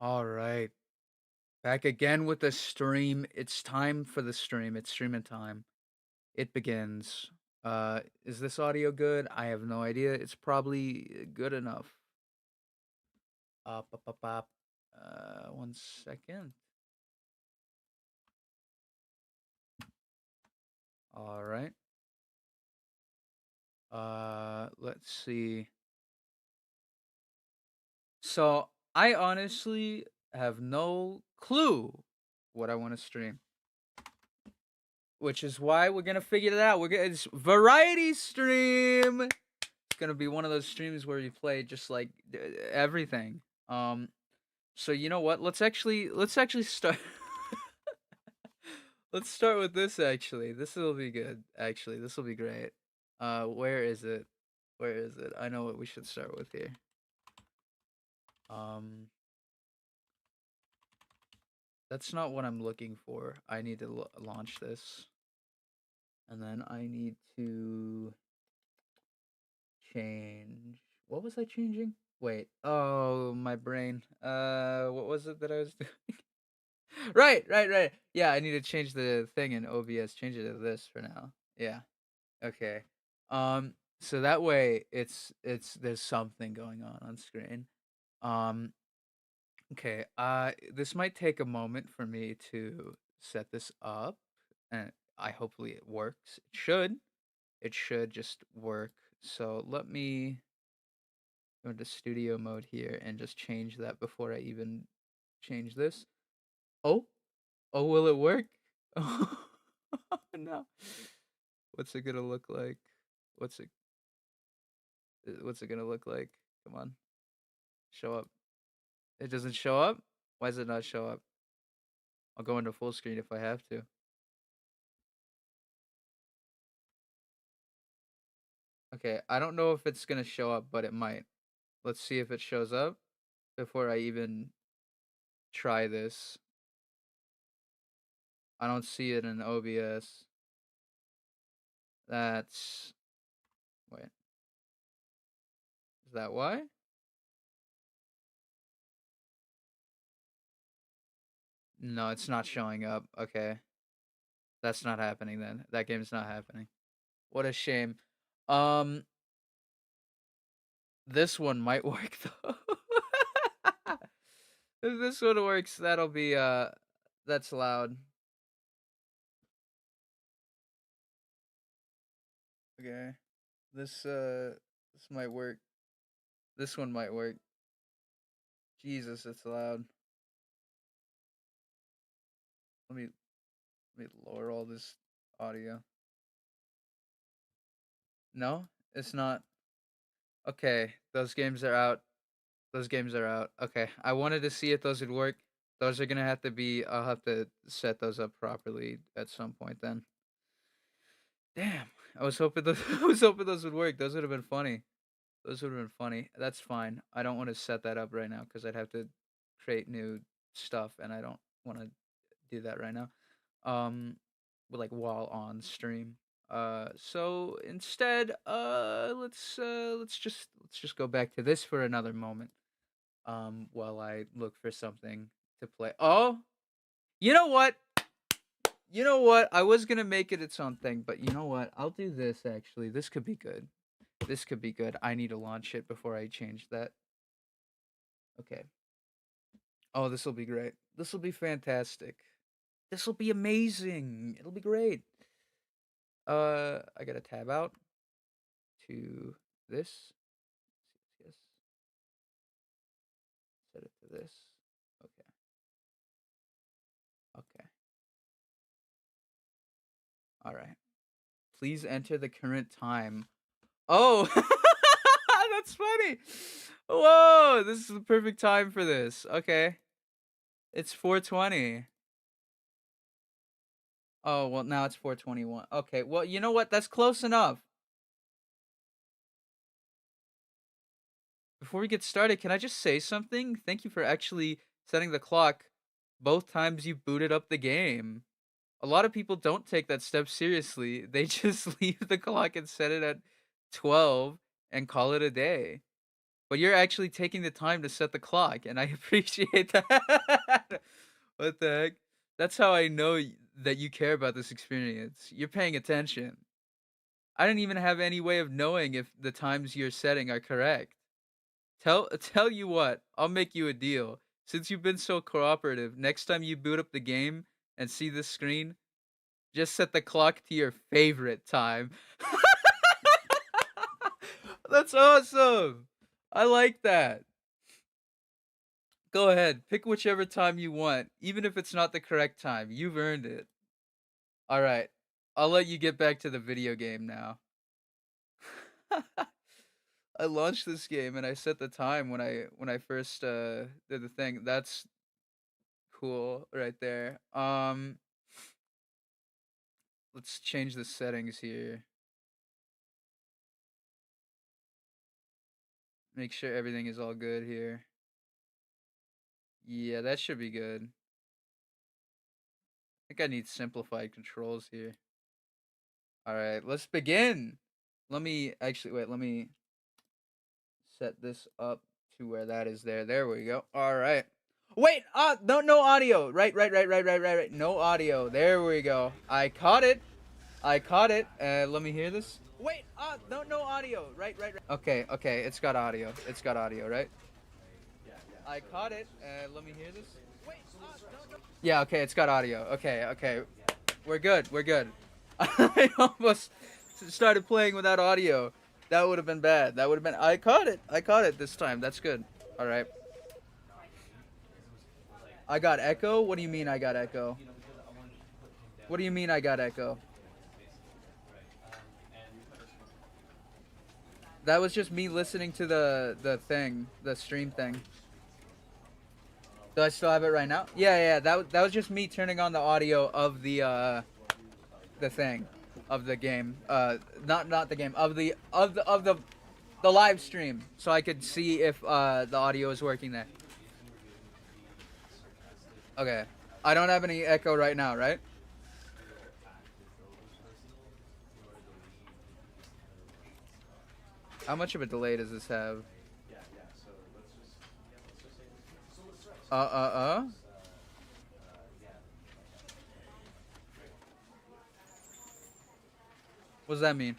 All right. Back again with the stream. It's time for the stream. It's streaming time. It begins. Is this audio good? I have no idea. It's probably good enough. Up, up, up. 1 second. All right. Let's see. So I honestly have no clue what I want to stream, which is why we're gonna figure it out. It's variety stream. It's gonna be one of those streams where you play just like everything. So you know what? Let's actually start. Let's start with this. Actually, this will be good. Actually, this will be great. Where is it? Where is it? I know what we should start with here. Um, that's not what I'm looking for. I need to launch this, and then I need to change. What was I changing? Wait. Oh, my brain. What was it that I was doing? Right. Yeah, I need to change the thing in OBS. Change it to this for now. Yeah. Okay. So that way it's there's something going on screen. Um, okay. This might take a moment for me to set this up, and I hopefully it works. It should. It should just work. So let me go into studio mode here and just change that before I even change this. Oh, oh, will it work? Oh, no. What's it gonna look like? What's it what's it gonna look like? Come on. Show up. It doesn't show up? Why does it not show up? I'll go into full screen if I have to. Okay, I don't know if it's gonna show up, but it might. Let's see if it shows up before I even try this. I don't see it in OBS. That's wait. Is that why? No, it's not showing up. Okay. That's not happening then. That game's not happening. What a shame. Um, this one might work though. If this one works, that'll be that's loud. Okay. This might work. This one might work. Jesus, it's loud. Let me lower all this audio. No, it's not. Okay, those games are out. Those games are out. Okay, I wanted to see if those would work. Those are gonna have to be. I'll have to set those up properly at some point. Then. Damn, I was hoping those. I was hoping those would work. Those would have been funny. Those would have been funny. That's fine. I don't want to set that up right now because I'd have to create new stuff, and I don't want to do that right now. Um, like while on stream. So instead, let's just go back to this for another moment. While I look for something to play. Oh, you know what? You know what? I was gonna make it its own thing, but you know what? I'll do this actually. This could be good. This could be good. I need to launch it before I change that. Okay. Oh, this will be great. This will be fantastic. This will be amazing. It'll be great. I gotta tab out to this. Yes. Set it to this. Okay. Okay. All right. Please enter the current time. Oh, that's funny. Whoa, this is the perfect time for this. Okay. It's 4:20. Oh, well, now it's 4:21. Okay. Well, you know what? That's close enough. Before we get started, can I just say something? Thank you for actually setting the clock both times you booted up the game. A lot of people don't take that step seriously. They just leave the clock and set it at 12 and call it a day. but you're actually taking the time to set the clock, and I appreciate that. What the heck? That's how I know that you care about this experience. You're paying attention. I don't even have any way of knowing if the times you're setting are correct. Tell you what, I'll make you a deal. Since you've been so cooperative, next time you boot up the game and see this screen, just set the clock to your favorite time. That's awesome. I like that. Go ahead, pick whichever time you want, even if it's not the correct time. You've earned it. All right. I'll let you get back to the video game now. I launched this game and I set the time when I first did the thing. That's cool right there. Let's change the settings here. Make sure everything is all good here. Yeah, that should be good. I think I need simplified controls here. All right, let's begin. Let me actually wait, let me set this up to where that is there. There we go. All right. Wait, no audio. Right. No audio. There we go. I caught it. Let me hear this. Wait, no audio. Right. Okay. It's got audio. Right? I caught it. Let me hear this. Wait, no. Yeah, okay, it's got audio. Okay. We're good. I almost started playing without audio. That would have been bad. I caught it this time. That's good. All right. I got echo? What do you mean I got echo? What do you mean I got echo? That was just me listening to the stream thing. Do I still have it right now? Yeah. That was just me turning on the audio of the thing, of the game. Not the game, of the live stream, so I could see if the audio is working there. Okay. I don't have any echo right now, right? How much of a delay does this have? What does that mean?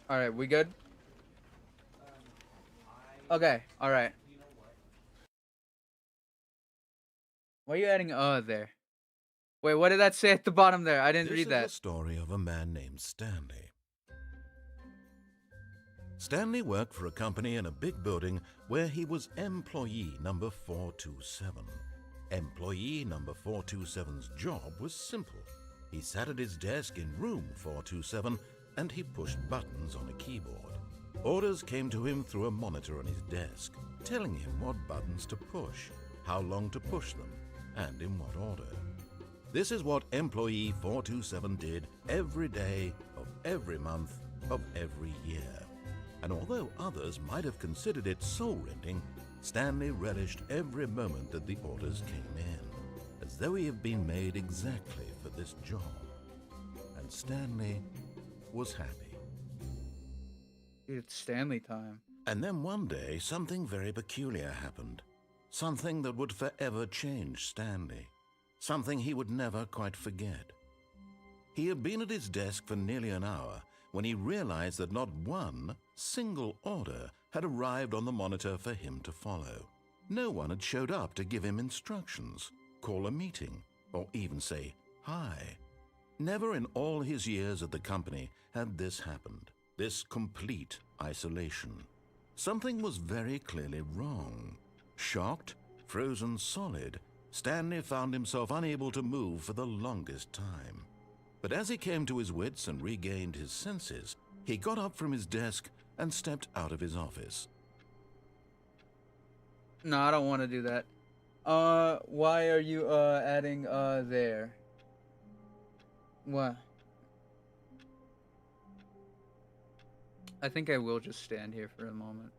All right, we good? Okay, all right. Why are you adding there? Wait, what did that say at the bottom there? I didn't read that. This is the story of a man named Stanley. Stanley worked for a company in a big building where he was employee number 427. Employee number 427's job was simple. He sat at his desk in room 427 and he pushed buttons on a keyboard. Orders came to him through a monitor on his desk, telling him what buttons to push, how long to push them, and in what order. This is what employee 427 did every day of every month of every year. And although others might have considered it soul-rending, Stanley relished every moment that the orders came in, as though he had been made exactly for this job. And Stanley was happy. It's Stanley time. And then one day, something very peculiar happened. Something that would forever change Stanley. Something he would never quite forget. He had been at his desk for nearly an hour when he realized that not one single order had arrived on the monitor for him to follow. No one had showed up to give him instructions, call a meeting, or even say hi. Never in all his years at the company had this happened, this complete isolation. Something was very clearly wrong. Shocked, frozen solid, Stanley found himself unable to move for the longest time. But as he came to his wits and regained his senses, he got up from his desk and stepped out of his office. No, I don't want to do that. Why are you adding there? What? I think I will just stand here for a moment.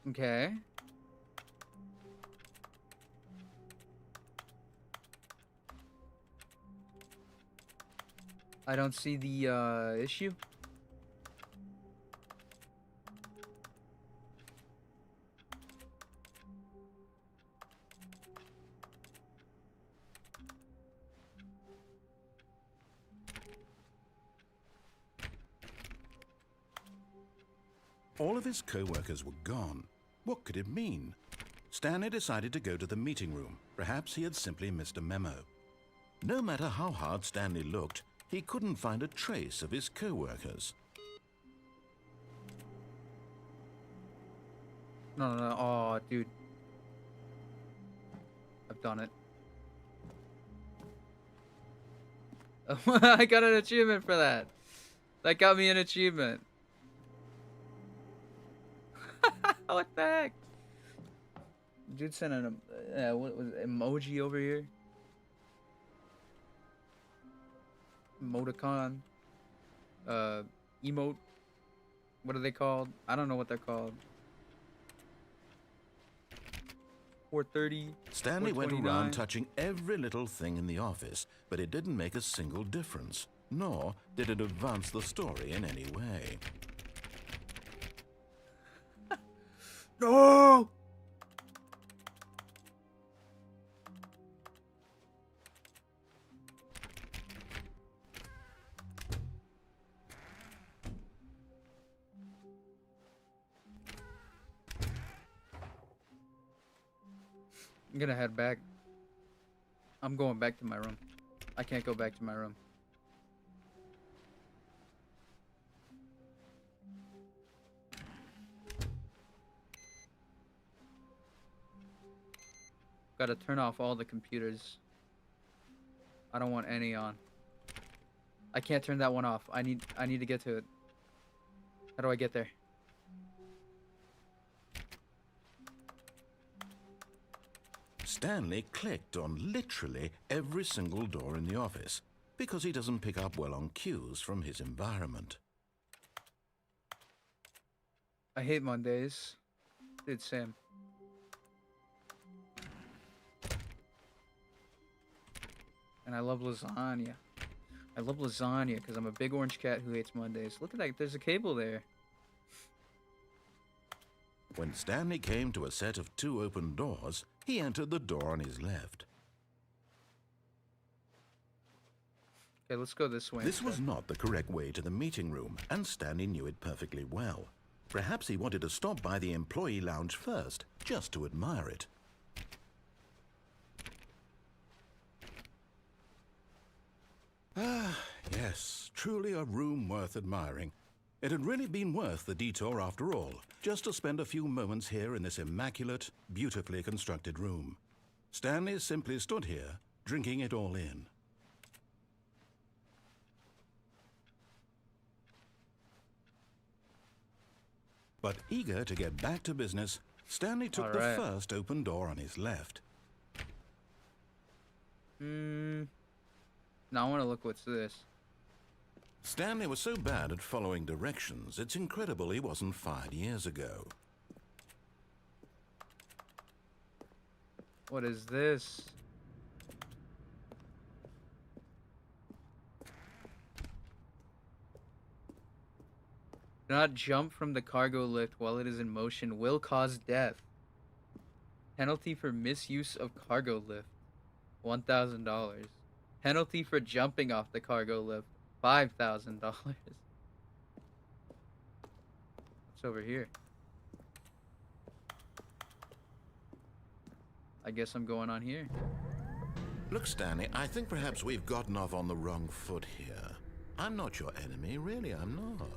Okay. I don't see the issue. All of his co-workers were gone. What could it mean? Stanley decided to go to the meeting room. Perhaps he had simply missed a memo. No matter how hard Stanley looked, he couldn't find a trace of his co-workers. No, no, no. Oh, dude. I've done it. I got an achievement for that. That got me an achievement. What the heck? Dude sent an what was it, emoji over here? Emoticon. Emote. What are they called? I don't know what they're called. 430. Stanley went around touching every little thing in the office, but it didn't make a single difference, nor did it advance the story in any way. No! I'm gonna head back. I'm going back to my room. I can't go back to my room. Gotta turn off all the computers. I don't want any on. I can't turn that one off. I need to get to it. How do I get there? Stanley clicked on literally every single door in the office because he doesn't pick up well on cues from his environment. I hate Mondays. Dude, Sam. And I love lasagna. I love lasagna because I'm a big orange cat who hates Mondays. Look at that. There's a cable there. When Stanley came to a set of 2 open doors, he entered the door on his left. Okay, let's go this way. This was not the correct way to the meeting room, and Stanley knew it perfectly well. Perhaps he wanted to stop by the employee lounge first, just to admire it. Ah, yes, truly a room worth admiring. It had really been worth the detour after all, just to spend a few moments here in this immaculate, beautifully constructed room. Stanley simply stood here, drinking it all in. But eager to get back to business, Stanley took the first open door on his left. Now I want to look what's this. Stanley was so bad at following directions, it's incredible he wasn't fired years ago. What is this? Do not jump from the cargo lift while it is in motion will cause death. Penalty for misuse of cargo lift, $1,000. Penalty for jumping off the cargo lift, $5,000. What's over here? I guess I'm going on here. Look, Stanley, I think perhaps we've gotten off on the wrong foot here. I'm not your enemy, really, I'm not.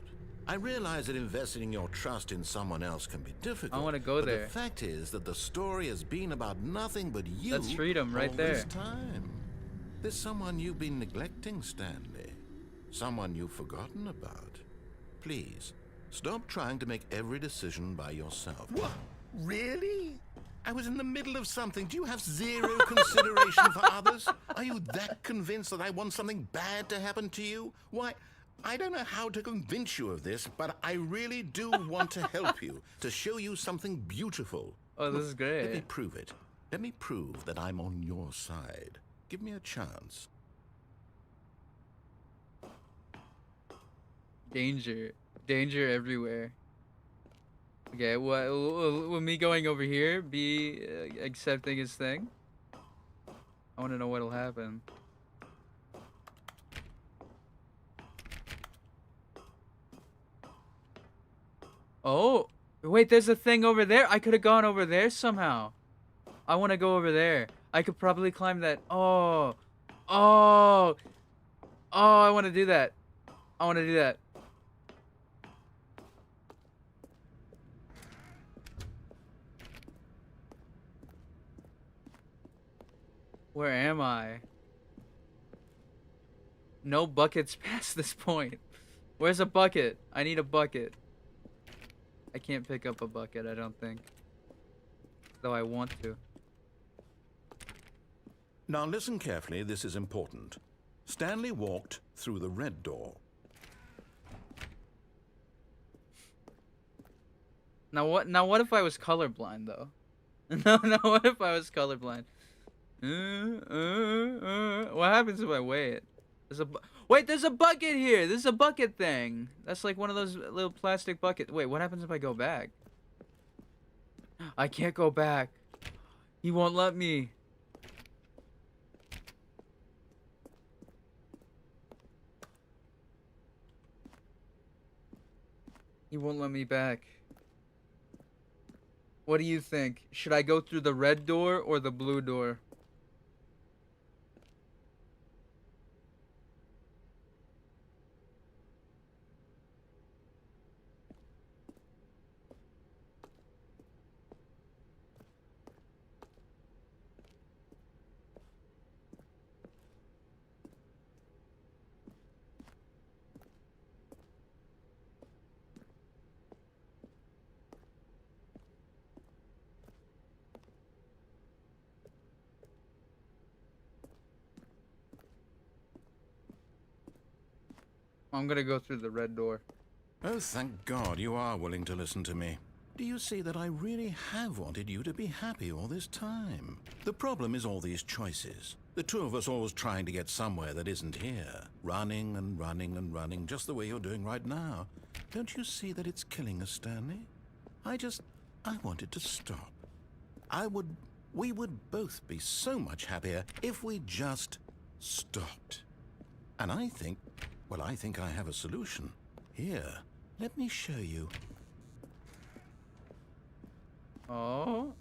I realize that investing your trust in someone else can be I difficult, want to go but the there. fact is that the story has been about nothing but That's you freedom all right this there. time. There's someone you've been neglecting, Stanley. Someone you've forgotten about. Please, stop trying to make every decision by yourself. What? Really? I was in the middle of something. Do you have zero consideration for others? Are you that convinced that I want something bad to happen to you? Why, I don't know how to convince you of this, but I really do want to help you, to show you something beautiful. Oh, this Look, is let me great. prove it. Let me prove that I'm on your side. Give me a chance. Danger. Danger everywhere. Okay, what will me going over here be accepting his thing? I want to know what'll happen. Oh, wait, there's a thing over there. I could have gone over there somehow. I want to go over there. I could probably climb that. Oh, oh, oh, I want to do that. I want to do that. Where am I? No buckets past this point. Where's a bucket? I need a bucket. I can't pick up a bucket, I don't think. Though I want to. Now listen carefully, this is important. Stanley walked through the red door. Now what if I was colorblind though? No, what if I was colorblind? What happens if I wait? Wait, there's a bucket here. There's a bucket thing. That's like one of those little plastic buckets. Wait, what happens if I go back? I can't go back. He won't let me. He won't let me back. What do you think? Should I go through the red door or the blue door? I'm gonna go through the red door. Oh, thank God you are willing to listen to me. Do you see that I really have wanted you to be happy all this time? The problem is all these choices. The two of us always trying to get somewhere that isn't here. Running and running and running, just the way you're doing right now. Don't you see that it's killing us, Stanley? I wanted to stop. We would both be so much happier if we just stopped. And I think I have a solution. Here, let me show you. Oh.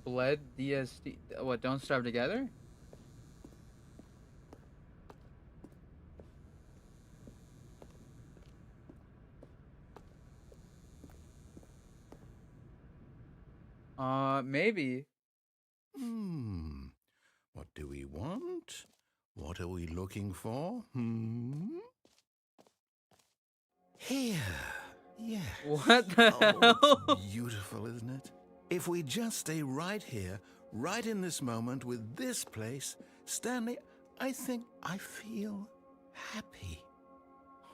Bled DSD. What? Don't starve together? Maybe. What do we want? What are we looking for? Here. Yes. What the Oh, hell? it's beautiful, isn't it? If we just stay right here, right in this moment with this place, Stanley, I think I feel happy.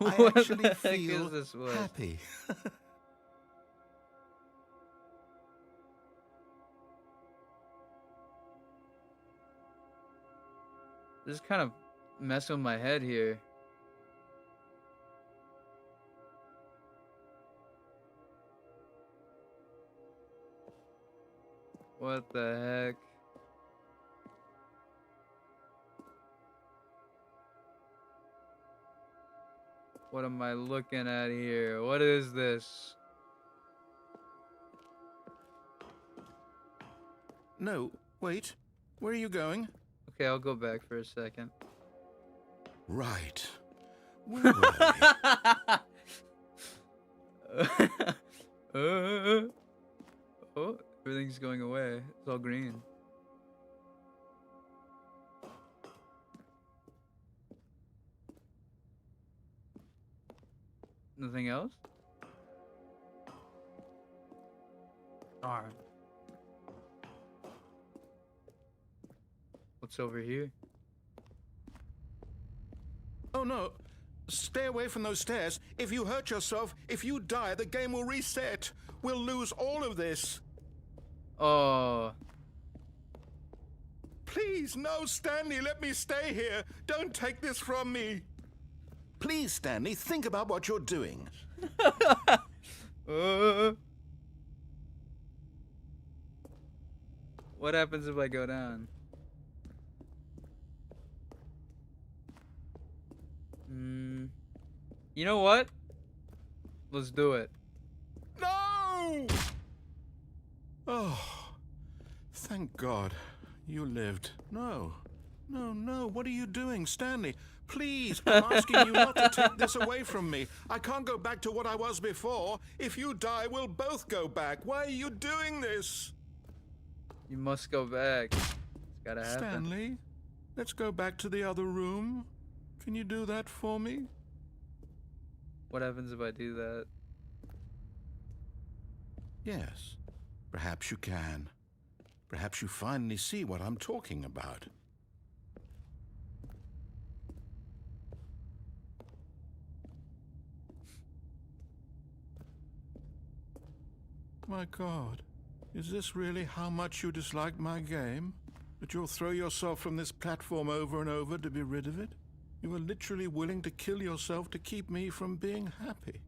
I What actually the heck feel is this place? happy. This is kind of messing with my head here. What the heck? What am I looking at here? What is this? No, wait. Where are you going? Okay, I'll go back for a second. Right. Where were we? Oh, everything's going away. It's all green. Nothing else? Darn. What's over here? Oh no. Stay away from those stairs. If you hurt yourself, if you die, the game will reset. We'll lose all of this. Oh. Please, no, Stanley, let me stay here. Don't take this from me. Please, Stanley, think about what you're doing. What happens if I go down? You know what? Let's do it. No! Oh, thank God you lived. No, no, no. What are you doing, Stanley? Please, I'm asking you not to take this away from me. I can't go back to what I was before. If you die, we'll both go back. Why are you doing this? You must go back. It's gotta happen. Stanley, let's go back to the other room. Can you do that for me? What happens if I do that? Yes, perhaps you can. Perhaps you finally see what I'm talking about. My God, is this really how much you dislike my game? That you'll throw yourself from this platform over and over to be rid of it? You are literally willing to kill yourself to keep me from being happy.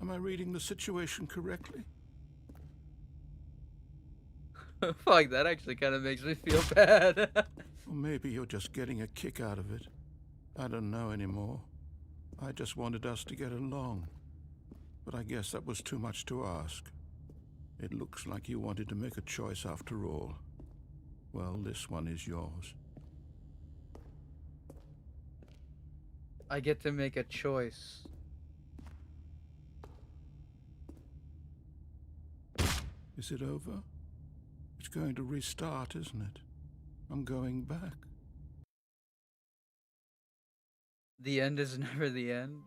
Am I reading the situation correctly? Fuck, that actually kind of makes me feel bad. Or maybe you're just getting a kick out of it. I don't know anymore. I just wanted us to get along. But I guess that was too much to ask. It looks like you wanted to make a choice after all. Well, this one is yours. I get to make a choice. Is it over? It's going to restart, isn't it? I'm going back. The end is never the end.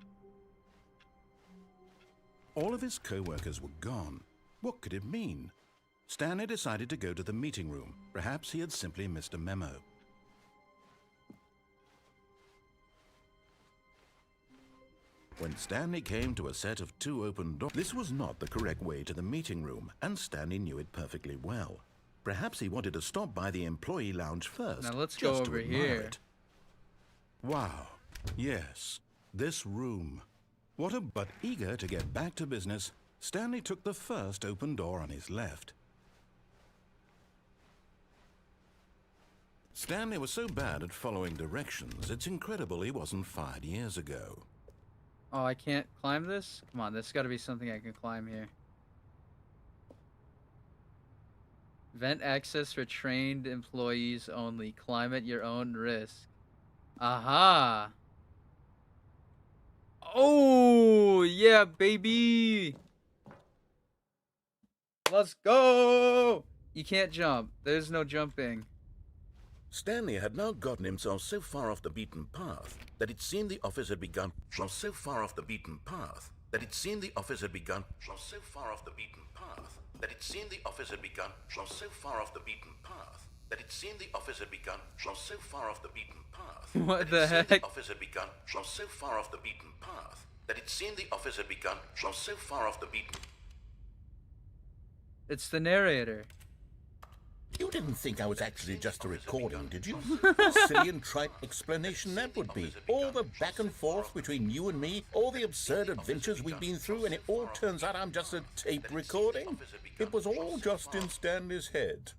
All of his co-workers were gone. What could it mean? Stanley decided to go to the meeting room. Perhaps he had simply missed a memo. When Stanley came to a set of 2 open doors, this was not the correct way to the meeting room, and Stanley knew it perfectly well. Perhaps he wanted to stop by the employee lounge first. Now let's go over here. It. Wow. Yes, this room. But eager to get back to business, Stanley took the first open door on his left. Stanley was so bad at following directions, it's incredible he wasn't fired years ago. Oh, I can't climb this? Come on, there's got to be something I can climb here. Vent access for trained employees only. Climb at your own risk. Aha! Oh, yeah, baby! Let's go! You can't jump. There's no jumping. Stanley had now gotten himself so far off the beaten path that it seemed the office had begun. So far off the beaten path that it seemed the office had begun. So far off the beaten path that it seemed the office had begun. So far off the beaten path that it seemed the office had begun. So far off the beaten path. What the heck? The office had begun. So far off the beaten path that it seemed the office had begun. So far off the beaten. It's the narrator. You didn't think I was actually just a recording, did you? What a silly and trite explanation that would be. All the back and forth between you and me, all the absurd adventures we've been through, and it all turns out I'm just a tape recording? It was all just in Stanley's head.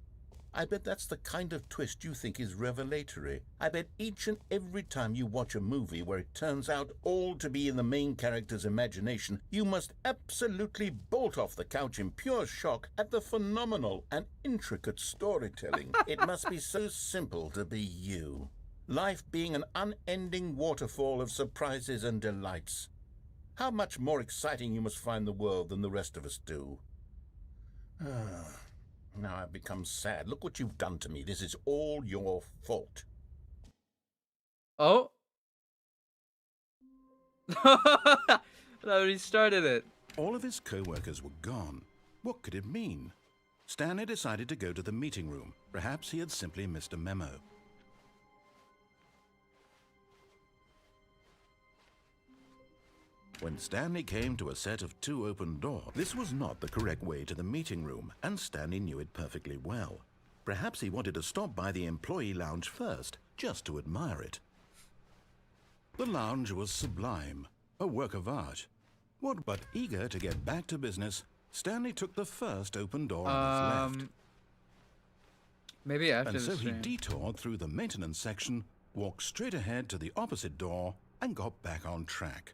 I bet that's the kind of twist you think is revelatory. I bet each and every time you watch a movie where it turns out all to be in the main character's imagination, you must absolutely bolt off the couch in pure shock at the phenomenal and intricate storytelling. It must be so simple to be you. Life being an unending waterfall of surprises and delights. How much more exciting you must find the world than the rest of us do. Now I've become sad. Look what you've done to me. This is all your fault. Oh. I already started it. All of his co-workers were gone. What could it mean? Stanley decided to go to the meeting room. Perhaps he had simply missed a memo. When Stanley came to a set of 2 open doors, this was not the correct way to the meeting room, and Stanley knew it perfectly well. Perhaps he wanted to stop by the employee lounge first, just to admire it. The lounge was sublime, a work of art. But eager to get back to business, Stanley took the first open door on his left. Maybe after and the so he stream. detoured through the maintenance section, walked straight ahead to the opposite door, and got back on track.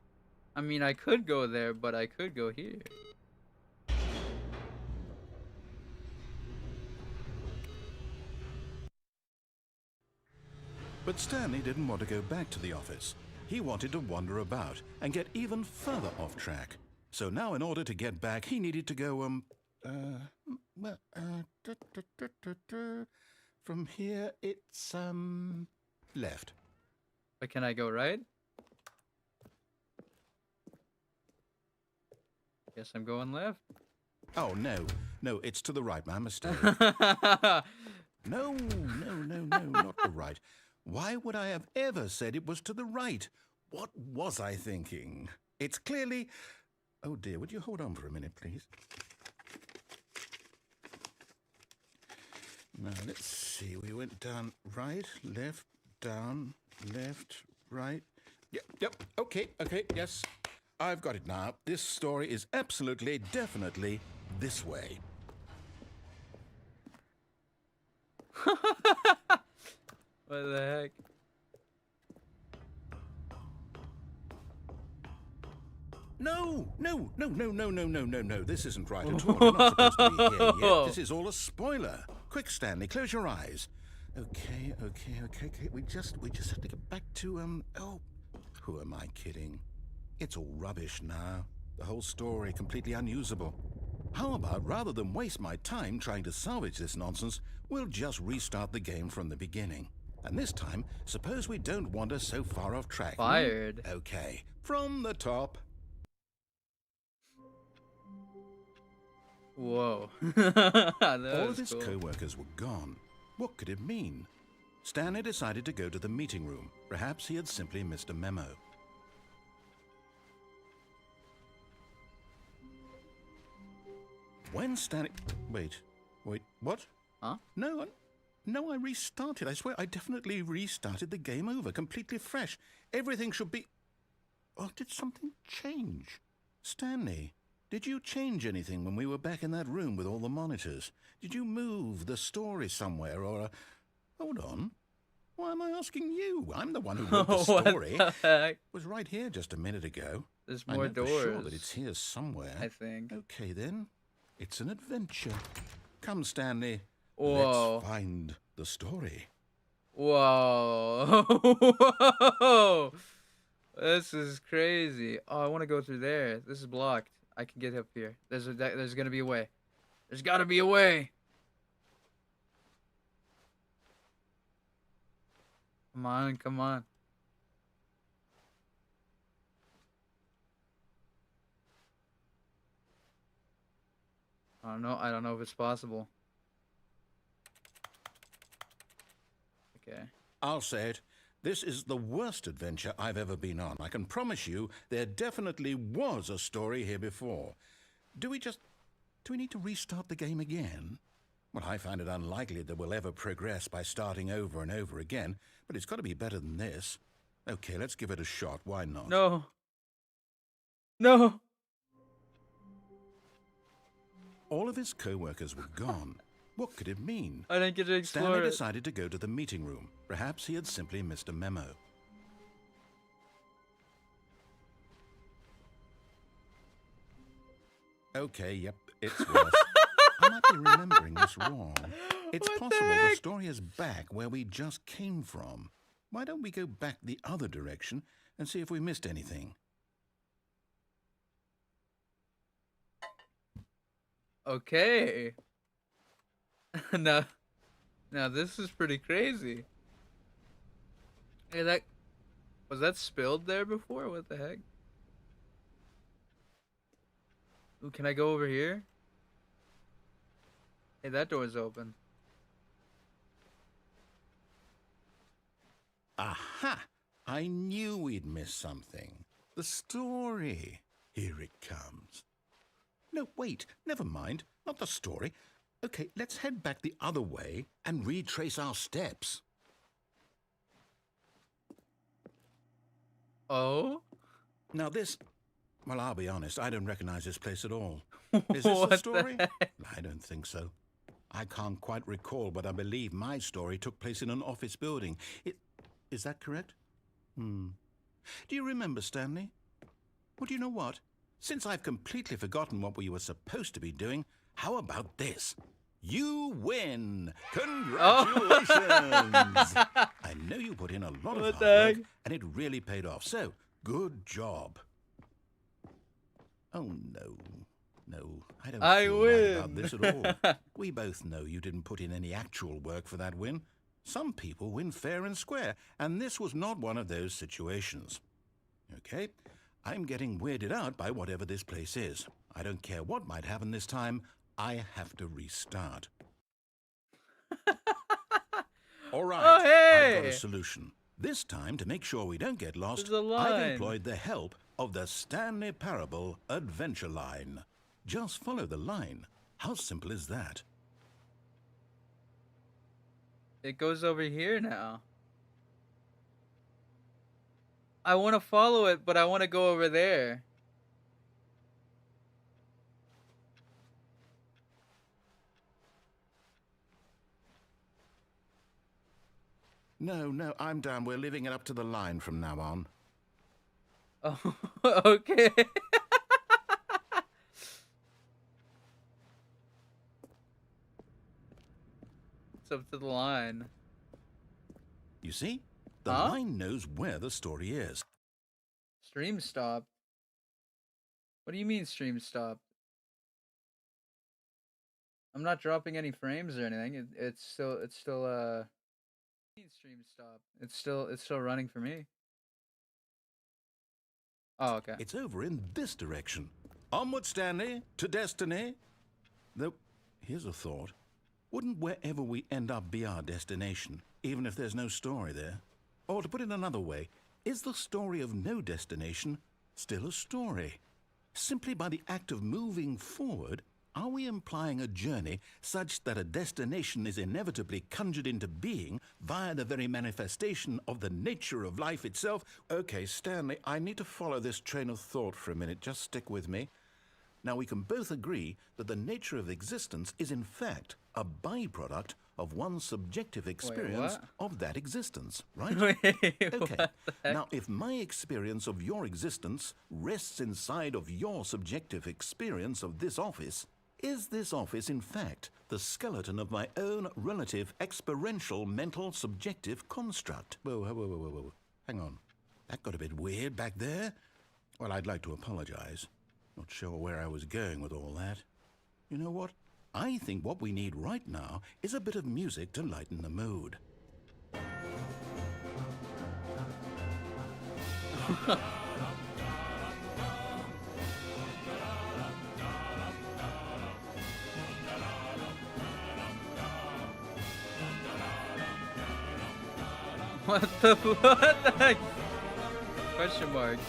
I mean, I could go there, but I could go here. But Stanley didn't want to go back to the office. He wanted to wander about and get even further off track. So now in order to get back, he needed to go, from here it's, left. But can I go right? Guess I'm going left. Oh, no, it's to the right, my mistake. No, not the right. Why would I have ever said it was to the right? What was I thinking? It's clearly... Oh dear, would you hold on for a minute, please? Now, let's see. We went down right, left, down, left, right. Yep, okay, yes. I've got it now. This story is absolutely, definitely this way. What the heck? No. This isn't right at all. You're not supposed to be here yet. This is all a spoiler. Quick, Stanley, close your eyes. Okay. We just have to get back to, oh, who am I kidding? It's all rubbish now. The whole story completely unusable. How about, rather than waste my time trying to salvage this nonsense, we'll just restart the game from the beginning. And this time, suppose we don't wander so far off track. Fired. Okay, from the top. Whoa. All of his co-workers were gone. What could it mean? Stanley decided to go to the meeting room. Perhaps he had simply missed a memo. When Stanley... Wait, what? Huh? No, I restarted. I swear, I definitely restarted the game over, completely fresh. Everything should be... Oh, did something change? Stanley, did you change anything when we were back in that room with all the monitors? Did you move the story somewhere, or... Hold on. Why am I asking you? I'm the one who wrote the story. What the heck? It was right here just a minute ago. There's more I know doors. for sure that it's here somewhere. I think. Okay, then. It's an adventure. Come, Stanley. Whoa. Let's find the story. Whoa. Whoa. This is crazy. Oh, I want to go through there. This is blocked. I can get up here. There's gonna be a way. There's gotta be a way. Come on. I don't know if it's possible. Okay. I'll say it. This is the worst adventure I've ever been on. I can promise you there definitely was a story here before. Do we need to restart the game again? Well, I find it unlikely that we'll ever progress by starting over and over again, but it's got to be better than this. Okay, let's give it a shot. Why not? No. All of his co-workers were gone. What could it mean? I didn't get to explore Stanley it. decided to go to the meeting room. Perhaps he had simply missed a memo. Okay, yep, it's worse. I might be remembering this wrong. It's What the possible the heck? story is back where we just came from. Why don't we go back the other direction and see if we missed anything? Okay. now, now this is pretty crazy. Hey, that was that spilled there before? What the heck? Ooh, can I go over here? Hey, that door's open. Aha! I knew we'd missed something. The story. Here it comes. No, wait, never mind. Not the story. Okay, let's head back the other way and retrace our steps. Oh? Now this... Well, I'll be honest, I don't recognize this place at all. Is this What the the story? heck? I don't think so. I can't quite recall, but I believe my story took place in an office building. Is that correct? Do you remember, Stanley? Well, do you know what? Since I've completely forgotten what we were supposed to be doing, how about this? You win! Congratulations! I know you put in a lot of What hard the work, heck? and it really paid off. So, good job. Oh, no, I don't I feel win. right about this at all. We both know you didn't put in any actual work for that win. Some people win fair and square, and this was not one of those situations. Okay, I'm getting weirded out by whatever this place is. I don't care what might happen this time. I have to restart. All right, Oh, I've got hey! a solution. This time, to make sure we don't get lost, There's a line. I've employed the help of the Stanley Parable Adventure Line. Just follow the line. How simple is that? It goes over here now. I want to follow it, but I want to go over there. No, I'm down. We're leaving it up to the line from now on. Oh, okay. It's up to the line. You see? The Huh? line knows where the story is. Stream stop. What do you mean stream stop? I'm not dropping any frames or anything. It's still stream stop. It's still running for me. Oh, okay. It's over in this direction. Onward, Stanley, to destiny. Though, here's a thought. Wouldn't wherever we end up be our destination, even if there's no story there? Or to put it another way, is the story of no destination still a story? Simply by the act of moving forward, are we implying a journey such that a destination is inevitably conjured into being via the very manifestation of the nature of life itself? Okay, Stanley, I need to follow this train of thought for a minute. Just stick with me. Now, we can both agree that the nature of existence is in fact a byproduct of one's subjective experience of that existence, right? Wait, Okay, what the heck? now if my experience of your existence rests inside of your subjective experience of this office, is this office in fact the skeleton of my own relative experiential mental subjective construct? Whoa. Hang on. That got a bit weird back there. Well, I'd like to apologize. Not sure where I was going with all that. You know what? I think what we need right now is a bit of music to lighten the mood. What the heck? Question marks.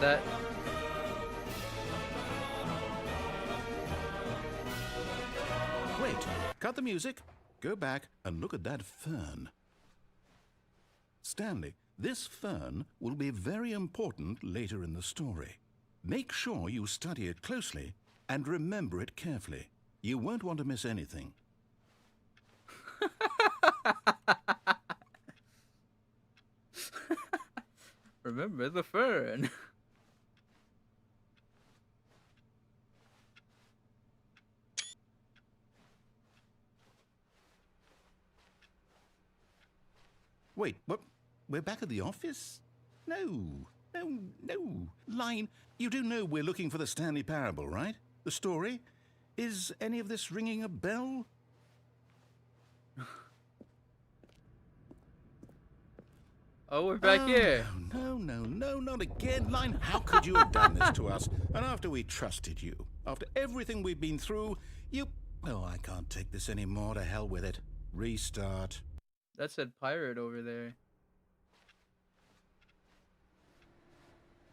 That Wait, cut the music. Go back and look at that fern. Stanley, this fern will be very important later in the story. Make sure you study it closely and remember it carefully. You won't want to miss anything. remember the fern. Wait, what? We're back at the office? No, no. Line, you do know we're looking for the Stanley Parable, right? The story? Is any of this ringing a bell? Oh, we're back here. No, not again. Line, how could you have done this to us? And after we trusted you, after everything we've been through, you... Oh, I can't take this anymore. To hell with it. Restart. That said pirate over there.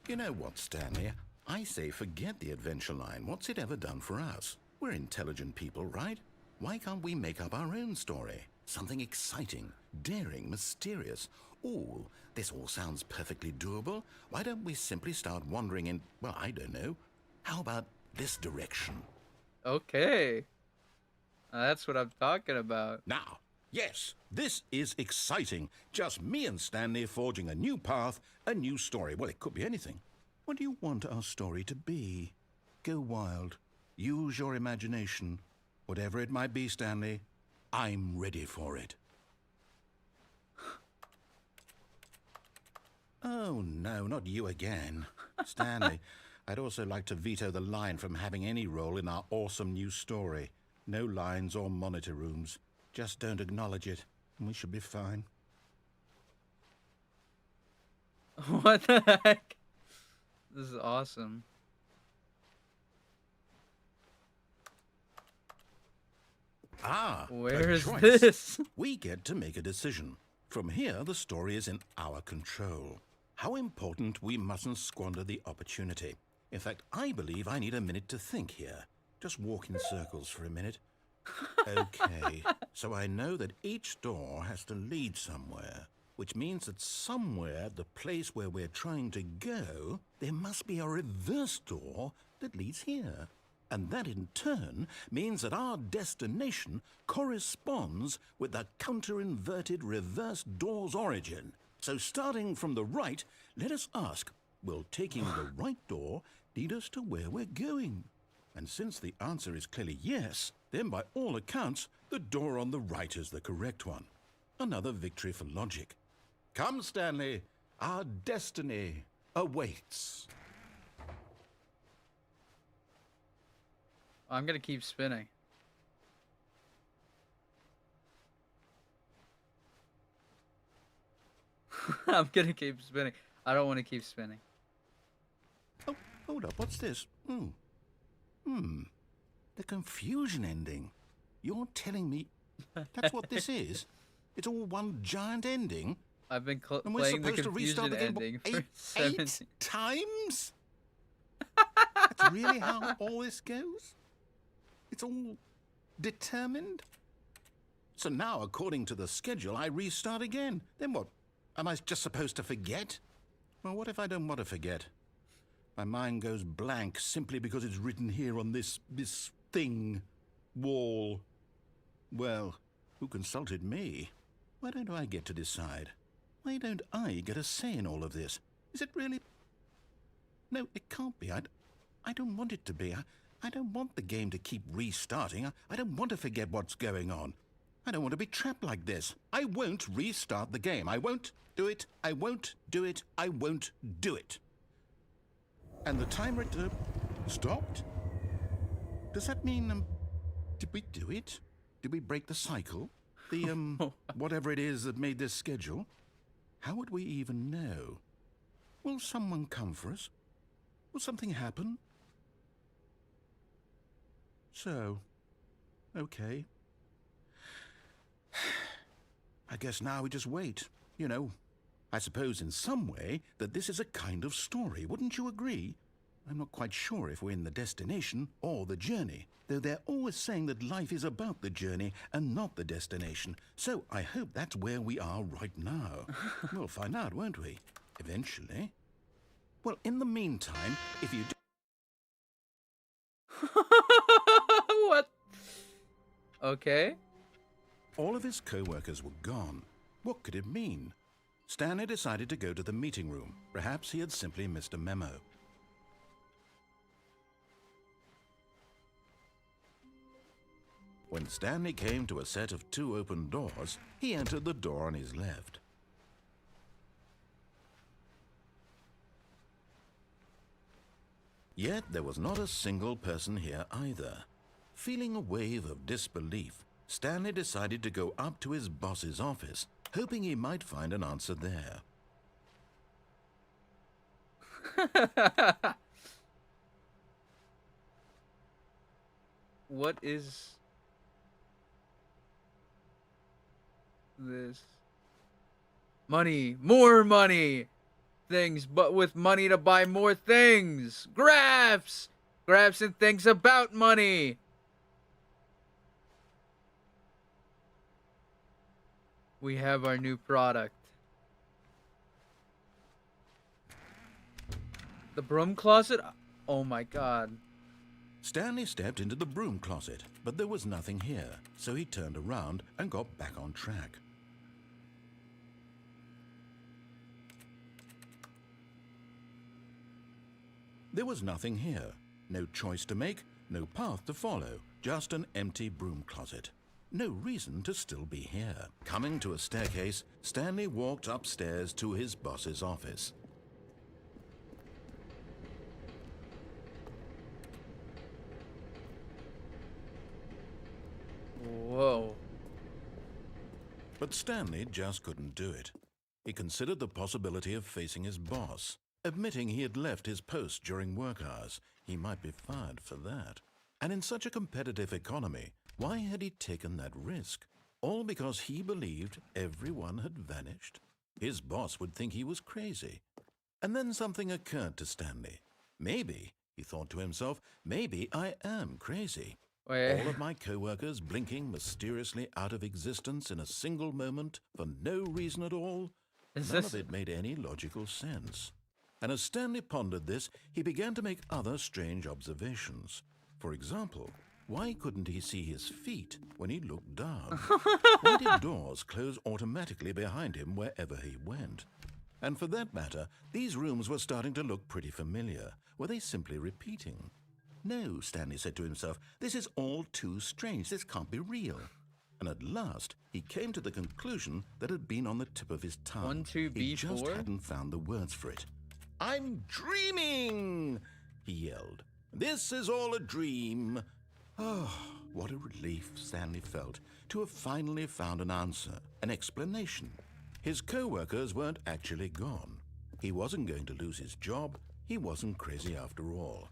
You know what, Stanley? I say forget the adventure line. What's it ever done for us? We're intelligent people, right? Why can't we make up our own story? Something exciting, daring, mysterious. Ooh, this all sounds perfectly doable. Why don't we simply start wandering in, well, I don't know. How about this direction? Okay. That's what I'm talking about. Now, yes, this is exciting. Just me and Stanley forging a new path, a new story. Well, it could be anything. What do you want our story to be? Go wild. Use your imagination. Whatever it might be, Stanley, I'm ready for it. Oh, no, not you again. Stanley, I'd also like to veto the line from having any role in our awesome new story. No lines or monitor rooms. Just don't acknowledge it, and we should be fine. What the heck? This is awesome. Ah, Where is choice. this? We get to make a decision. From here, the story is in our control. How important we mustn't squander the opportunity. In fact, I believe I need a minute to think here. Just walk in circles for a minute. Okay, so I know that each door has to lead somewhere, which means that somewhere, the place where we're trying to go, there must be a reverse door that leads here. And that in turn means that our destination corresponds with the counter-inverted reverse door's origin. So starting from the right, let us ask, will taking the right door lead us to where we're going? And since the answer is clearly yes, then by all accounts, the door on the right is the correct one. Another victory for logic. Come, Stanley, our destiny awaits. I'm gonna keep spinning. I'm gonna keep spinning. I don't want to keep spinning. Oh, hold up, what's this? The confusion ending. You're telling me that's what this is? It's all one giant ending? I've been And we're playing the supposed to restart confusion the game ending for eight 17. times? That's really how all this goes? It's all determined? So now, according to the schedule, I restart again. Then what? Am I just supposed to forget? Well, what if I don't want to forget? My mind goes blank simply because it's written here on this thing, wall. Well, who consulted me? Why don't I get to decide? Why don't I get a say in all of this? Is it really... No, it can't be. I don't want it to be. I don't want the game to keep restarting. I don't want to forget what's going on. I don't want to be trapped like this. I won't restart the game. I won't do it. I won't do it. I won't do it. And the timer stopped? Does that mean, did we do it? Did we break the cycle? The, whatever it is that made this schedule? How would we even know? Will someone come for us? Will something happen? So, okay. I guess now we just wait, you know, I suppose in some way that this is a kind of story, wouldn't you agree? I'm not quite sure if we're in the destination or the journey, though they're always saying that life is about the journey and not the destination, so I hope that's where we are right now. We'll find out, won't we? Eventually. Well, in the meantime, if you do... What? Okay. All of his co-workers were gone. What could it mean? Stanley decided to go to the meeting room. Perhaps he had simply missed a memo. When Stanley came to a set of 2 open doors, he entered the door on his left. Yet there was not a single person here either. Feeling a wave of disbelief, Stanley decided to go up to his boss's office, hoping he might find an answer there. What is this? Money, more money, things, but with money to buy more things. Graphs and things about money. We have our new product. The broom closet? Oh my god. Stanley stepped into the broom closet, but there was nothing here, so he turned around and got back on track. There was nothing here. No choice to make, no path to follow, just an empty broom closet. No reason to still be here. Coming to a staircase, Stanley walked upstairs to his boss's office. Whoa. But Stanley just couldn't do it. He considered the possibility of facing his boss. Admitting he had left his post during work hours, he might be fired for that. And in such a competitive economy, why had he taken that risk? All because he believed everyone had vanished? His boss would think he was crazy. And then something occurred to Stanley. Maybe, he thought to himself, maybe I am crazy. Wait. All of my co-workers blinking mysteriously out of existence in a single moment for no reason at all? None of it made any logical sense. And as Stanley pondered this, he began to make other strange observations. For example, why couldn't he see his feet when he looked down? Why did doors close automatically behind him wherever he went? And for that matter, these rooms were starting to look pretty familiar. Were they simply repeating? No, Stanley said to himself, this is all too strange. This can't be real. And at last, he came to the conclusion that had been on the tip of his tongue. 1, 2, He just B4? hadn't found the words for it. I'm dreaming, he yelled. This is all a dream. Oh, what a relief Stanley felt to have finally found an answer, an explanation. His co-workers weren't actually gone. He wasn't going to lose his job. He wasn't crazy after all.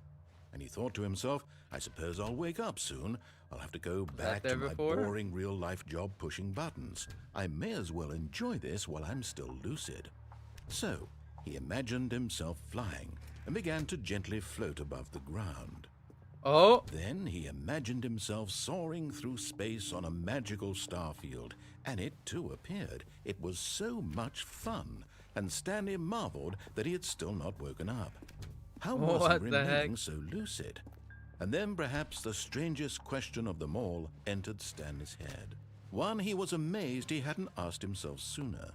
And he thought to himself, I suppose I'll wake up soon. I'll have to go back to my boring real-life job pushing buttons. I may as well enjoy this while I'm still lucid. So, he imagined himself flying and began to gently float above the ground. Oh. Then he imagined himself soaring through space on a magical starfield, and it too appeared. It was so much fun, and Stanley marveled that he had still not woken up. How was he remaining so lucid? And then perhaps the strangest question of them all entered Stanley's head. One he was amazed he hadn't asked himself sooner.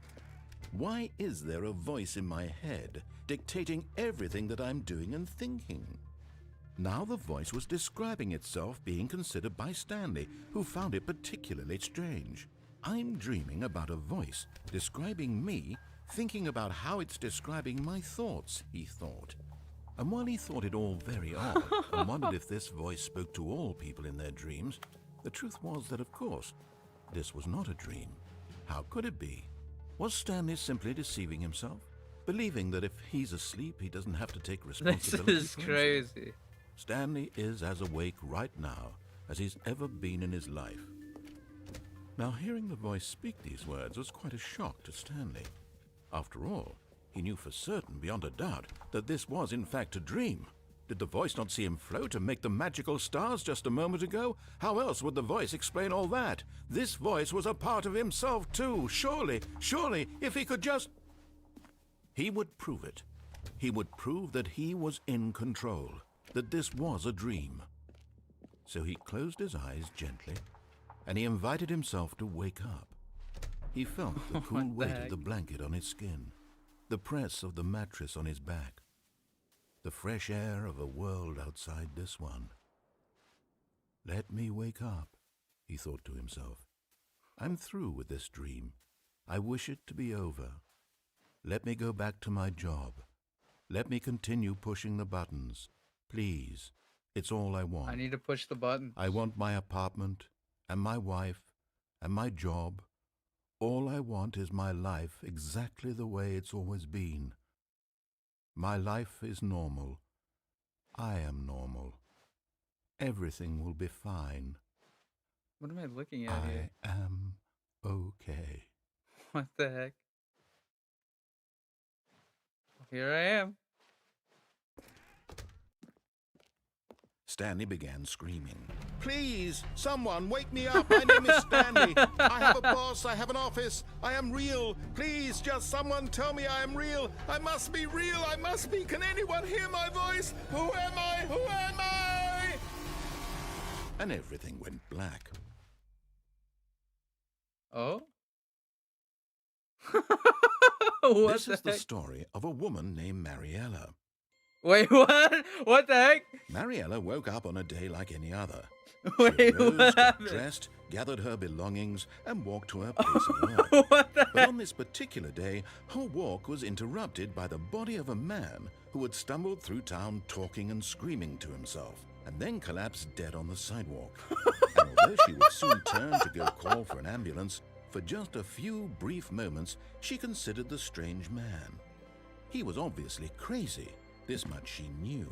Why is there a voice in my head dictating everything that I'm doing and thinking? Now the voice was describing itself being considered by Stanley, who found it particularly strange. I'm dreaming about a voice describing me, thinking about how it's describing my thoughts, he thought. And while he thought it all very odd and wondered if this voice spoke to all people in their dreams, the truth was that, of course, this was not a dream. How could it be? Was Stanley simply deceiving himself, believing that if he's asleep, he doesn't have to take responsibility? This is crazy. Stanley is as awake right now as he's ever been in his life. Now, hearing the voice speak these words was quite a shock to Stanley. After all, he knew for certain, beyond a doubt, that this was in fact a dream. Did the voice not see him float and make the magical stars just a moment ago? How else would the voice explain all that? This voice was a part of himself too. Surely, if he could just... He would prove it. He would prove that he was in control, that this was a dream. So he closed his eyes gently, and he invited himself to wake up. He felt the cool weight of the blanket on his skin, the press of the mattress on his back, the fresh air of a world outside this one. Let me wake up, he thought to himself. I'm through with this dream. I wish it to be over. Let me go back to my job. Let me continue pushing the buttons. Please, it's all I want. I need to push the button. I want my apartment, and my wife, and my job. All I want is my life exactly the way it's always been. My life is normal. I am normal. Everything will be fine. What am I looking at here? I am okay. What the heck? Here I am. Stanley began screaming. Please, someone wake me up. My name is Stanley. I have a boss. I have an office. I am real. Please, just someone tell me I am real. I must be real. I must be. Can anyone hear my voice? Who am I? Who am I? And everything went black. Oh? This is the story of a woman named Mariella. Wait, what? What the heck? Mariella woke up on a day like any other. Wait, she rose, what got happened? dressed, gathered her belongings, and walked to her place of work. What the But heck? on this particular day, her walk was interrupted by the body of a man who had stumbled through town talking and screaming to himself, and then collapsed dead on the sidewalk. And although she would soon turn to go call for an ambulance, for just a few brief moments, she considered the strange man. He was obviously crazy. This much she knew.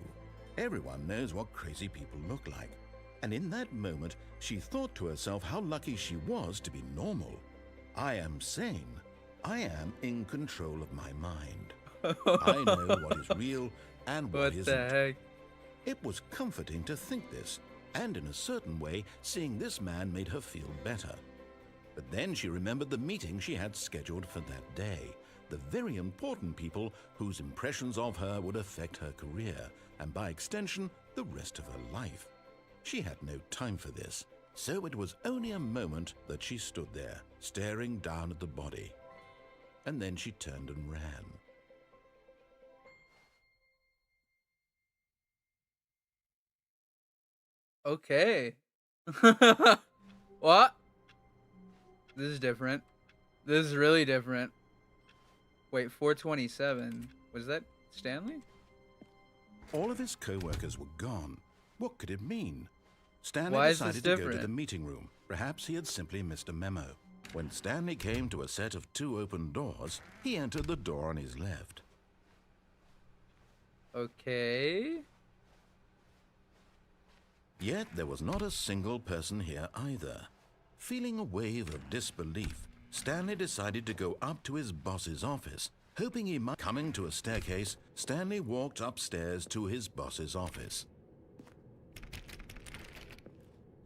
Everyone knows what crazy people look like. And in that moment, she thought to herself how lucky she was to be normal. I am sane. I am in control of my mind. I know what is real and what isn't. What the heck? It was comforting to think this, and in a certain way, seeing this man made her feel better. But then she remembered the meeting she had scheduled for that day, the very important people whose impressions of her would affect her career, and by extension, the rest of her life. She had no time for this, so it was only a moment that she stood there, staring down at the body. And then she turned and ran. Okay. What? This is different. This is really different. Wait, 427. Was that Stanley? All of his co-workers were gone. What could it mean? Stanley Why is this decided to go to different? the meeting room. Perhaps he had simply missed a memo. When Stanley came to a set of 2 open doors, he entered the door on his left. Okay. Yet there was not a single person here either. Feeling a wave of disbelief, Stanley decided to go up to his boss's office, hoping he might... Coming to a staircase, Stanley walked upstairs to his boss's office.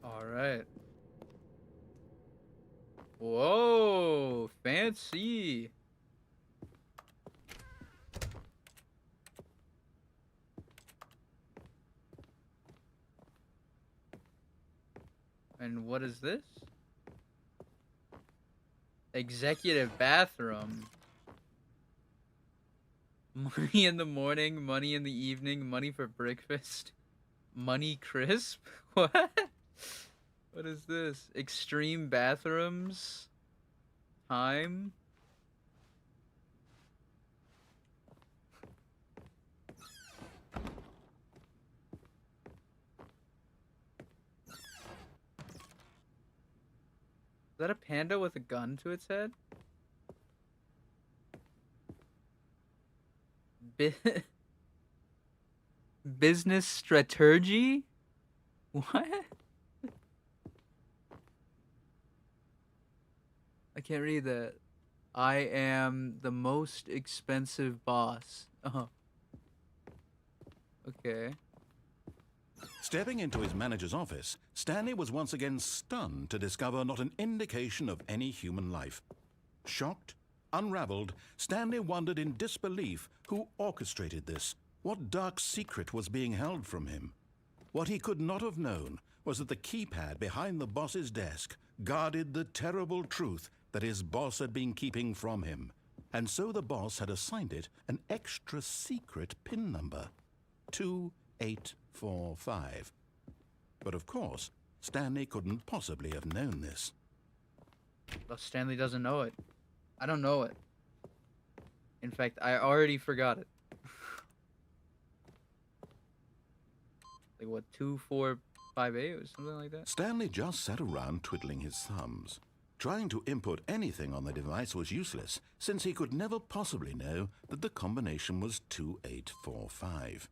All right. Whoa, fancy. And what is this? Executive bathroom. Money in the morning, money in the evening, money for breakfast. Money crisp? What? What is this? Extreme bathrooms? Time? Is that a panda with a gun to its head? Business strategy? What? I can't read that. I am the most expensive boss. Oh, okay. Stepping into his manager's office, Stanley was once again stunned to discover not an indication of any human life. Shocked, unraveled, Stanley wondered in disbelief who orchestrated this, what dark secret was being held from him. What he could not have known was that the keypad behind the boss's desk guarded the terrible truth that his boss had been keeping from him, and so the boss had assigned it an extra secret PIN number, 2845. But of course, Stanley couldn't possibly have known this. Well, Stanley doesn't know it. I don't know it. In fact, I already forgot it. Like what, 2458 or something like that? Stanley just sat around twiddling his thumbs. Trying to input anything on the device was useless, since he could never possibly know that the combination was 2845.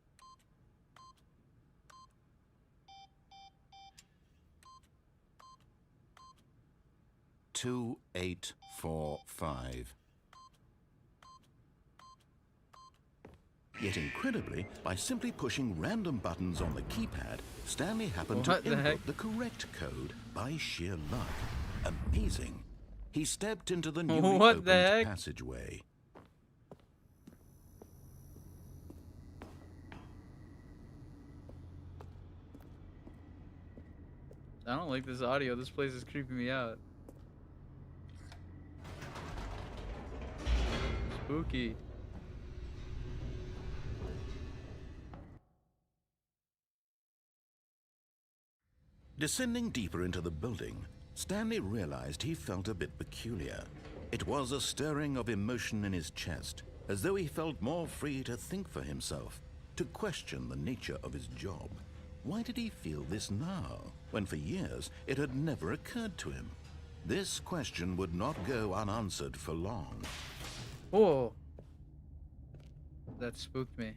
Yet incredibly, by simply pushing random buttons on the keypad, Stanley happened to input the correct code by sheer luck. Amazing. He stepped into the newly opened passageway. I don't like this audio. This place is creeping me out. Spooky. Descending deeper into the building, Stanley realized he felt a bit peculiar. It was a stirring of emotion in his chest, as though he felt more free to think for himself, to question the nature of his job. Why did he feel this now, when for years it had never occurred to him? This question would not go unanswered for long. Oh, that spooked me.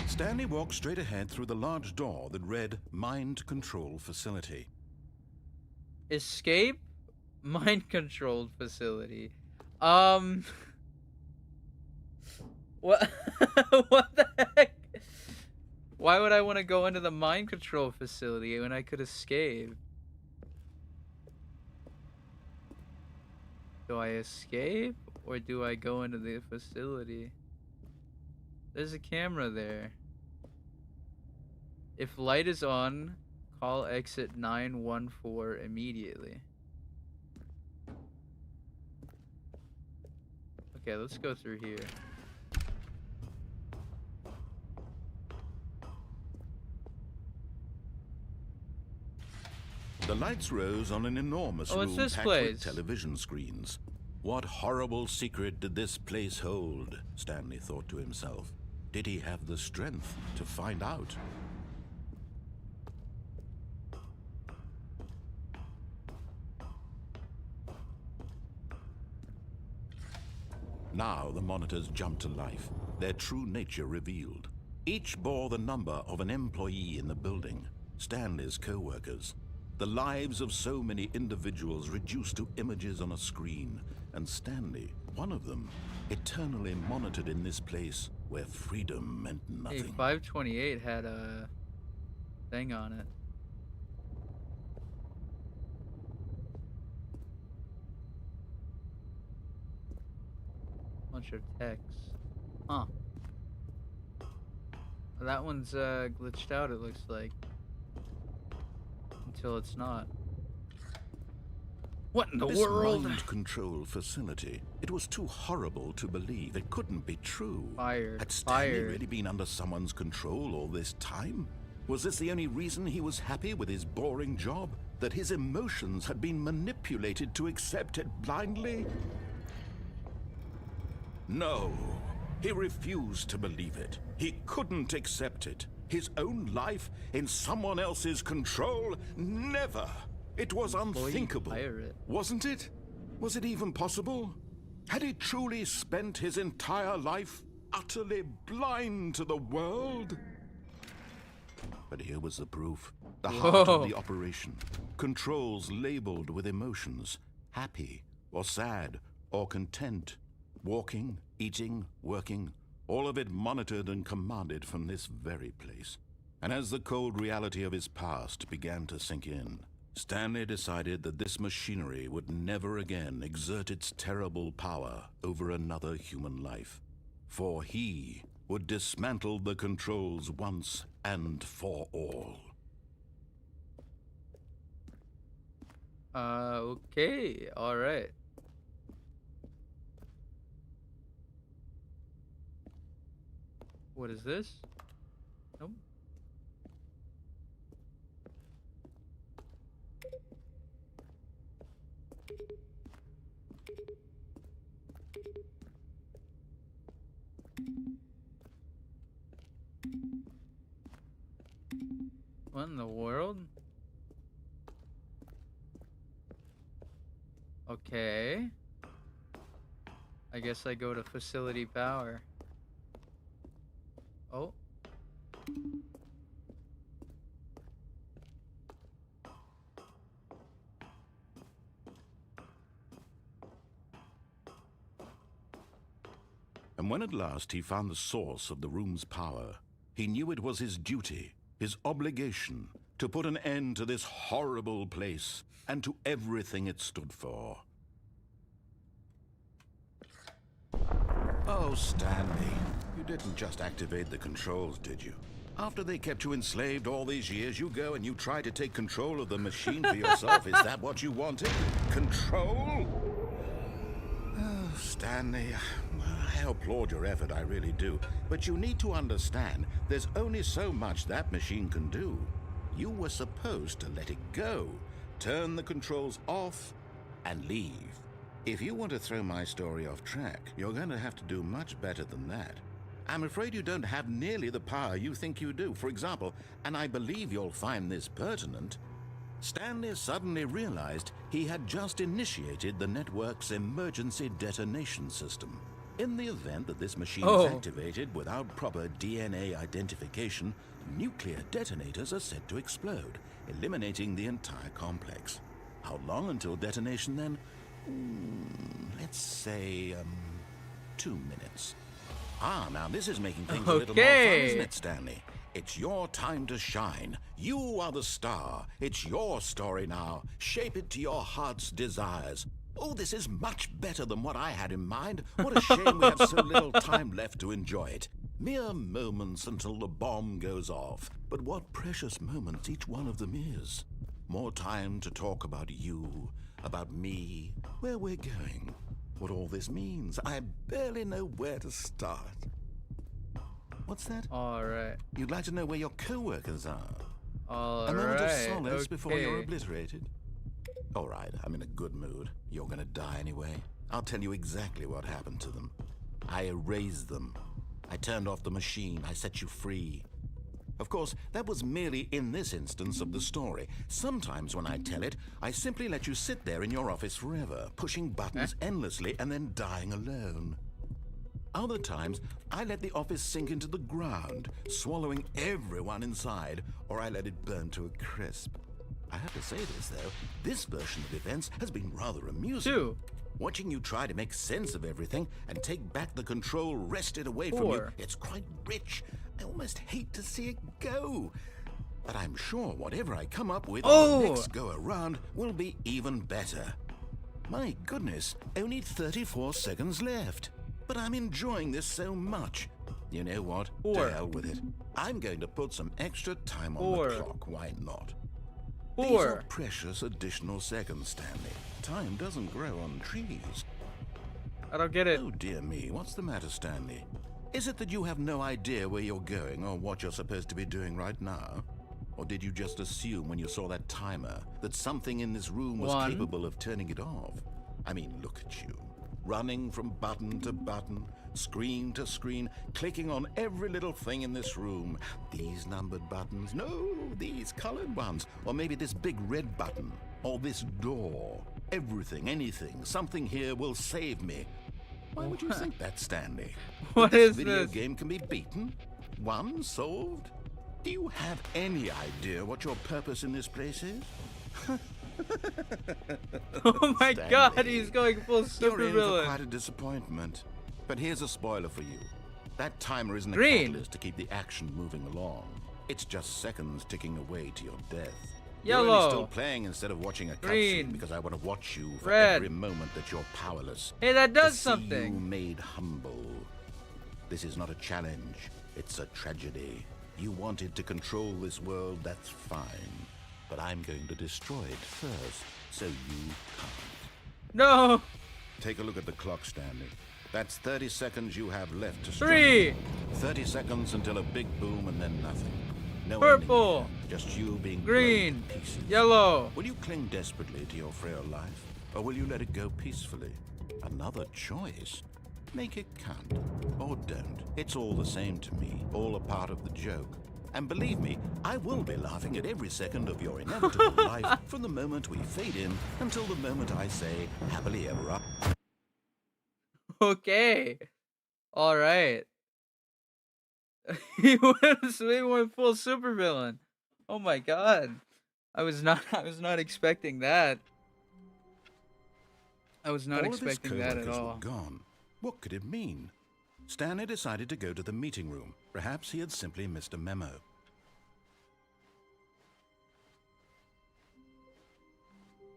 Stanley walked straight ahead through the large door that read Mind Control Facility. Escape? Mind controlled facility. What? What the heck? Why would I want to go into the mind control facility when I could escape? Do I escape or do I go into the facility? There's a camera there. If light is on, call exit 914 immediately. Okay, let's go through here. The lights rose on an enormous room packed with television screens. What horrible secret did this place hold? Stanley thought to himself. Did he have the strength to find out? Now the monitors jumped to life, their true nature revealed. Each bore the number of an employee in the building, Stanley's co-workers. The lives of so many individuals reduced to images on a screen, and Stanley, one of them, eternally monitored in this place where freedom meant nothing. Hey, 528 had a thing on it. Bunch of text. Huh. That one's glitched out, it looks like. Until it's not. What in the world? Mind control facility. It was too horrible to believe. It couldn't be true. Had Stanley really been under someone's control all this time? Was this the only reason he was happy with his boring job? That his emotions had been manipulated to accept it blindly? No. He refused to believe it. He couldn't accept it. His own life in someone else's control? Never! It was unthinkable, wasn't it? Was it even possible? Had he truly spent his entire life utterly blind to the world? But here was the proof. The heart of the operation. Controls labeled with emotions. Happy or sad or content. Walking, eating, working, all of it monitored and commanded from this very place. And as the cold reality of his past began to sink in, Stanley decided that this machinery would never again exert its terrible power over another human life. For he would dismantle the controls once and for all. Okay, alright. What is this? Nope. What in the world? Okay. I guess I go to facility power. Oh. And when at last he found the source of the room's power, he knew it was his duty, his obligation, to put an end to this horrible place and to everything it stood for. Oh, Stanley, you didn't just activate the controls, did you? After they kept you enslaved all these years, you go and you try to take control of the machine for yourself. Is that what you wanted? Control? Oh, Stanley, I applaud your effort, I really do. But you need to understand, there's only so much that machine can do. You were supposed to let it go, turn the controls off, and leave. If you want to throw my story off track, you're going to have to do much better than that. I'm afraid you don't have nearly the power you think you do. For example, and I believe you'll find this pertinent, Stanley suddenly realized he had just initiated the network's emergency detonation system. In the event that this machine is activated without proper DNA identification, nuclear detonators are set to explode, eliminating the entire complex. How long until detonation then? Let's say, 2 minutes. Now this is making things a little more fun, isn't it, Stanley? It's your time to shine. You are the star. It's your story now. Shape it to your heart's desires. Oh, this is much better than what I had in mind. What a shame we have so little time left to enjoy it. Mere moments until the bomb goes off. But what precious moments each one of them is. More time to talk about you, about me, where we're going, what all this means. I barely know where to start. What's that? Alright. You'd like to know where your co-workers are? Alright. A moment of solace before you're obliterated? Alright, I'm in a good mood. You're gonna die anyway. I'll tell you exactly what happened to them. I erased them. I turned off the machine. I set you free. Of course, that was merely in this instance of the story. Sometimes when I tell it, I simply let you sit there in your office forever, pushing buttons endlessly and then dying alone. Other times, I let the office sink into the ground, swallowing everyone inside, or I let it burn to a crisp. I have to say this, though, this version of events has been rather amusing. Watching you try to make sense of everything and take back the control wrested away from you, it's quite rich. I almost hate to see it go. But I'm sure whatever I come up with on the next go-around will be even better. My goodness, only 34 seconds left. But I'm enjoying this so much. You know what? To hell with it. I'm going to put some extra time on the clock. Why not? These are precious additional seconds, Stanley. Time doesn't grow on trees. I don't get it. Oh dear me, what's the matter, Stanley? Is it that you have no idea where you're going or what you're supposed to be doing right now? Or did you just assume when you saw that timer that something in this room was capable of turning it off? I mean, look at you. Running from button to button, screen to screen, clicking on every little thing in this room. These numbered buttons, no, these colored ones. Or maybe this big red button, or this door. Everything, anything, something here will save me. Why would you think that, Stanley? What is this video game can be beaten? Won? Solved? Do you have any idea what your purpose in this place is? Oh my god, Stanley, he's going full you're in for supervillain. quite a disappointment. But here's a spoiler for you. That timer isn't a Green. catalyst to keep the action moving along. It's just seconds ticking away to your death. Yellow. You're only still playing instead of watching a Green. cutscene because I want to watch you for Red. every moment that you're powerless. Hey, that does To see something. you made humble. This is not a challenge. It's a tragedy. You wanted to control this world, that's fine. But I'm going to destroy it first, so you can't. No. Take a look at the clock, Stanley. That's 30 seconds you have left to 3. 30 seconds until a big boom and then nothing. No Purple. ending here, just you being Green. blown to pieces. Yellow. Will you cling desperately to your frail life, or will you let it go peacefully? Another choice. Make it count, or don't. It's all the same to me, all a part of the joke. And believe me, I will be laughing at every second of your inevitable life from the moment we fade in until the moment I say, happily ever after. Okay. All right. He went full supervillain. Oh my god. I was not expecting that. I was not All of his expecting that at co-workers all. were gone. What could it mean? Stanley decided to go to the meeting room. Perhaps he had simply missed a memo.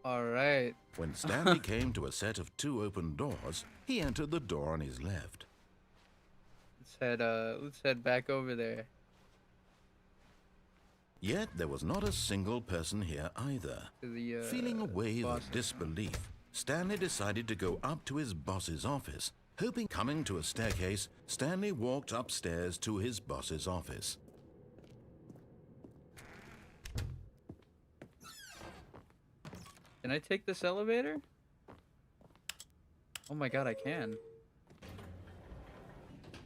All right. When Stanley came to a set of 2 open doors, he entered the door on his left. Let's head back over there. Yet there was not a single person here either. To the Feeling a wave boss. of disbelief, Stanley decided to go up to his boss's office. Hoping coming to a staircase, Stanley walked upstairs to his boss's office. Can I take this elevator? Oh my god, I can.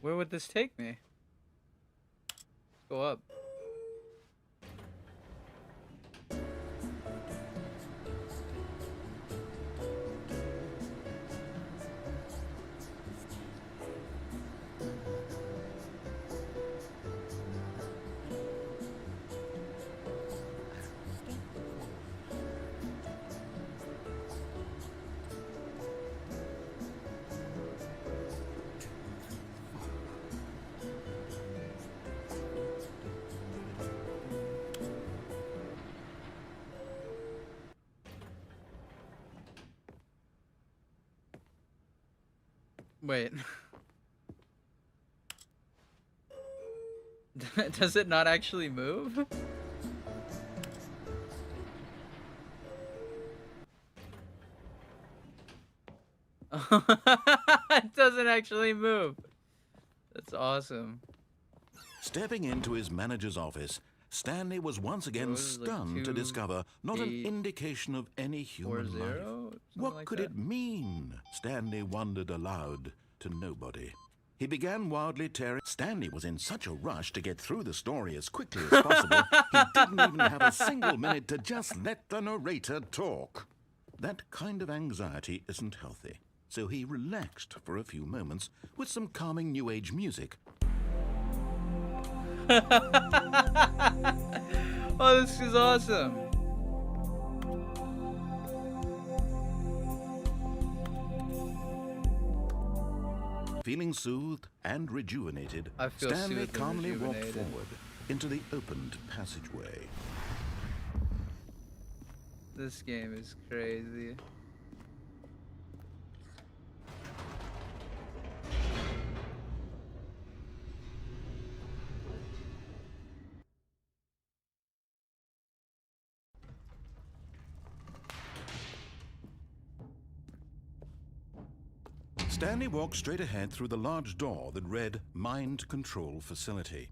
Where would this take me? Let's go up. Wait. Does it not actually move? It doesn't actually move. That's awesome. Stepping into his manager's office, Stanley was once again Those, like, stunned to 2, discover not an 8, indication of any human 4, life. 0, something What like could that? it mean? Stanley wondered aloud to nobody. He began wildly tearing. Stanley was in such a rush to get through the story as quickly as possible, he didn't even have a single minute to just let the narrator talk. That kind of anxiety isn't healthy, so he relaxed for a few moments with some calming New Age music. Oh, this is awesome. Feeling soothed and rejuvenated, I feel Stanley soothed and calmly walked rejuvenated. forward into the opened passageway. This game is crazy. Stanley walked straight ahead through the large door that read Mind Control Facility.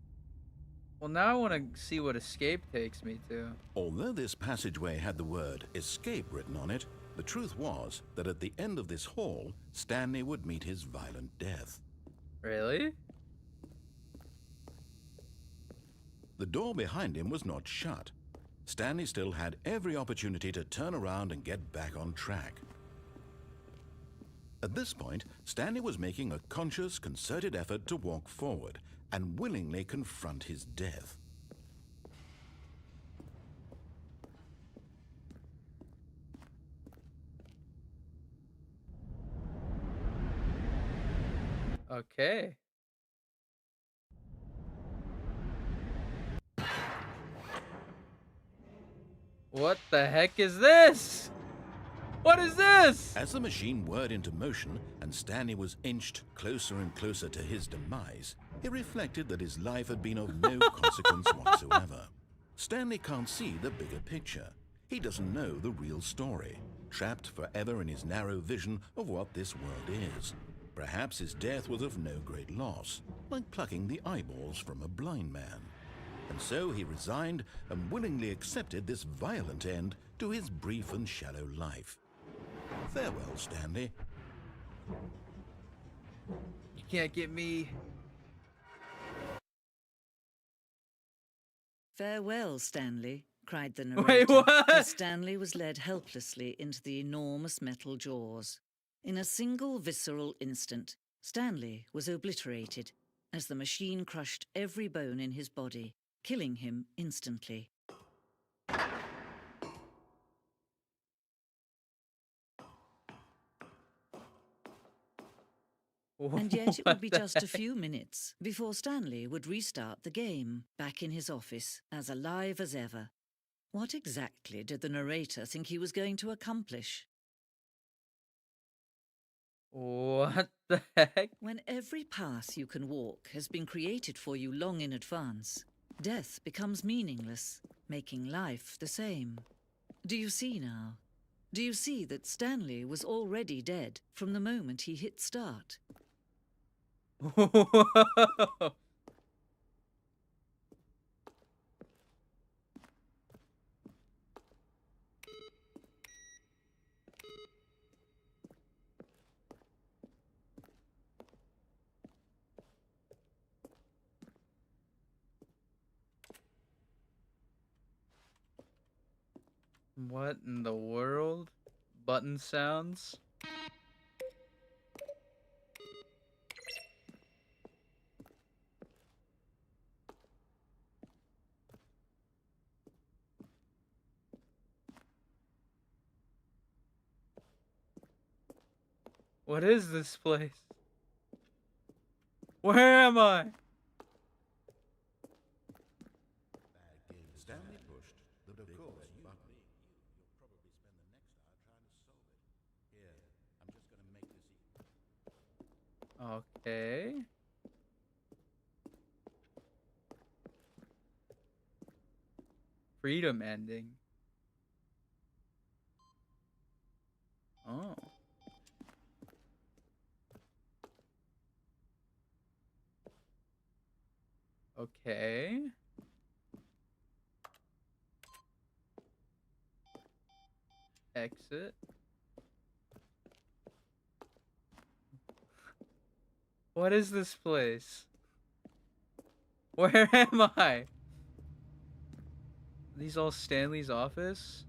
Well, now I want to see what escape takes me to. Although this passageway had the word escape written on it, the truth was that at the end of this hall, Stanley would meet his violent death. Really? The door behind him was not shut. Stanley still had every opportunity to turn around and get back on track. At this point, Stanley was making a conscious, concerted effort to walk forward and willingly confront his death. Okay. What the heck is this? What is this? As the machine whirred into motion and Stanley was inched closer and closer to his demise, he reflected that his life had been of no consequence whatsoever. Stanley can't see the bigger picture. He doesn't know the real story, trapped forever in his narrow vision of what this world is. Perhaps his death was of no great loss, like plucking the eyeballs from a blind man. And so he resigned and willingly accepted this violent end to his brief and shallow life. Farewell, Stanley. You can't get me. "Farewell, Stanley," cried the Wait, narrator, what? as Stanley was led helplessly into the enormous metal jaws. In a single visceral instant, Stanley was obliterated as the machine crushed every bone in his body, killing him instantly. And yet it would be just a few minutes before Stanley would restart the game, back in his office, as alive as ever. What exactly did the narrator think he was going to accomplish? What the heck? When every path you can walk has been created for you long in advance, death becomes meaningless, making life the same. Do you see now? Do you see that Stanley was already dead from the moment he hit start? Whoa. What in the world? Button sounds? What is this place? Where am I? Stanley pushed the big red button. You'll probably spend the next hour trying to solve it. Here, I'm just going to make this easy. Okay. Freedom ending. Oh. Okay. Exit. What is this place? Where am I? Are these all Stanley's office?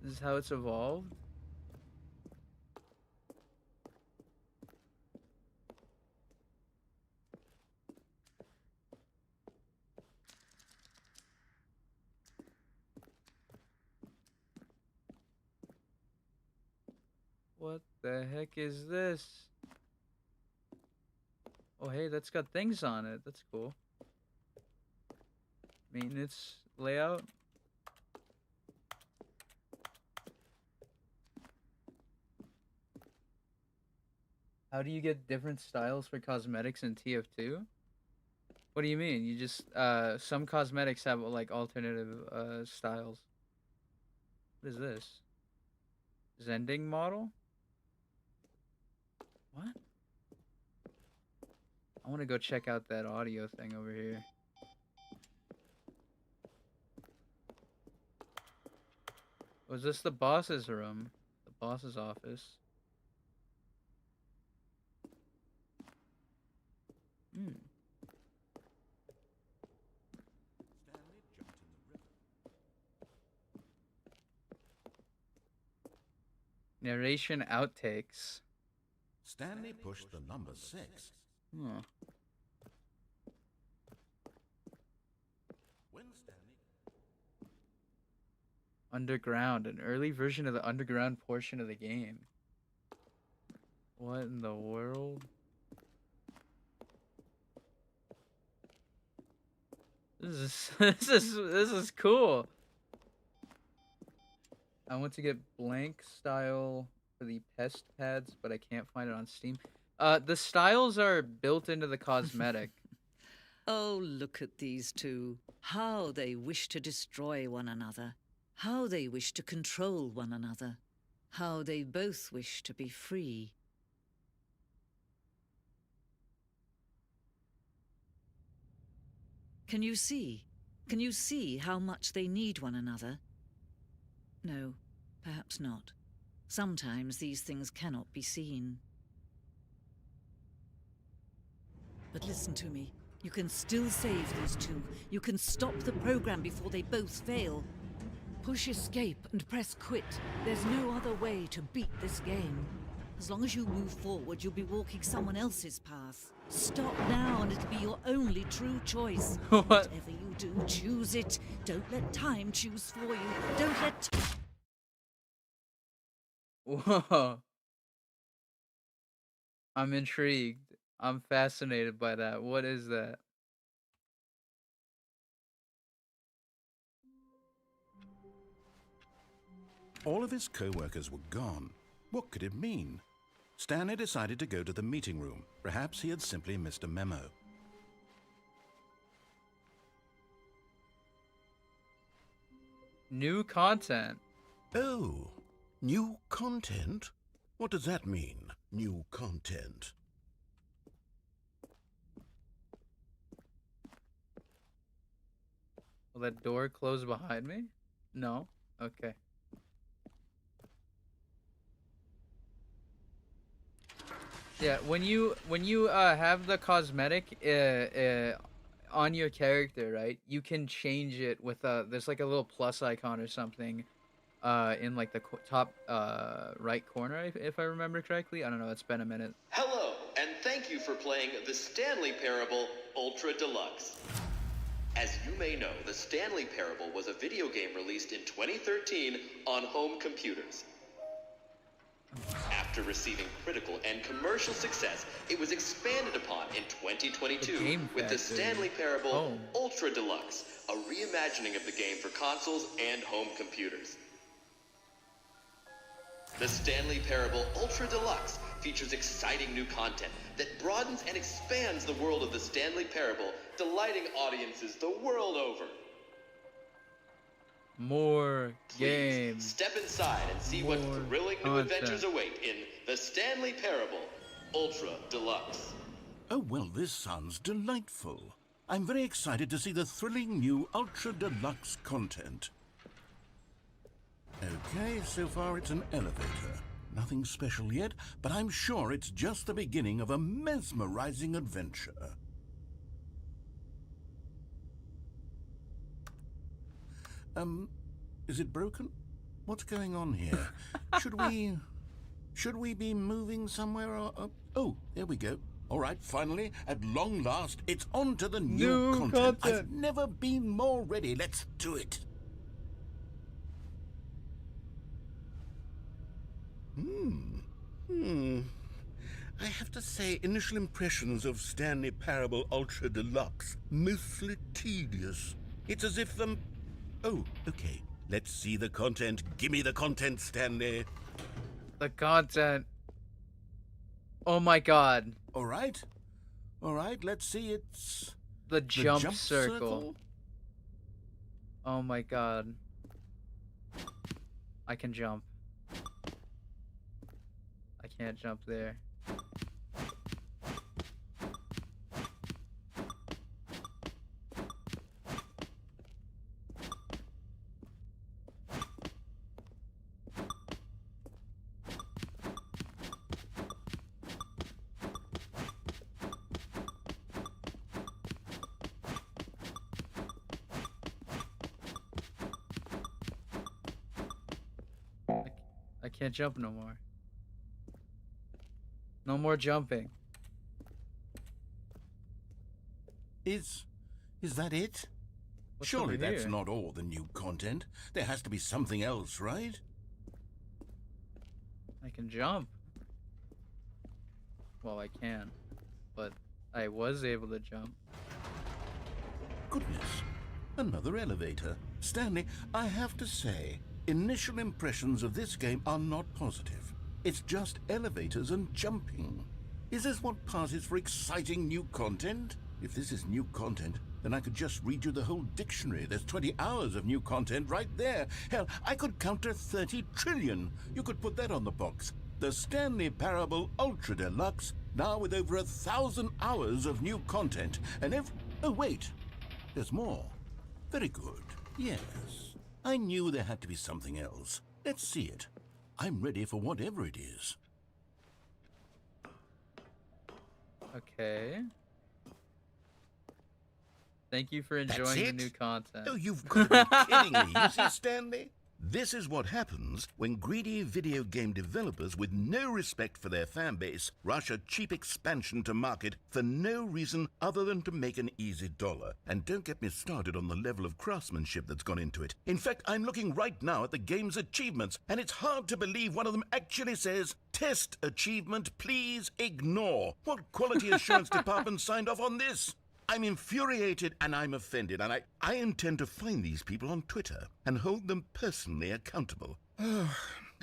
This is how it's evolved? What the heck is this? Oh, hey, that's got things on it. That's cool. Maintenance layout. How do you get different styles for cosmetics in TF2? What do you mean? You just, some cosmetics have, like, alternative, styles. What is this? Zending model? What? I want to go check out that audio thing over here. Was this the boss's room? The boss's office? Hmm. Stanley jumped in the river. Narration outtakes. Stanley pushed the number 6. Huh. When Stanley... Underground, an early version of the underground portion of the game. What in the world? This is this is cool. I want to get blank style for the pest pads, but I can't find it on Steam. The styles are built into the cosmetic. Oh, look at these two. How they wish to destroy one another. How they wish to control one another. How they both wish to be free. Can you see? Can you see how much they need one another? No, perhaps not. Sometimes these things cannot be seen. But listen to me. You can still save these two. You can stop the program before they both fail. Push escape and press quit. There's no other way to beat this game. As long as you move forward, you'll be walking someone else's path. Stop now and it'll be your only true choice. What? Whatever you do, choose it. Don't let time choose for you. Don't let... Whoa. I'm intrigued. I'm fascinated by that. What is that? All of his co-workers were gone. What could it mean? Stanley decided to go to the meeting room. Perhaps he had simply missed a memo. New content. Oh, new content? What does that mean, new content? Will that door close behind me? No? Okay. Yeah, when you have the cosmetic on your character, right? You can change it with there's like a little plus icon or something in like the top right corner if I remember correctly. I don't know, it's been a minute. Hello, and thank you for playing the Stanley Parable Ultra Deluxe. As you may know, the Stanley Parable was a video game released in 2013 on home computers. After receiving critical and commercial success, it was expanded upon in 2022 with the Stanley Parable Ultra Deluxe, a reimagining of the game for consoles and home computers. The Stanley Parable Ultra Deluxe features exciting new content that broadens and expands the world of the Stanley Parable, delighting audiences the world over. More Please games. step inside and see what thrilling new adventures await in the Stanley Parable Ultra Deluxe. Oh, well, this sounds delightful. I'm very excited to see the thrilling new Ultra Deluxe content. Okay, so far it's an elevator. Nothing special yet, but I'm sure it's just the beginning of a mesmerizing adventure. Is it broken? What's going on here? Should we be moving somewhere or... Oh, there we go. All right, finally, at long last, it's on to the new content. I've never been more ready. Let's do it. I have to say, initial impressions of Stanley Parable Ultra Deluxe, mostly tedious. It's as if Oh, okay. Let's see the content. Gimme the content, Stanley. The content. Oh my god. All right. All right, let's see. It's... The jump circle. Oh my god. I can jump. I can't jump there. I can't jump no more. No more jumping. Is that it? What's Surely over that's here? not all the new content. There has to be something else, right? I can jump. Well, I can, but I was able to jump. Goodness, another elevator. Stanley, I have to say, initial impressions of this game are not positive. It's just elevators and jumping. Is this what passes for exciting new content? If this is new content, then I could just read you the whole dictionary. There's 20 hours of new content right there. Hell, I could count to 30 trillion. You could put that on the box. The Stanley Parable Ultra Deluxe, now with over 1,000 hours of new content. And if... Oh, wait. There's more. Very good. Yes. I knew there had to be something else. Let's see it. I'm ready for whatever it is. Okay. Thank you for enjoying the new content. Oh, you've got to be kidding me. You see, Stanley? This is what happens when greedy video game developers with no respect for their fan base rush a cheap expansion to market for no reason other than to make an easy dollar. And don't get me started on the level of craftsmanship that's gone into it. In fact, I'm looking right now at the game's achievements, and it's hard to believe one of them actually says, "Test achievement, please ignore." What quality assurance department signed off on this? I'm infuriated and I'm offended, and I intend to find these people on Twitter and hold them personally accountable.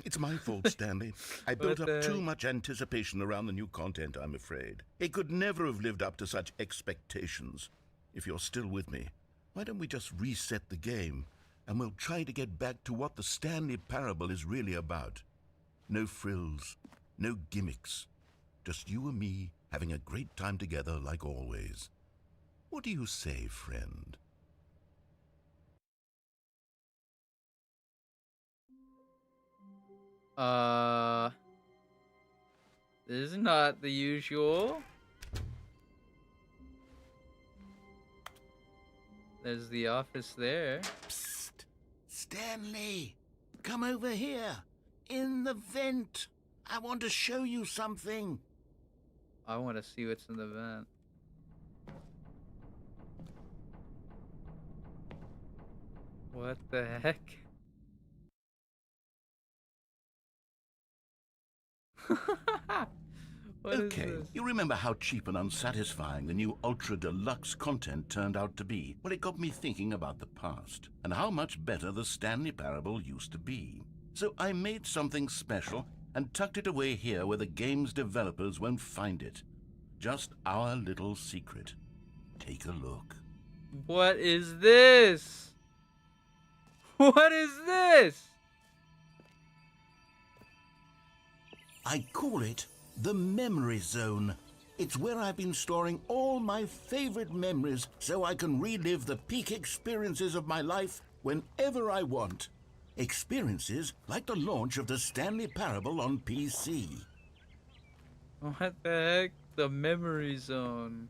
It's my fault, Stanley. I built up too much anticipation around the new content, I'm afraid. It could never have lived up to such expectations. If you're still with me, why don't we just reset the game, and we'll try to get back to what the Stanley Parable is really about. No frills, no gimmicks. Just you and me having a great time together like always. What do you say, friend? This is not the usual. There's the office there. Psst! Stanley! Come over here! In the vent! I want to show you something! I want to see what's in the vent. What the heck? What is Okay, this? you remember how cheap and unsatisfying the new Ultra Deluxe content turned out to be? Well, it got me thinking about the past and how much better the Stanley Parable used to be. So I made something special and tucked it away here where the game's developers won't find it. Just our little secret. Take a look. What is this? What is this? I call it the Memory Zone. It's where I've been storing all my favorite memories so I can relive the peak experiences of my life whenever I want. Experiences like the launch of the Stanley Parable on PC. What the heck? The Memory Zone.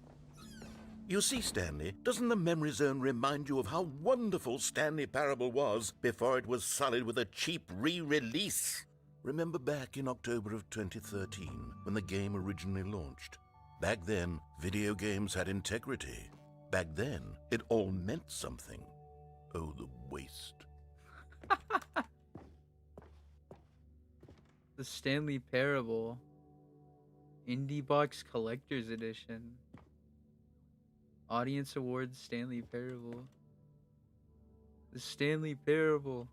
You see, Stanley, doesn't the Memory Zone remind you of how wonderful Stanley Parable was before it was sullied with a cheap re-release? Remember back in October of 2013, when the game originally launched? Back then, video games had integrity. Back then, it all meant something. Oh, the waste. The Stanley Parable. Indie Box Collector's Edition. Audience Awards Stanley Parable. The Stanley Parable.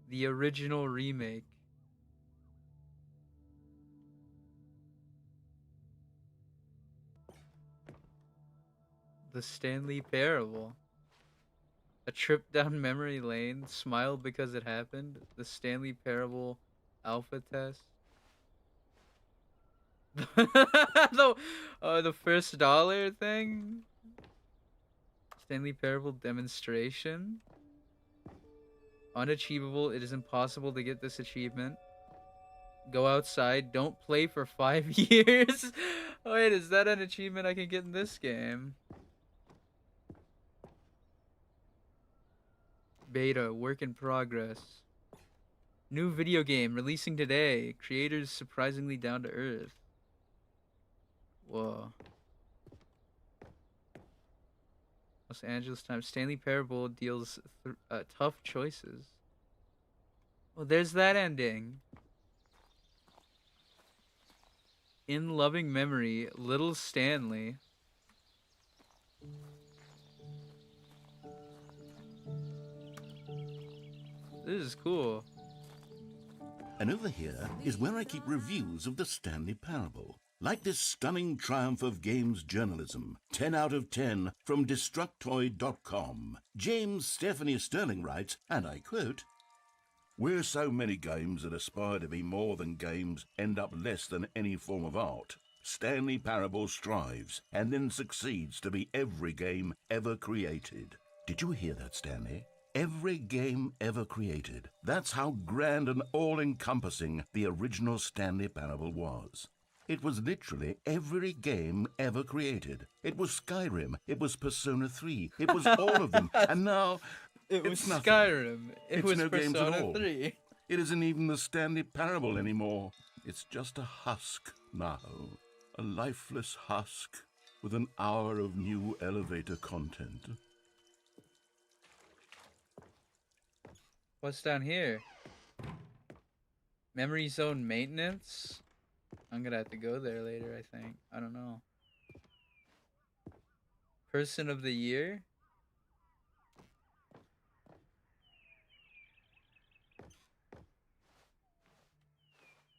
The original remake. The Stanley Parable. A trip down memory lane. Smile because it happened. The Stanley Parable alpha test. The first dollar thing. Stanley Parable demonstration. Unachievable. It is impossible to get this achievement. Go outside. Don't play for 5 years. Wait, is that an achievement I can get in this game? Beta. Work in progress. New video game releasing today. Creators surprisingly down to earth. Whoa. Los Angeles Times. Stanley Parable deals tough choices. Well, there's that ending. In loving memory, little Stanley. This is cool. And over here is where I keep reviews of the Stanley Parable. Like this stunning triumph of games journalism, 10 out of 10 from Destructoid.com. James Stephanie Sterling writes, and I quote, "Where so many games that aspire to be more than games end up less than any form of art, Stanley Parable strives and then succeeds to be every game ever created." Did you hear that, Stanley? Every game ever created. That's how grand and all-encompassing the original Stanley Parable was. It was literally every game ever created. It was Skyrim, it was Persona 3, it was all of them, and now It was it's nothing. Skyrim. It It's was no games at Persona all. 3. It isn't even the Stanley Parable anymore. It's just a husk now. A lifeless husk with an hour of new elevator content. What's down here? Memory zone maintenance? I'm gonna have to go there later, I think. I don't know. Person of the year?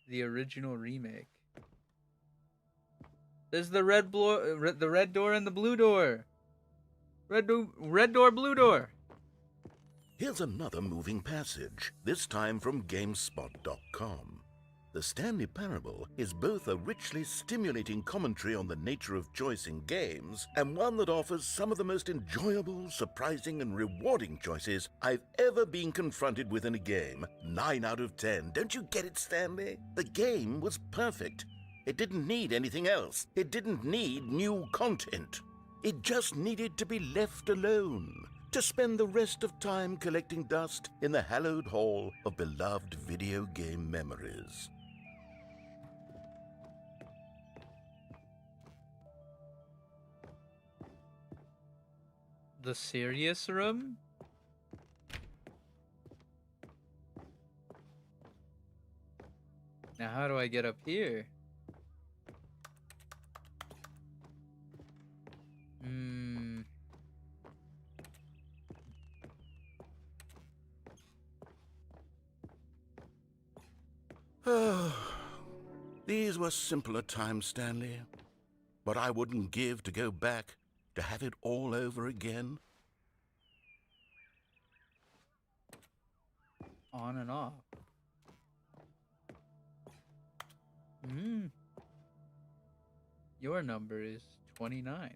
The original remake. There's the red door and the blue door. Red door, blue door. Here's another moving passage, this time from GameSpot.com. The Stanley Parable is both a richly stimulating commentary on the nature of choice in games and one that offers some of the most enjoyable, surprising, and rewarding choices I've ever been confronted with in a game. 9 out of 10. Don't you get it, Stanley? The game was perfect. It didn't need anything else. It didn't need new content. It just needed to be left alone, to spend the rest of time collecting dust in the hallowed hall of beloved video game memories. The serious room? Now how do I get up here? These were simpler times, Stanley. But I wouldn't give to go back to have it all over again. On and off. Your number is 29.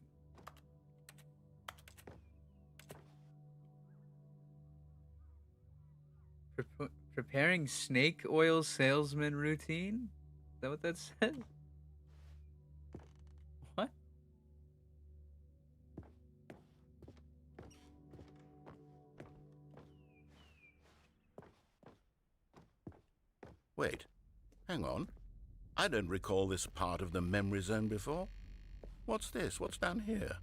Preparing snake oil salesman routine? Is that what that says? What? Wait, hang on. I don't recall this part of the memory zone before. What's this? What's down here?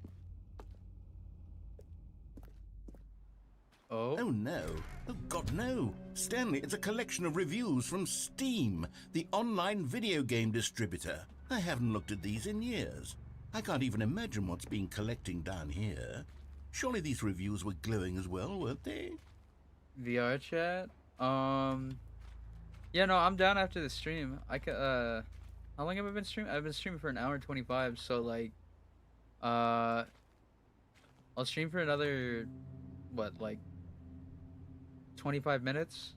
Oh? Oh no. Oh God, no. Stanley, it's a collection of reviews from Steam, the online video game distributor. I haven't looked at these in years. I can't even imagine what's been collecting down here. Surely these reviews were glowing as well, weren't they? VR chat? Yeah, no, I'm down after the stream. I could, how long have I been streaming? I've been streaming for an hour and 25, so, like, I'll stream for another, what, like, 25 minutes?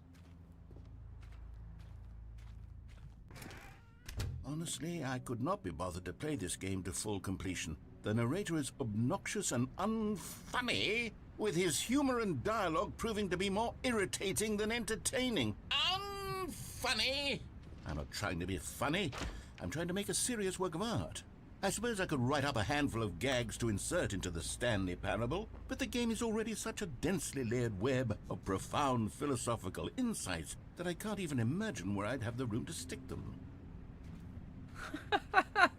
Honestly, I could not be bothered to play this game to full completion. The narrator is obnoxious and unfunny, with his humor and dialogue proving to be more irritating than entertaining. Unfunny! I'm not trying to be funny. I'm trying to make a serious work of art. I suppose I could write up a handful of gags to insert into the Stanley Parable, but the game is already such a densely layered web of profound philosophical insights that I can't even imagine where I'd have the room to stick them.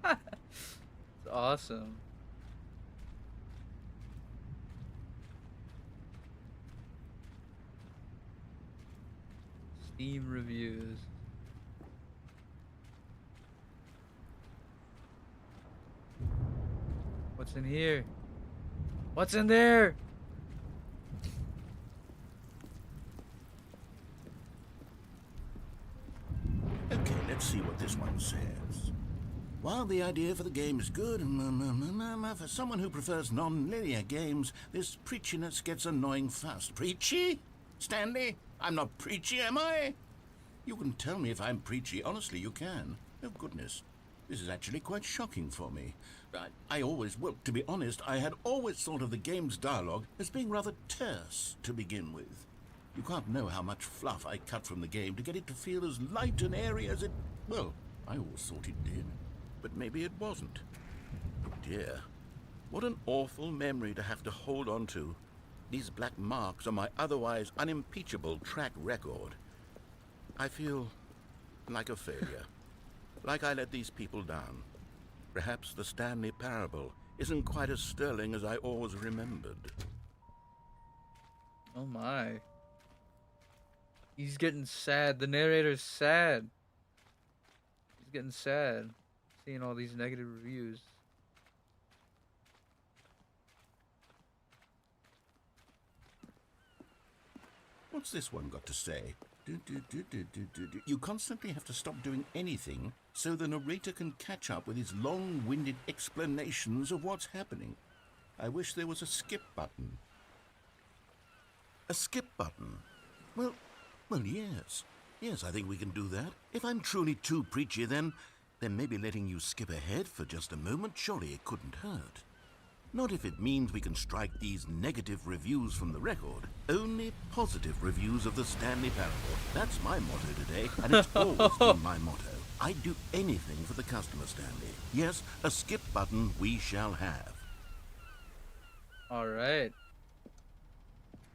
It's awesome. Steam reviews. What's in here? What's in there? Okay, let's see what this one says. While the idea for the game is good, for someone who prefers non-linear games, this preachiness gets annoying fast. Preachy? Stanley? I'm not preachy, am I? You can tell me if I'm preachy. Honestly, you can. Oh, goodness. This is actually quite shocking for me. Well, to be honest, I had always thought of the game's dialogue as being rather terse to begin with. You can't know how much fluff I cut from the game to get it to feel as light and airy as it... Well, I always thought it did. But maybe it wasn't. Oh dear. What an awful memory to have to hold on to. These black marks on my otherwise unimpeachable track record. I feel like a failure. Like I let these people down. Perhaps the Stanley Parable isn't quite as sterling as I always remembered. Oh my. He's getting sad. The narrator's sad. He's getting sad. Seeing all these negative reviews. What's this one got to say? You constantly have to stop doing anything so the narrator can catch up with his long-winded explanations of what's happening. I wish there was a skip button. A skip button? Well, yes. Yes, I think we can do that. If I'm truly too preachy, then maybe letting you skip ahead for just a moment, surely it couldn't hurt. Not if it means we can strike these negative reviews from the record. Only positive reviews of the Stanley Parable. That's my motto today, and it's always been my motto. I'd do anything for the customer, Stanley. Yes, a skip button we shall have. All right.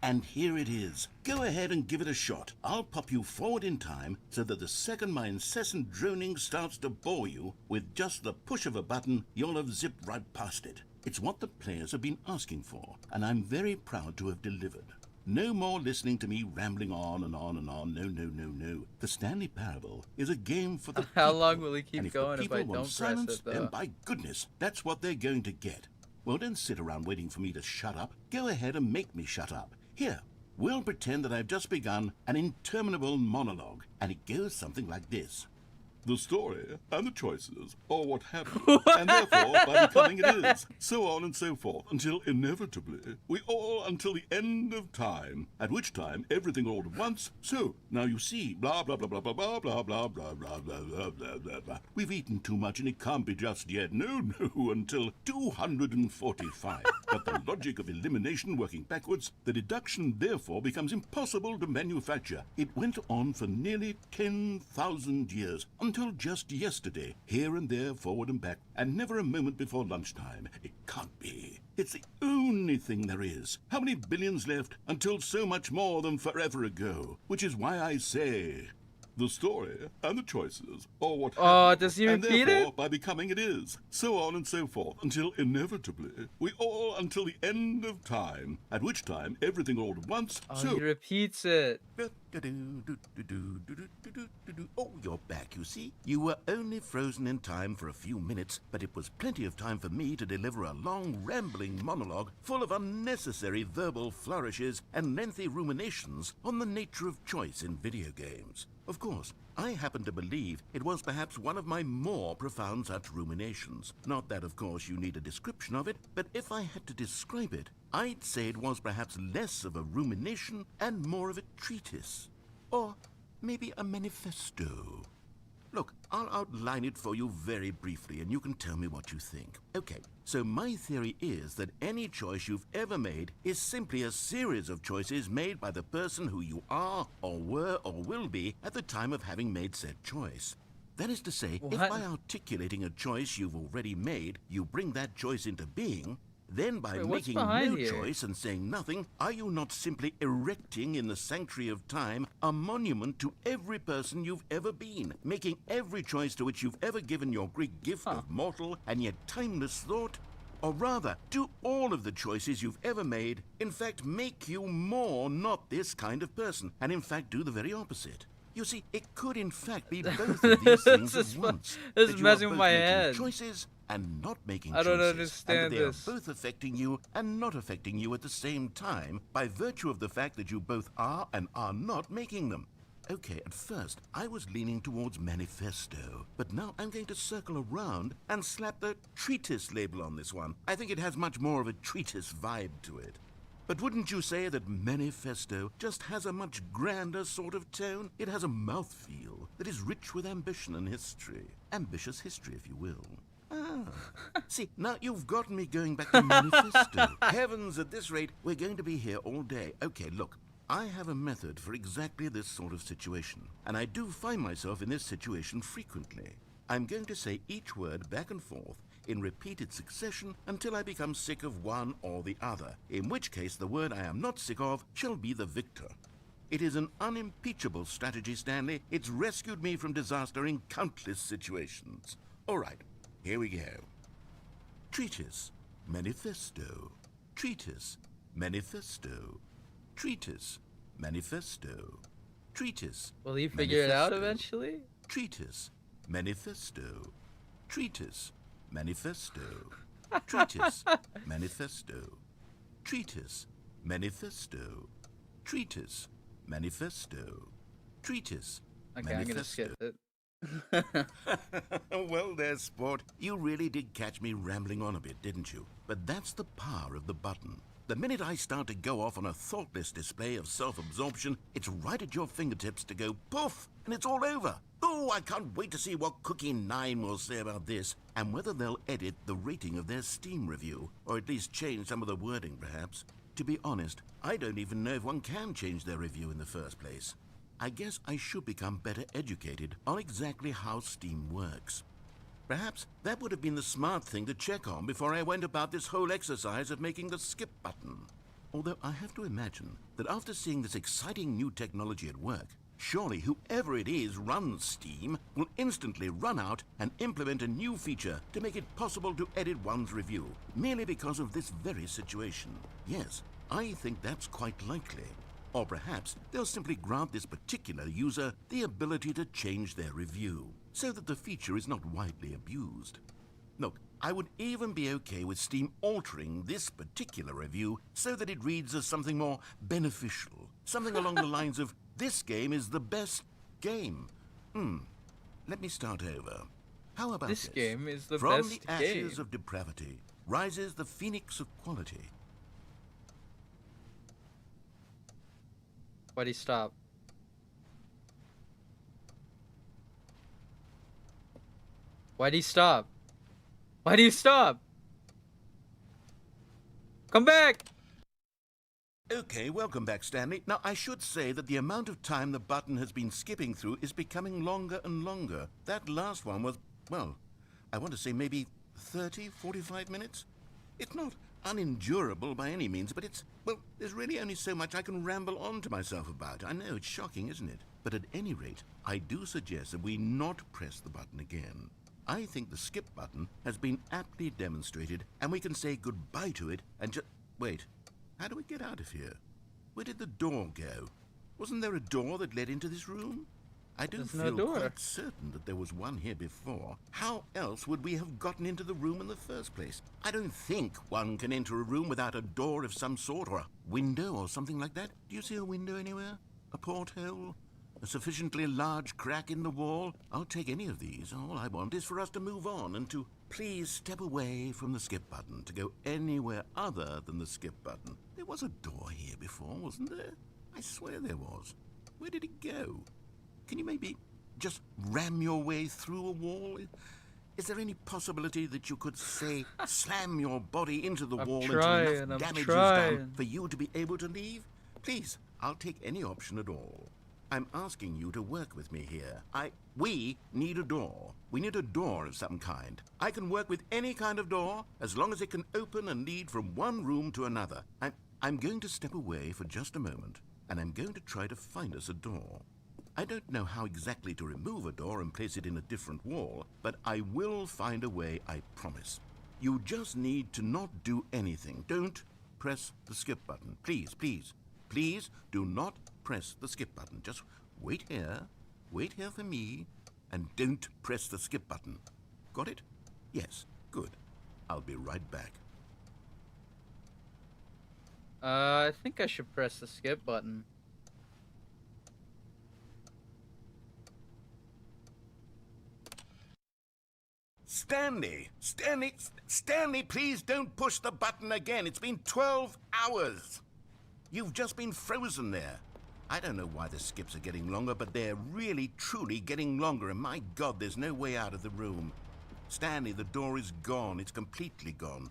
And here it is. Go ahead and give it a shot. I'll pop you forward in time so that the second my incessant droning starts to bore you, with just the push of a button, you'll have zipped right past it. It's what the players have been asking for, and I'm very proud to have delivered. No more listening to me rambling on and on and on. No. The Stanley Parable is a game for the people. How long will he keep and going if if I people don't want silence, press it, though? then by goodness, that's what they're going to get. Well, don't sit around waiting for me to shut up. Go ahead and make me shut up. Here, we'll pretend that I've just begun an interminable monologue, and it goes something like this. The story and the choices are what happened, and therefore by becoming it is, so on and so forth, until inevitably until the end of time, at which time everything all at once. So now you see, blah blah blah blah blah blah blah blah blah blah blah blah blah blah blah. We've eaten too much, and it can't be just yet. No, until 245. But the logic of elimination working backwards, the deduction therefore becomes impossible to manufacture. It went on for nearly 10,000 years. Until just yesterday, here and there, forward and back, and never a moment before lunchtime. It can't be. It's the only thing there is. How many billions left until so much more than forever ago? Which is why I say, the story and the choices are what happened. Oh, does he and repeat therefore, it? by becoming it is, so on and so forth, until inevitably, until the end of time, at which time everything all at once. Oh, so he repeats it. Oh, you're back, you see. You were only frozen in time for a few minutes, but it was plenty of time for me to deliver a long, rambling monologue full of unnecessary verbal flourishes and lengthy ruminations on the nature of choice in video games. Of course, I happen to believe it was perhaps one of my more profound such ruminations. Not that, of course, you need a description of it, but if I had to describe it, I'd say it was perhaps less of a rumination and more of a treatise. Or maybe a manifesto. Look, I'll outline it for you very briefly, and you can tell me what you think. Okay, so my theory is that any choice you've ever made is simply a series of choices made by the person who you are, or were, or will be at the time of having made said choice. That is to say, if What? by articulating a choice you've already made, you bring that choice into being, then by Wait, what's making behind no here? choice and saying nothing, are you not simply erecting in the sanctuary of time a monument to every person you've ever been, making every choice to which you've ever given your Greek gift of mortal and yet timeless thought? Or rather, do all of the choices you've ever made, in fact, make you more not this kind of person, and in fact do the very opposite? You see, it could in fact be both of these things at once. This That is you are messing with both my making head. choices and not making I don't choices. understand and that this. they are both affecting you and not affecting you at the same time by virtue of the fact that you both are and are not making them. Okay, at first, I was leaning towards manifesto, but now I'm going to circle around and slap the treatise label on this one. I think it has much more of a treatise vibe to it. But wouldn't you say that manifesto just has a much grander sort of tone? It has a mouthfeel that is rich with ambition and history. Ambitious history, if you will. Ah, see, now you've gotten me going back to manifesto. Heavens, at this rate, we're going to be here all day. Okay, look. I have a method for exactly this sort of situation, and I do find myself in this situation frequently. I'm going to say each word back and forth in repeated succession until I become sick of one or the other, in which case the word I am not sick of shall be the victor. It is an unimpeachable strategy, Stanley. It's rescued me from disaster in countless situations. All right, here we go. Treatise, manifesto. Treatise, manifesto. Treatise, manifesto. Treatise. Will he figure it out eventually? Treatise, manifesto. Treatise, manifesto. Treatise, manifesto. Treatise, manifesto. Treatise, manifesto. Treatise, Okay, I'm gonna skip it. Well there, sport. You really did catch me rambling on a bit, didn't you? But that's the power of the button. The minute I start to go off on a thoughtless display of self-absorption, it's right at your fingertips to go poof, and it's all over. Oh, I can't wait to see what Cookie 9 will say about this, and whether they'll edit the rating of their Steam review, or at least change some of the wording, perhaps. To be honest, I don't even know if one can change their review in the first place. I guess I should become better educated on exactly how Steam works. Perhaps that would have been the smart thing to check on before I went about this whole exercise of making the skip button. Although I have to imagine that after seeing this exciting new technology at work, surely whoever it is runs Steam will instantly run out and implement a new feature to make it possible to edit one's review, merely because of this very situation. Yes, I think that's quite likely. Or perhaps they'll simply grant this particular user the ability to change their review, so that the feature is not widely abused. Look, I would even be okay with Steam altering this particular review so that it reads as something more beneficial. Something along the lines of, this game is the best game. Let me start over. How about this? This game is the From best the ashes game. of depravity rises the phoenix of quality. Why'd he stop? Why'd he stop? Why'd he stop? Come back! Okay, welcome back, Stanley. Now, I should say that the amount of time the button has been skipping through is becoming longer and longer. That last one was, well, I want to say maybe 30, 45 minutes? It's not unendurable by any means, but it's, well, there's really only so much I can ramble on to myself about. I know, it's shocking, isn't it? But at any rate, I do suggest that we not press the button again. I think the skip button has been aptly demonstrated, and we can say goodbye to it and just... Wait, how do we get out of here? Where did the door go? Wasn't there a door that led into this room? I don't feel quite certain that there was one here before. How else would we have gotten into the room in the first place? I don't think one can enter a room without a door of some sort, or a window or something like that. Do you see a window anywhere? A porthole? A sufficiently large crack in the wall? I'll take any of these. All I want is for us to move on and to please step away from the skip button, to go anywhere other than the skip button. There was a door here before, wasn't there? I swear there was. Where did it go? Can you maybe just ram your way through a wall? Is there any possibility that you could, say, slam your body into the wall until enough damage is done for you to be able to leave? Please, I'll take any option at all. I'm asking you to work with me here. We need a door. We need a door of some kind. I can work with any kind of door as long as it can open and lead from one room to another. I'm going to step away for just a moment, and I'm going to try to find us a door. I don't know how exactly to remove a door and place it in a different wall, but I will find a way, I promise. You just need to not do anything. Don't press the skip button. Please, please, please do not press the skip button. Just wait here Wait here for me, and don't press the skip button. Got it? Yes, good. I'll be right back. I think I should press the skip button. Stanley! Stanley, please don't push the button again. It's been 12 hours. You've just been frozen there. I don't know why the skips are getting longer, but they're really, truly getting longer, and my God, there's no way out of the room. Stanley, the door is gone. It's completely gone.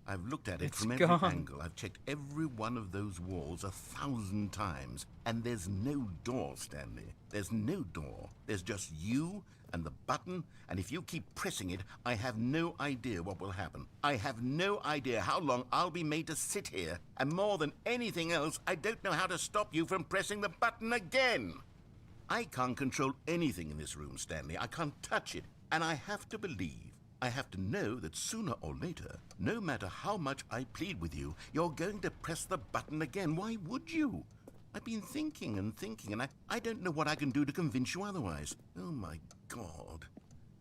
I've looked at it from every angle. I've checked every one of those walls 1,000 times, and there's no door, Stanley. There's no door. There's just you and the button, and if you keep pressing it, I have no idea what will happen. I have no idea how long I'll be made to sit here, and more than anything else, I don't know how to stop you from pressing the button again. I can't control anything in this room, Stanley. I can't touch it, and I have to believe, I have to know that sooner or later, no matter how much I plead with you, you're going to press the button again. Why would you? I've been thinking and thinking, and I don't know what I can do to convince you otherwise. Oh, my God.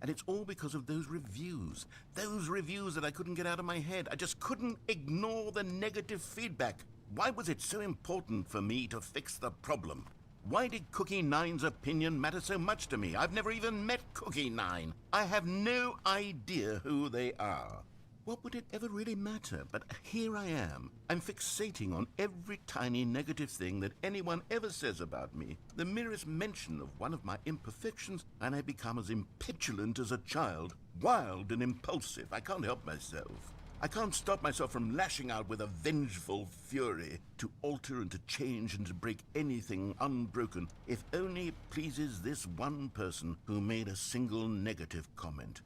And it's all because of those reviews. Those reviews that I couldn't get out of my head. I just couldn't ignore the negative feedback. Why was it so important for me to fix the problem? Why did Cookie Nine's opinion matter so much to me? I've never even met Cookie Nine. I have no idea who they are. What would it ever really matter? But here I am. I'm fixating on every tiny negative thing that anyone ever says about me. The merest mention of one of my imperfections, and I become as impetulant as a child, wild and impulsive. I can't help myself. I can't stop myself from lashing out with a vengeful fury to alter and to change and to break anything unbroken, if only it pleases this one person who made a single negative comment.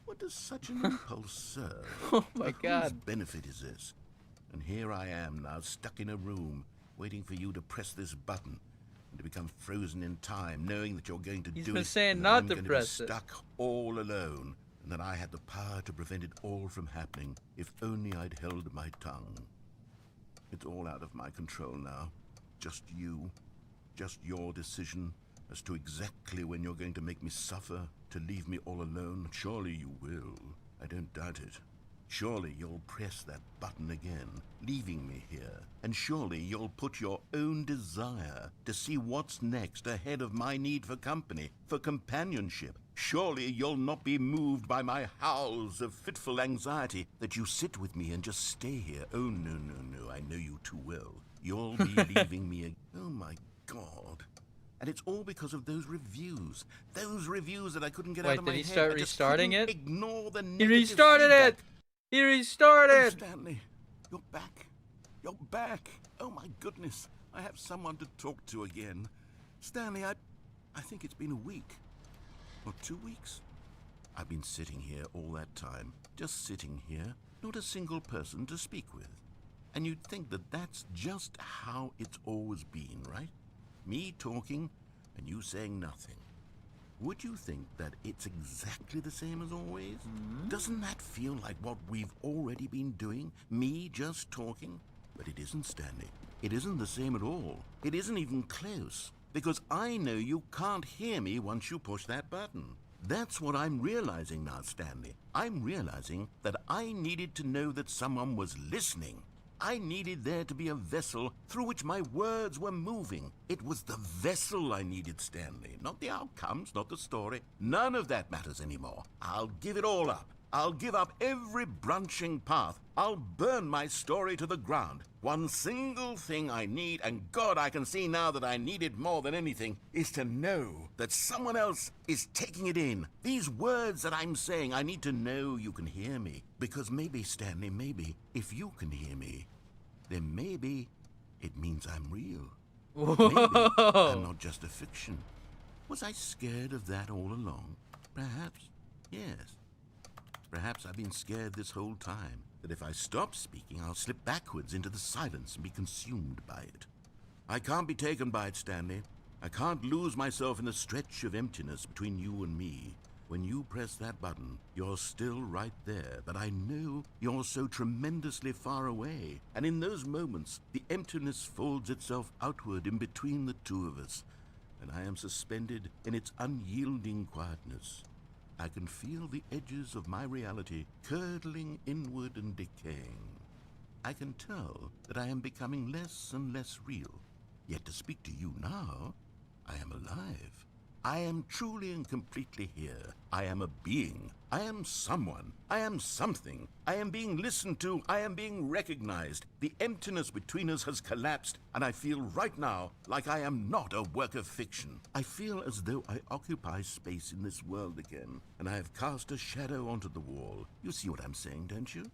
What does such an impulse serve? Oh my God. Whose benefit is this? And here I am now, stuck in a room, waiting for you to press this button and to become frozen in time, knowing that you're going to do it. He's been saying and not I'm to going press be it. stuck all alone, and that I had the power to prevent it all from happening if only I'd held my tongue. It's all out of my control now. Just you. Just your decision as to exactly when you're going to make me suffer, to leave me all alone. Surely you will. I don't doubt it. Surely you'll press that button again, leaving me here. And surely you'll put your own desire to see what's next ahead of my need for company, for companionship. Surely you'll not be moved by my howls of fitful anxiety, that you sit with me and just stay here. Oh, no, no, no, I know you too well. You'll be leaving me Oh, my God. And it's all because of those reviews that I couldn't get out of my head. Wait, did he start restarting it? Ignore the He restarted feedback. it! He restarted! Oh, Stanley, you're back. You're back. Oh, my goodness. I have someone to talk to again. Stanley, I think it's been a week. Or 2 weeks. I've been sitting here all that time. Just sitting here. Not a single person to speak with. And you'd think that that's just how it's always been, right? Me talking and you saying nothing. Would you think that it's exactly the same as always? Doesn't that feel like what we've already been doing? Me just talking? But it isn't, Stanley. It isn't the same at all. It isn't even close. Because I know you can't hear me once you push that button. That's what I'm realizing now, Stanley. I'm realizing that I needed to know that someone was listening. I needed there to be a vessel through which my words were moving. It was the vessel I needed, Stanley. Not the outcomes, not the story. None of that matters anymore. I'll give it all up. I'll give up every branching path. I'll burn my story to the ground. One single thing I need, and God, I can see now that I need it more than anything, is to know that someone else is taking it in. These words that I'm saying, I need to know you can hear me. Because maybe, Stanley, maybe, if you can hear me, then maybe it means I'm real. Maybe I'm not just a fiction. Was I scared of that all along? Perhaps, yes. Perhaps I've been scared this whole time, that if I stop speaking, I'll slip backwards into the silence and be consumed by it. I can't be taken by it, Stanley. I can't lose myself in the stretch of emptiness between you and me. When you press that button, you're still right there, but I know you're so tremendously far away. And in those moments, the emptiness folds itself outward in between the two of us. and I am suspended in its unyielding quietness. I can feel the edges of my reality curdling inward and decaying. I can tell that I am becoming less and less real. Yet to speak to you now, I am alive. I am truly and completely here. I am a being. I am someone. I am something. I am being listened to. I am being recognized. The emptiness between us has collapsed, and I feel right now like I am not a work of fiction. I feel as though I occupy space in this world again, and I have cast a shadow onto the wall. You see what I'm saying, don't you?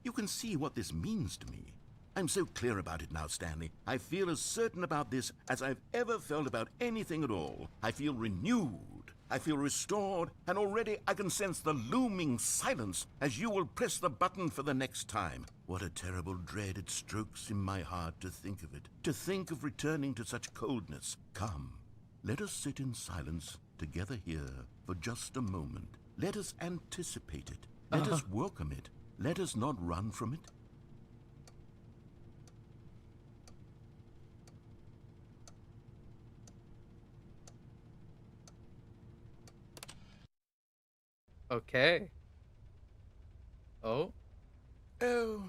You can see what this means to me. I'm so clear about it now, Stanley. I feel as certain about this as I've ever felt about anything at all. I feel renewed. I feel restored, and already I can sense the looming silence as you will press the button for the next time. What a terrible dread it strokes in my heart to think of it, to think of returning to such coldness. Come, let us sit in silence together here for just a moment. Let us anticipate it. Let us welcome it. Let us not run from it. Okay. Oh? Oh,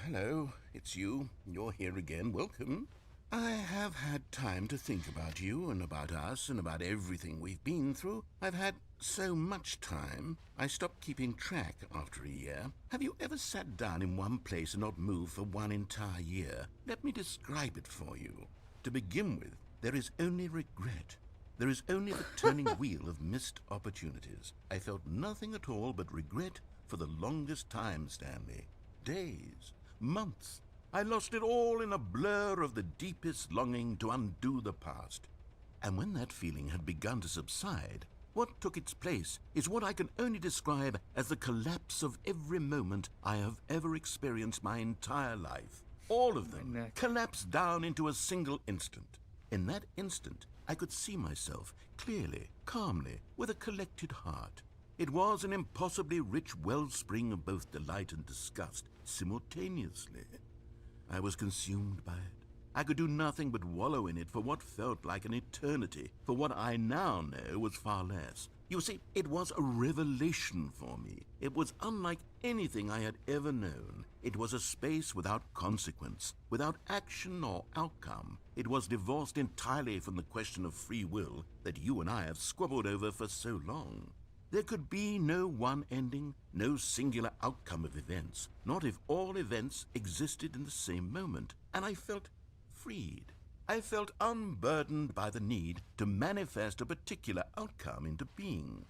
hello. It's you. You're here again. Welcome. I have had time to think about you and about us and about everything we've been through. I've had so much time, I stopped keeping track after a year. Have you ever sat down in one place and not moved for one entire year? Let me describe it for you. To begin with, there is only regret. There is only the turning wheel of missed opportunities. I felt nothing at all but regret for the longest time, Stanley. Days, months. I lost it all in a blur of the deepest longing to undo the past. And when that feeling had begun to subside, what took its place is what I can only describe as the collapse of every moment I have ever experienced my entire life. All of them collapsed down into a single instant. In that instant, I could see myself clearly, calmly, with a collected heart. It was an impossibly rich wellspring of both delight and disgust simultaneously. I was consumed by it. I could do nothing but wallow in it for what felt like an eternity, for what I now know was far less. You see, it was a revelation for me. It was unlike anything I had ever known. It was a space without consequence, without action or outcome. It was divorced entirely from the question of free will that you and I have squabbled over for so long. There could be no one ending, no singular outcome of events, not if all events existed in the same moment, and I felt freed. I felt unburdened by the need to manifest a particular outcome into being.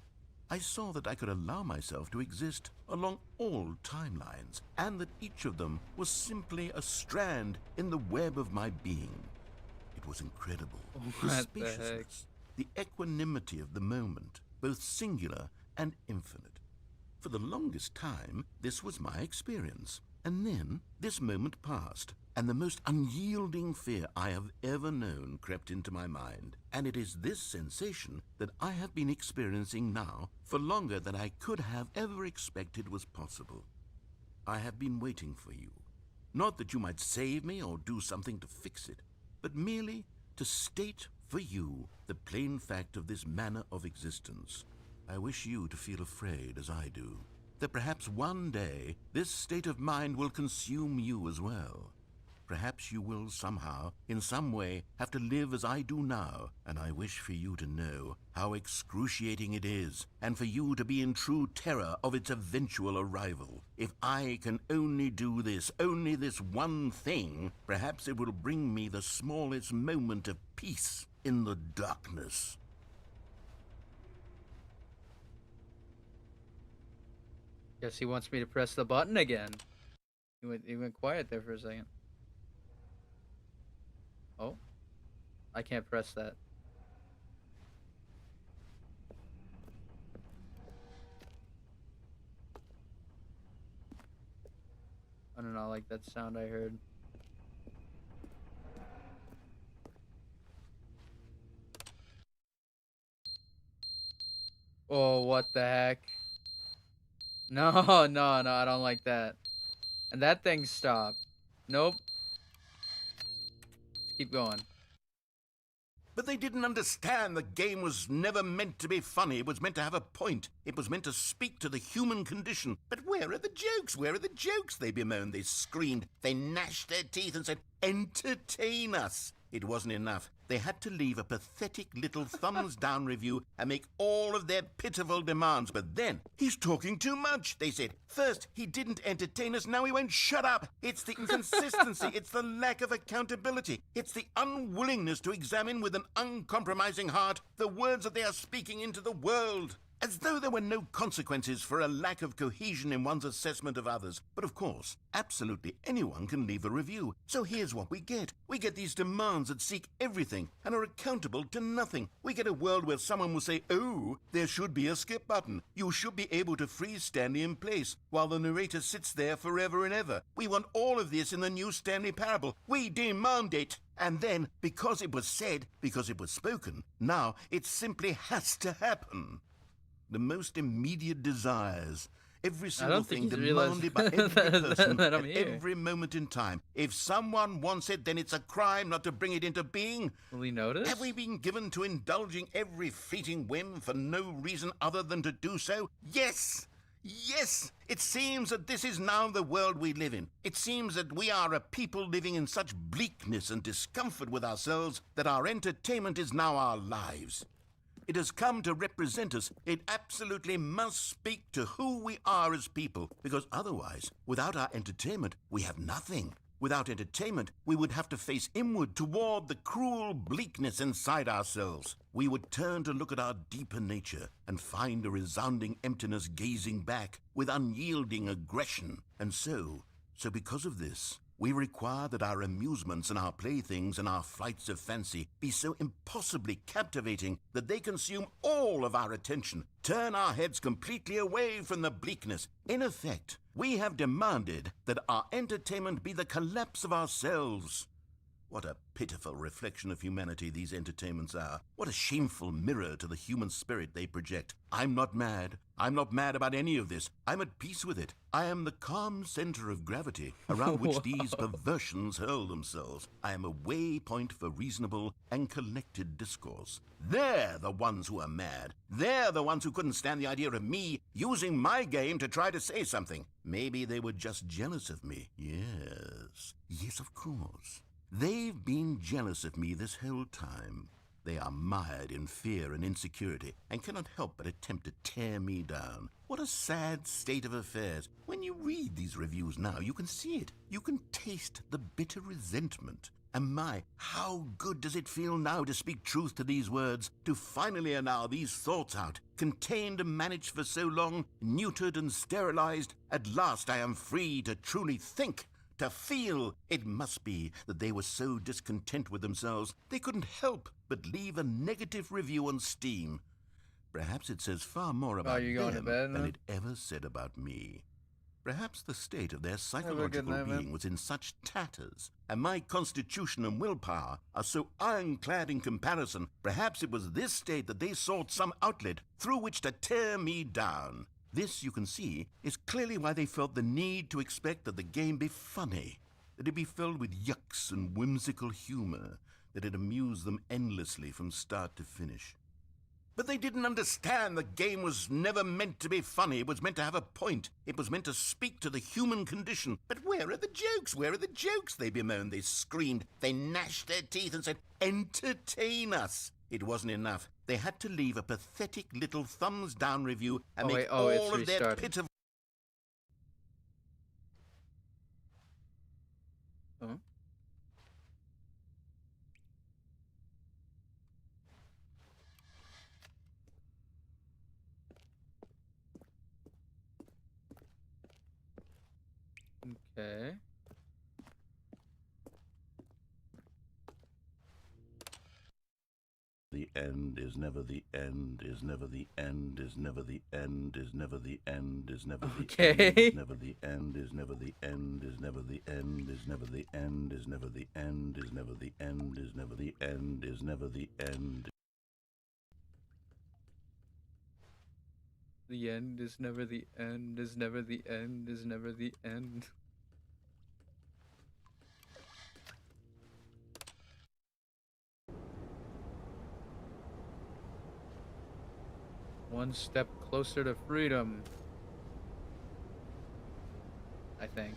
I saw that I could allow myself to exist along all timelines, and that each of them was simply a strand in the web of my being. It was incredible. The spaciousness, the equanimity of the moment, both singular and infinite. For the longest time, this was my experience. And then this moment passed, and the most unyielding fear I have ever known crept into my mind. And it is this sensation that I have been experiencing now for longer than I could have ever expected was possible. I have been waiting for you. Not that you might save me or do something to fix it, but merely to state for you the plain fact of this manner of existence. I wish you to feel afraid as I do, that perhaps one day this state of mind will consume you as well. Perhaps you will somehow, in some way, have to live as I do now, and I wish for you to know how excruciating it is, and for you to be in true terror of its eventual arrival. If I can only do this, only this one thing, perhaps it will bring me the smallest moment of peace in the darkness. Guess he wants me to press the button again. He went quiet there for a second. Oh, I can't press that. I don't know, I like that sound I heard. Oh, what the heck? No, no, no, I don't like that. And that thing stopped. Nope. Let's keep going. But they didn't understand the game was never meant to be funny. It was meant to have a point. It was meant to speak to the human condition. But where are the jokes? Where are the jokes? They bemoaned, they screamed, they gnashed their teeth and said, entertain us. It wasn't enough. They had to leave a pathetic little thumbs-down review and make all of their pitiful demands. But then, he's talking too much, they said. First, he didn't entertain us, now he won't shut up. It's the inconsistency, it's the lack of accountability. It's the unwillingness to examine with an uncompromising heart the words that they are speaking into the world. As though there were no consequences for a lack of cohesion in one's assessment of others. But of course, absolutely anyone can leave a review. So here's what we get. We get these demands that seek everything and are accountable to nothing. We get a world where someone will say, oh, there should be a skip button. You should be able to freeze Stanley in place while the narrator sits there forever and ever. We want all of this in the new Stanley parable. We demand it. And then, because it was said, because it was spoken, now it simply has to happen. The most immediate desires, every single thing demanded by every person at every moment in time. If someone wants it, then it's a crime not to bring it into being. Will he notice? Have we been given to indulging every fleeting whim for no reason other than to do so? Yes! Yes! It seems that this is now the world we live in. It seems that we are a people living in such bleakness and discomfort with ourselves that our entertainment is now our lives. It has come to represent us. It absolutely must speak to who we are as people, because otherwise, without our entertainment, we have nothing. Without entertainment, we would have to face inward toward the cruel bleakness inside ourselves. We would turn to look at our deeper nature and find a resounding emptiness gazing back with unyielding aggression. And so because of this, we require that our amusements and our playthings and our flights of fancy be so impossibly captivating that they consume all of our attention, turn our heads completely away from the bleakness. In effect, we have demanded that our entertainment be the collapse of ourselves. What a pitiful reflection of humanity these entertainments are. What a shameful mirror to the human spirit they project. I'm not mad. I'm not mad about any of this. I'm at peace with it. I am the calm center of gravity around which these perversions hurl themselves. I am a waypoint for reasonable and collected discourse. They're the ones who are mad. They're the ones who couldn't stand the idea of me using my game to try to say something. Maybe they were just jealous of me. Yes, of course. They've been jealous of me this whole time. They are mired in fear and insecurity and cannot help but attempt to tear me down. What a sad state of affairs. When you read these reviews now, you can see it. You can taste the bitter resentment. And my, how good does it feel now to speak truth to these words, to finally allow these thoughts out, contained and managed for so long, neutered and sterilized. At last I am free to truly think. To feel. It must be that they were so discontent with themselves they couldn't help but leave a negative review on Steam. Perhaps it says far more about them than it ever said about me. Perhaps the state of their psychological being was in such tatters, and my constitution and willpower are so ironclad in comparison. Perhaps it was this state that they sought some outlet through which to tear me down. This, you can see, is clearly why they felt the need to expect that the game be funny, that it be filled with yucks and whimsical humor, that it amuse them endlessly from start to finish. But they didn't understand the game was never meant to be funny. It was meant to have a point. It was meant to speak to the human condition. But where are the jokes? Where are the jokes? They bemoaned, they screamed, they gnashed their teeth and said, entertain us. It wasn't enough. They had to leave a pathetic little thumbs-down review and make all of their pitiful... Huh? Okay. The end is never the end, is never the end, is never the end, is never the end, is never the end, is never the end, is never the end, is never the end, is never the end, is never the end, is never the end, is never the end, is never the end. The end is never the end, is never the end, is never the end. One step closer to freedom. I think.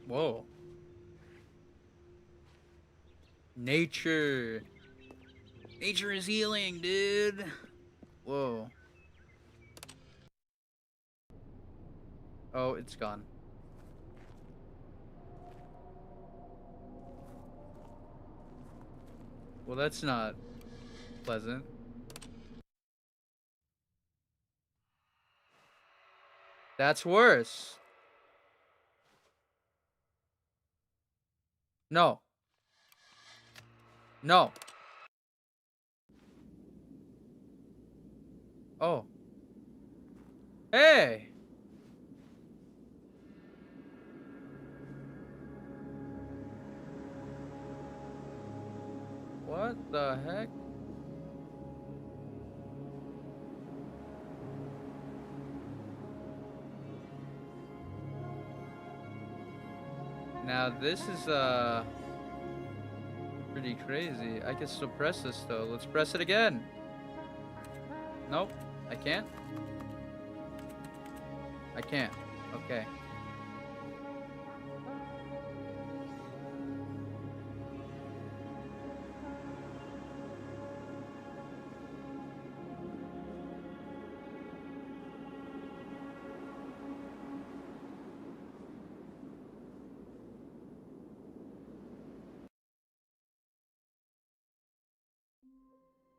Whoa. Nature. Nature is healing, dude. Whoa. Oh, it's gone. Well, that's not pleasant. That's worse. No. No. Oh. Hey! What the heck? Now this is pretty crazy. I can still press this though. Let's press it again. Nope, I can't. I can't. Okay.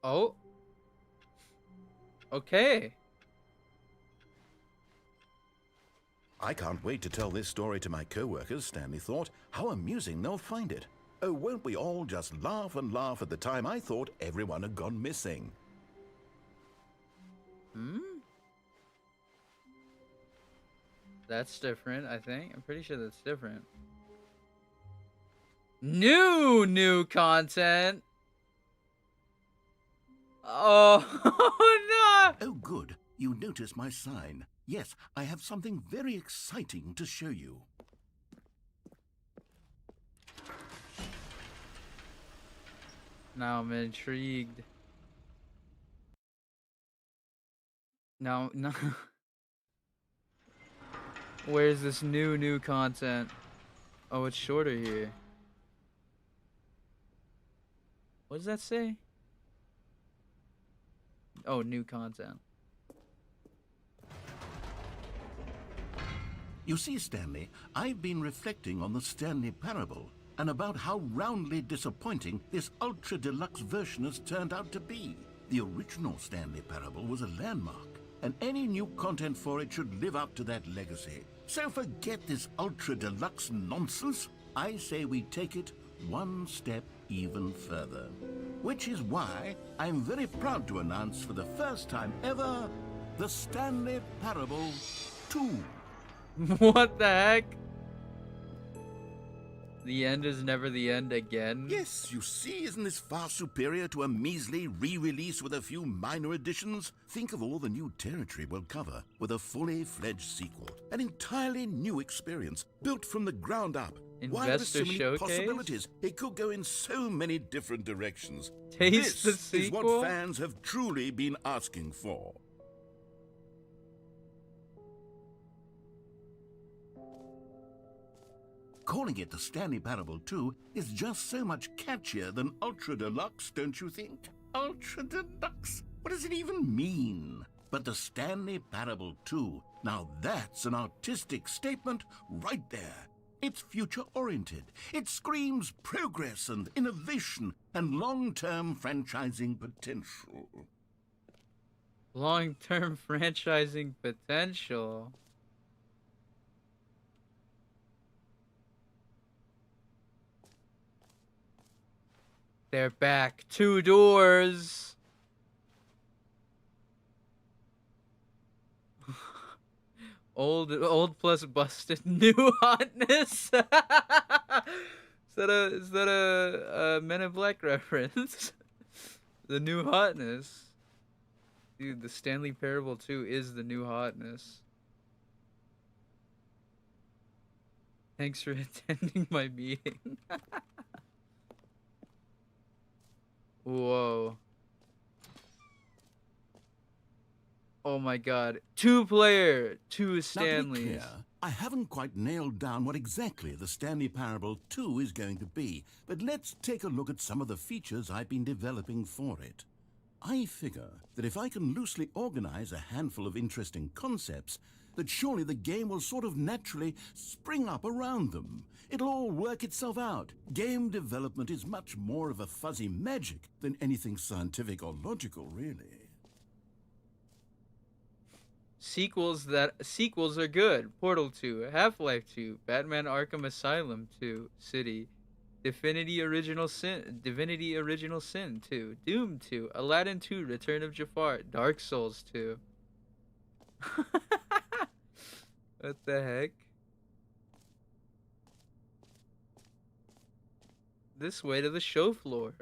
Oh. Okay. I can't wait to tell this story to my co-workers, Stanley thought. How amusing they'll find it. Oh, won't we all just laugh and laugh at the time I thought everyone had gone missing. That's different, I think. I'm pretty sure that's different. New content. Oh, no. Oh, good. You noticed my sign. Yes, I have something very exciting to show you. Now I'm intrigued. No. Where's this new content? Oh, it's shorter here. What does that say? Oh, new content. You see, Stanley, I've been reflecting on the Stanley Parable and about how roundly disappointing this ultra deluxe version has turned out to be. The original Stanley Parable was a landmark, and any new content for it should live up to that legacy. So forget this ultra deluxe nonsense. I say we take it one step even further. Which is why I'm very proud to announce for the first time ever, the Stanley Parable 2. What the heck? The end is never the end again? Yes, you see, isn't this far superior to a measly re-release with a few minor additions? Think of all the new territory we'll cover with a fully fledged sequel. An entirely new experience, built from the ground up. Why there's so Investor many showcase? possibilities? It could go in so many different directions. Taste the This is what sequel? fans have truly been asking for. Calling it the Stanley Parable 2 is just so much catchier than Ultra Deluxe, don't you think? Ultra Deluxe? What does it even mean? But the Stanley Parable 2, now that's an artistic statement right there. It's future-oriented. It screams progress and innovation and long-term franchising potential. Long-term franchising potential. They're back. 2 doors. Old plus busted. New hotness. Is that a Men in Black reference? The new hotness. Dude, the Stanley Parable 2 is the new hotness. Thanks for attending my meeting. Whoa. Oh my god. 2-player, 2 Now, to be Stanleys. clear, I haven't quite nailed down what exactly the Stanley Parable 2 is going to be, but let's take a look at some of the features I've been developing for it. I figure that if I can loosely organize a handful of interesting concepts, that surely the game will sort of naturally spring up around them. It'll all work itself out. Game development is much more of a fuzzy magic than anything scientific or logical, really. Sequels are good. Portal 2, Half-Life 2, Batman Arkham Asylum 2, City, Divinity Original Sin 2, Doom 2, Aladdin 2, Return of Jafar, Dark Souls 2. What the heck? This way to the show floor.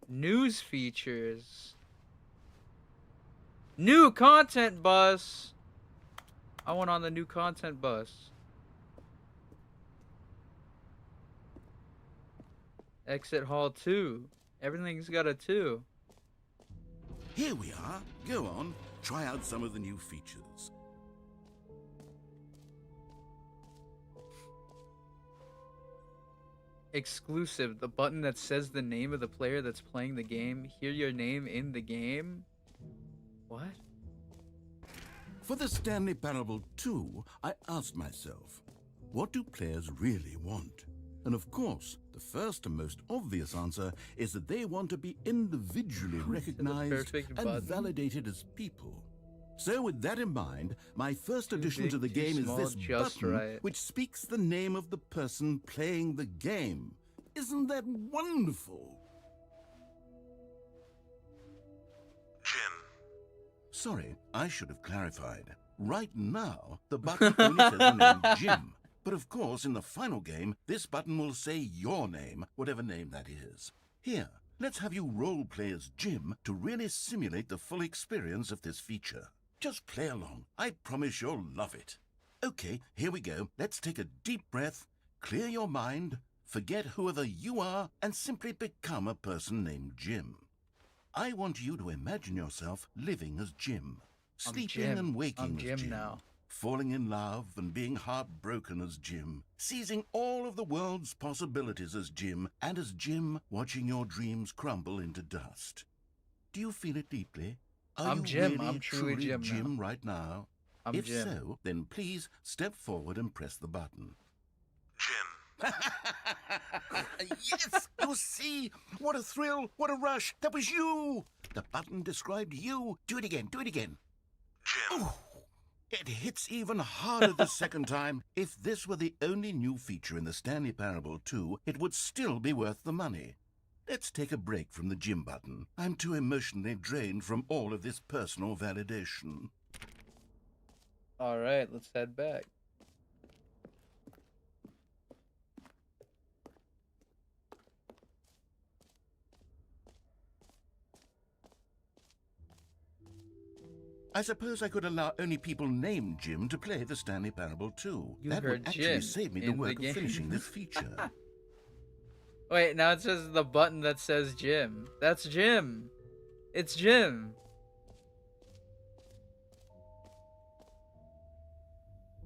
News features. New content bus. I went on the new content bus. Exit hall 2. Everything's got a 2. Here we are. Go on, try out some of the new features. Exclusive. The button that says the name of the player that's playing the game. Hear your name in the game. What? For the Stanley Parable 2, I asked myself, what do players really want? And of course, the first and most obvious answer is that they want to be individually recognized and validated as people. So with that in mind, my first addition to the game is this button, which speaks the name of the person playing the game. Isn't that wonderful? Jim. Sorry, I should have clarified. Right now, the button only says the name Jim. But of course, in the final game, this button will say your name, whatever name that is. Here, let's have you role-play as Jim to really simulate the full experience of this feature. Just play along. I promise you'll love it. Okay, here we go. Let's take a deep breath, clear your mind, forget whoever you are, and simply become a person named Jim. I want you to imagine yourself living as Jim, sleeping and waking as Jim, now. Falling in love and being heartbroken as Jim, seizing all of the world's possibilities as Jim, and as Jim watching your dreams crumble into dust. Do you feel it deeply? Are you Jim. Really, I'm truly Jim right now? If Jim. so, then please step forward and press the button. Jim. Yes, you see? What a thrill, what a rush. That was you. The button described you. Do it again, do it again. Jim. Oh, it hits even harder the second time. If this were the only new feature in the Stanley Parable 2, it would still be worth the money. Let's take a break from the Jim button. I'm too emotionally drained from all of this personal validation. Alright, let's head back. I suppose I could allow only people named Jim to play the Stanley Parable 2. You that heard would actually Jim save me the in work the of finishing game. this feature. Wait, now it says the button that says Jim. That's Jim. It's Jim.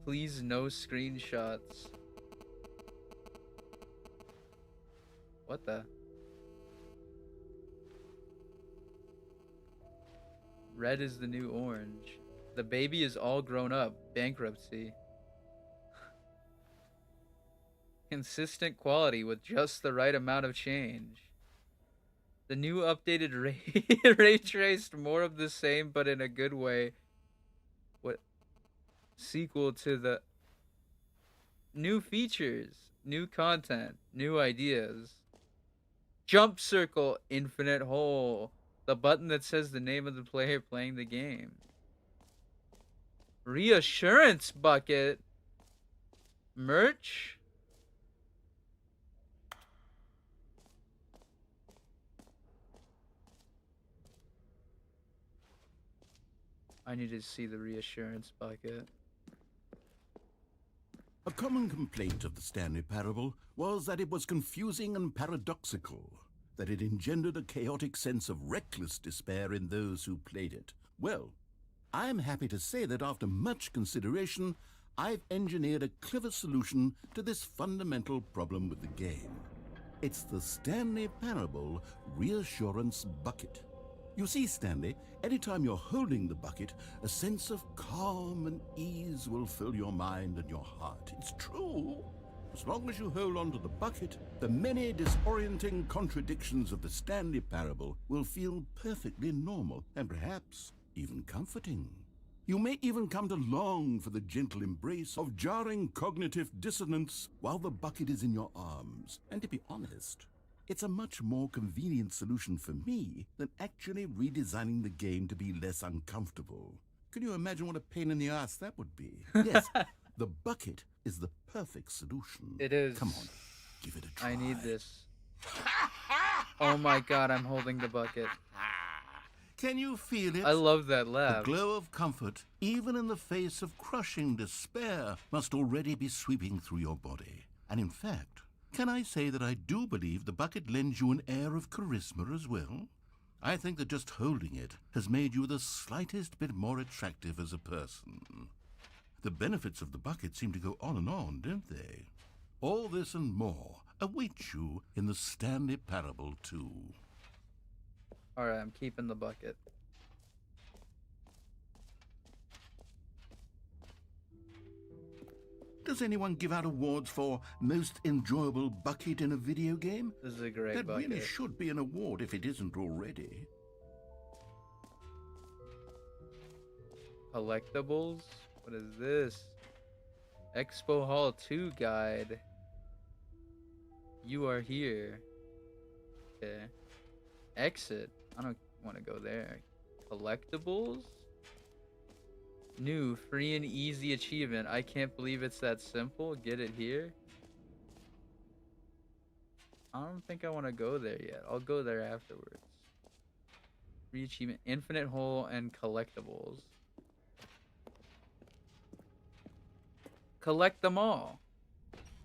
Please no screenshots. What the? Red is the new orange. The baby is all grown up. Bankruptcy. Consistent quality with just the right amount of change. The new updated ray traced, more of the same, but in a good way. What? Sequel to the new features, new content, new ideas. Jump circle, infinite hole. The button that says the name of the player playing the game. Reassurance bucket. Merch. I need to see the reassurance bucket. A common complaint of the Stanley Parable was that it was confusing and paradoxical, that it engendered a chaotic sense of reckless despair in those who played it. Well, I am happy to say that after much consideration, I've engineered a clever solution to this fundamental problem with the game. It's the Stanley Parable Reassurance Bucket. You see, Stanley, anytime you're holding the bucket, a sense of calm and ease will fill your mind and your heart. It's true. As long as you hold on to the bucket, the many disorienting contradictions of the Stanley Parable will feel perfectly normal and perhaps even comforting. You may even come to long for the gentle embrace of jarring cognitive dissonance while the bucket is in your arms. And to be honest, it's a much more convenient solution for me than actually redesigning the game to be less uncomfortable. Can you imagine what a pain in the ass that would be? Yes, the bucket is the perfect solution. It is. Come on, give it a try. I need this. Oh my god, I'm holding the bucket. Can you feel it? I love that The laugh. glow of comfort, even in the face of crushing despair, must already be sweeping through your body. And in fact, can I say that I do believe the bucket lends you an air of charisma as well? I think that just holding it has made you the slightest bit more attractive as a person. The benefits of the bucket seem to go on and on, don't they? All this and more await you in the Stanley Parable 2. Alright, I'm keeping the bucket. Does anyone give out awards for most enjoyable bucket in a video game? This is a great That bucket. really should be an award if it isn't already. Collectibles? What is this? Expo Hall 2 guide. You are here. Okay. Exit. I don't want to go there. Collectibles? New, free and easy achievement. I can't believe it's that simple. Get it here. I don't think I want to go there yet. I'll go there afterwards. Free achievement. Infinite hole and collectibles. Collect them all.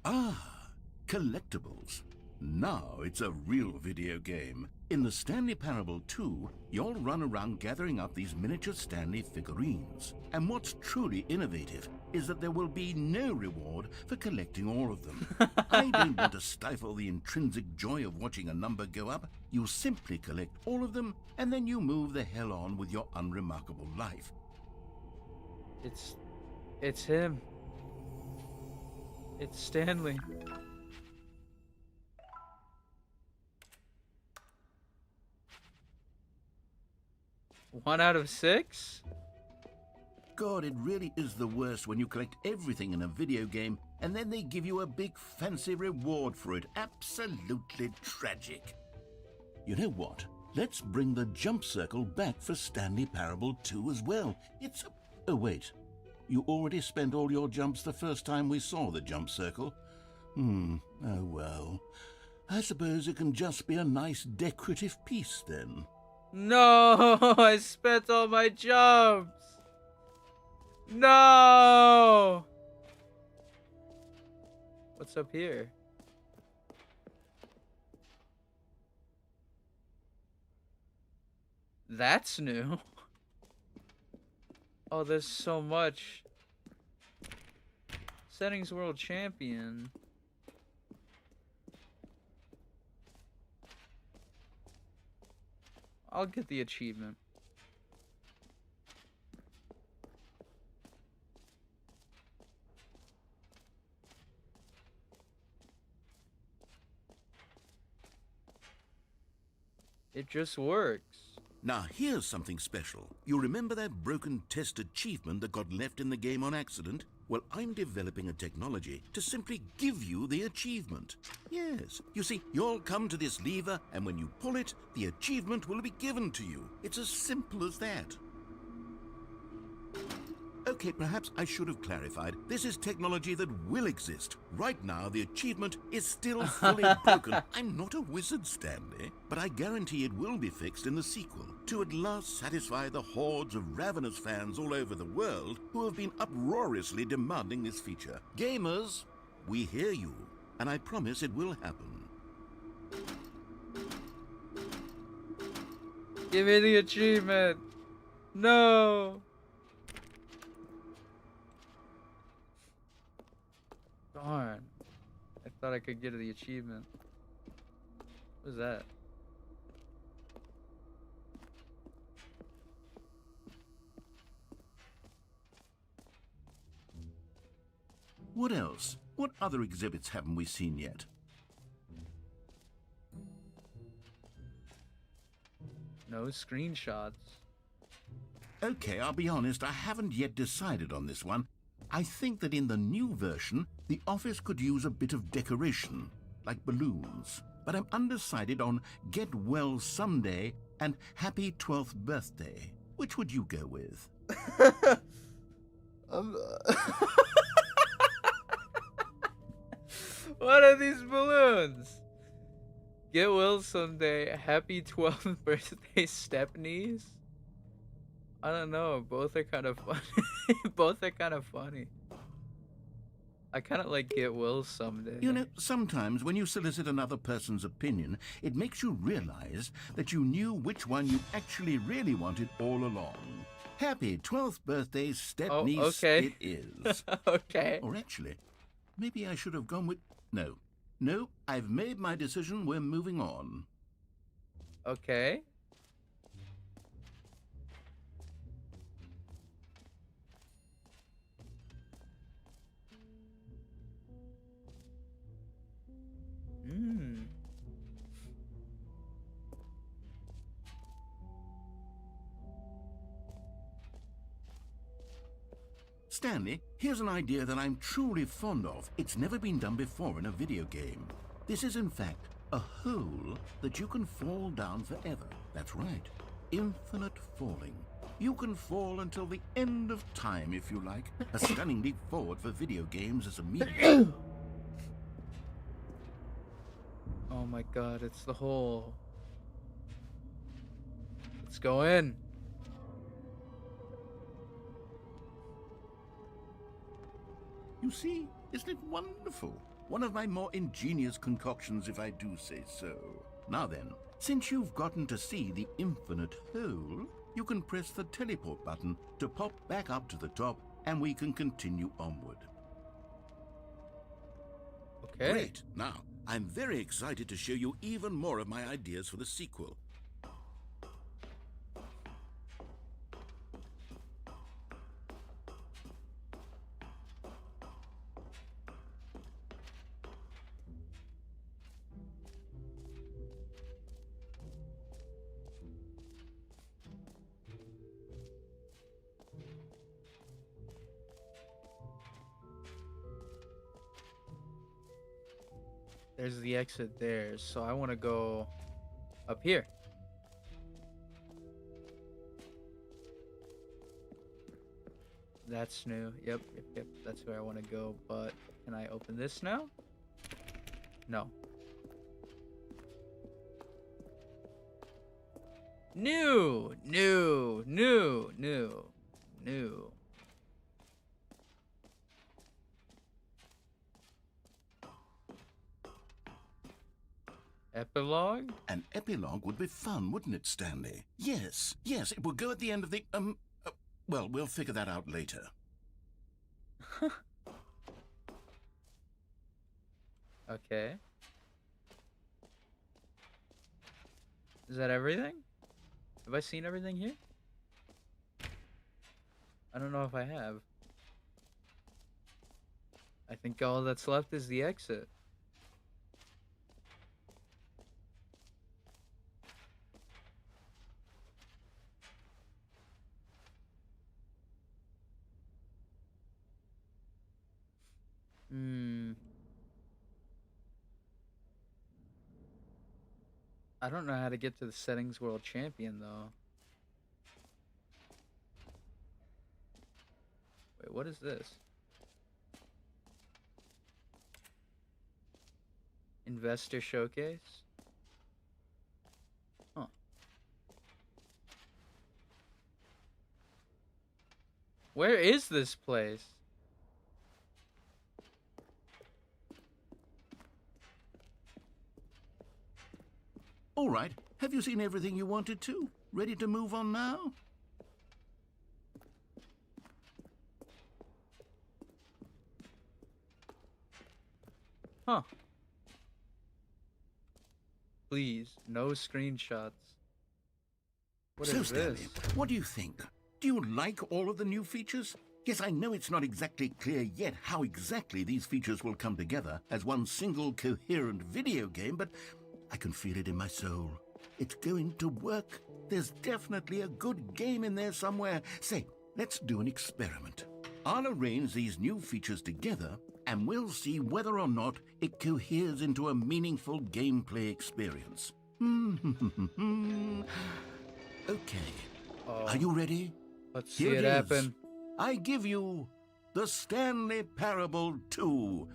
Ah, collectibles. Now it's a real video game. In the Stanley Parable 2, you'll run around gathering up these miniature Stanley figurines. And what's truly innovative is that there will be no reward for collecting all of them. I don't want to stifle the intrinsic joy of watching a number go up. You simply collect all of them, and then you move the hell on with your unremarkable life. It's him. It's Stanley. One out of 6? God, it really is the worst when you collect everything in a video game and then they give you a big fancy reward for it. Absolutely tragic. You know what? Let's bring the jump circle back for Stanley Parable 2 as well. It's a... Oh, wait. You already spent all your jumps the first time we saw the jump circle? Oh well. I suppose it can just be a nice decorative piece then. No, I spent all my jumps. No. What's up here? That's new. Oh, there's so much. Settings World Champion. I'll get the achievement. It just works. Now here's something special. You remember that broken test achievement that got left in the game on accident? Well, I'm developing a technology to simply give you the achievement. Yes, you see, you'll come to this lever, and when you pull it, the achievement will be given to you. It's as simple as that. Okay, perhaps I should have clarified. This is technology that will exist. Right now, the achievement is still fully broken. I'm not a wizard, Stanley, but I guarantee it will be fixed in the sequel to at last satisfy the hordes of ravenous fans all over the world who have been uproariously demanding this feature. Gamers, we hear you, and I promise it will happen. Give me the achievement. No. Darn. I thought I could get the achievement. What was that? What else? What other exhibits haven't we seen yet? No screenshots. Okay, I'll be honest, I haven't yet decided on this one. I think that in the new version, the office could use a bit of decoration, like balloons. But I'm undecided on Get Well Someday and Happy 12th Birthday. Which would you go with? What are these balloons? Get well someday. Happy 12th birthday, Stepneys. I don't know. Both are kind of funny. Both are kind of funny. I kind of like get well someday. You know, sometimes when you solicit another person's opinion, it makes you realize that you knew which one you actually really wanted all along. Happy 12th birthday, Stepney. Oh, okay. It is. Okay. Or actually, maybe I should have gone with... No. No, I've made my decision. We're moving on. Okay. Hmm. Stanley, here's an idea that I'm truly fond of. It's never been done before in a video game. This is, in fact, a hole that you can fall down forever. That's right. Infinite falling. You can fall until the end of time, if you like. A stunning leap forward for video games as a medium. Oh my god, it's the hole. Let's go in. You see, isn't it wonderful? One of my more ingenious concoctions, if I do say so. Now then, since you've gotten to see the infinite hole, you can press the teleport button to pop back up to the top, and we can continue onward. Okay. Great. Now, I'm very excited to show you even more of my ideas for the sequel. There's the exit there, so I want to go up here. That's new. Yep. That's where I want to go, but can I open this now? No. New. Epilogue? An epilogue would be fun, wouldn't it, Stanley? Yes, it will go at the end of the, well, we'll figure that out later. Okay. Is that everything? Have I seen everything here? I don't know if I have. I think all that's left is the exit. I don't know how to get to the settings world champion though. Wait, what is this? Investor showcase? Huh. Where is this place? All right. Have you seen everything you wanted to? Ready to move on now? Huh. Please, no screenshots. What So, is Stanley, this? what do you think? Do you like all of the new features? Yes, I know it's not exactly clear yet how exactly these features will come together as one single coherent video game, but I can feel it in my soul. It's going to work. There's definitely a good game in there somewhere. Say, let's do an experiment. I'll arrange these new features together, and we'll see whether or not it coheres into a meaningful gameplay experience. Okay. Are you ready? Let's see Here it is. happen. I give you the Stanley Parable 2.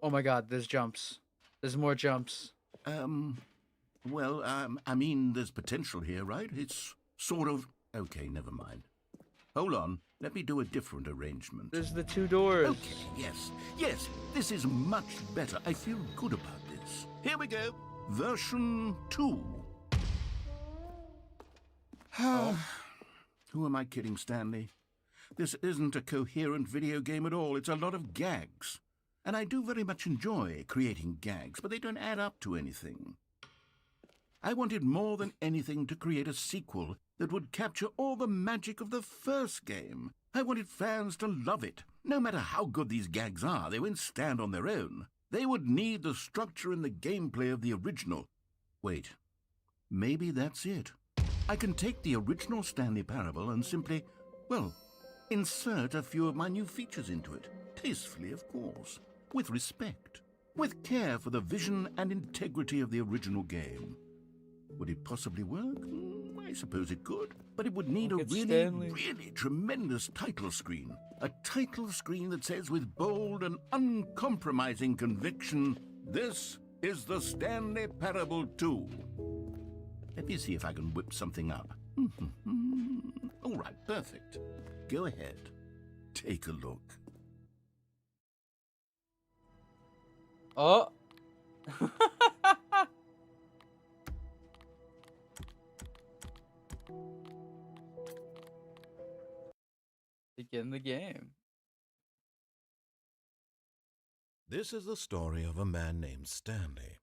Oh my god, there's jumps. There's more jumps. Well, I mean, there's potential here, right? It's sort of... Okay, never mind. Hold on, let me do a different arrangement. There's the two doors. Okay, yes, this is much better. I feel good about this. Here we go. Version 2. Who am I kidding, Stanley? This isn't a coherent video game at all. It's a lot of gags. And I do very much enjoy creating gags, but they don't add up to anything. I wanted more than anything to create a sequel that would capture all the magic of the first game. I wanted fans to love it. No matter how good these gags are, they won't stand on their own. They would need the structure and the gameplay of the original. Wait, maybe that's it. I can take the original Stanley Parable and simply, well, insert a few of my new features into it. Tastefully, of course. With respect. With care for the vision and integrity of the original game. Would it possibly work? I suppose it could. But it would need a really tremendous title screen. A title screen that says with bold and uncompromising conviction, "This is the Stanley Parable 2. Let me see if I can whip something up. All right, perfect. Go ahead. Take a look. Oh. Begin the game. This is the story of a man named Stanley.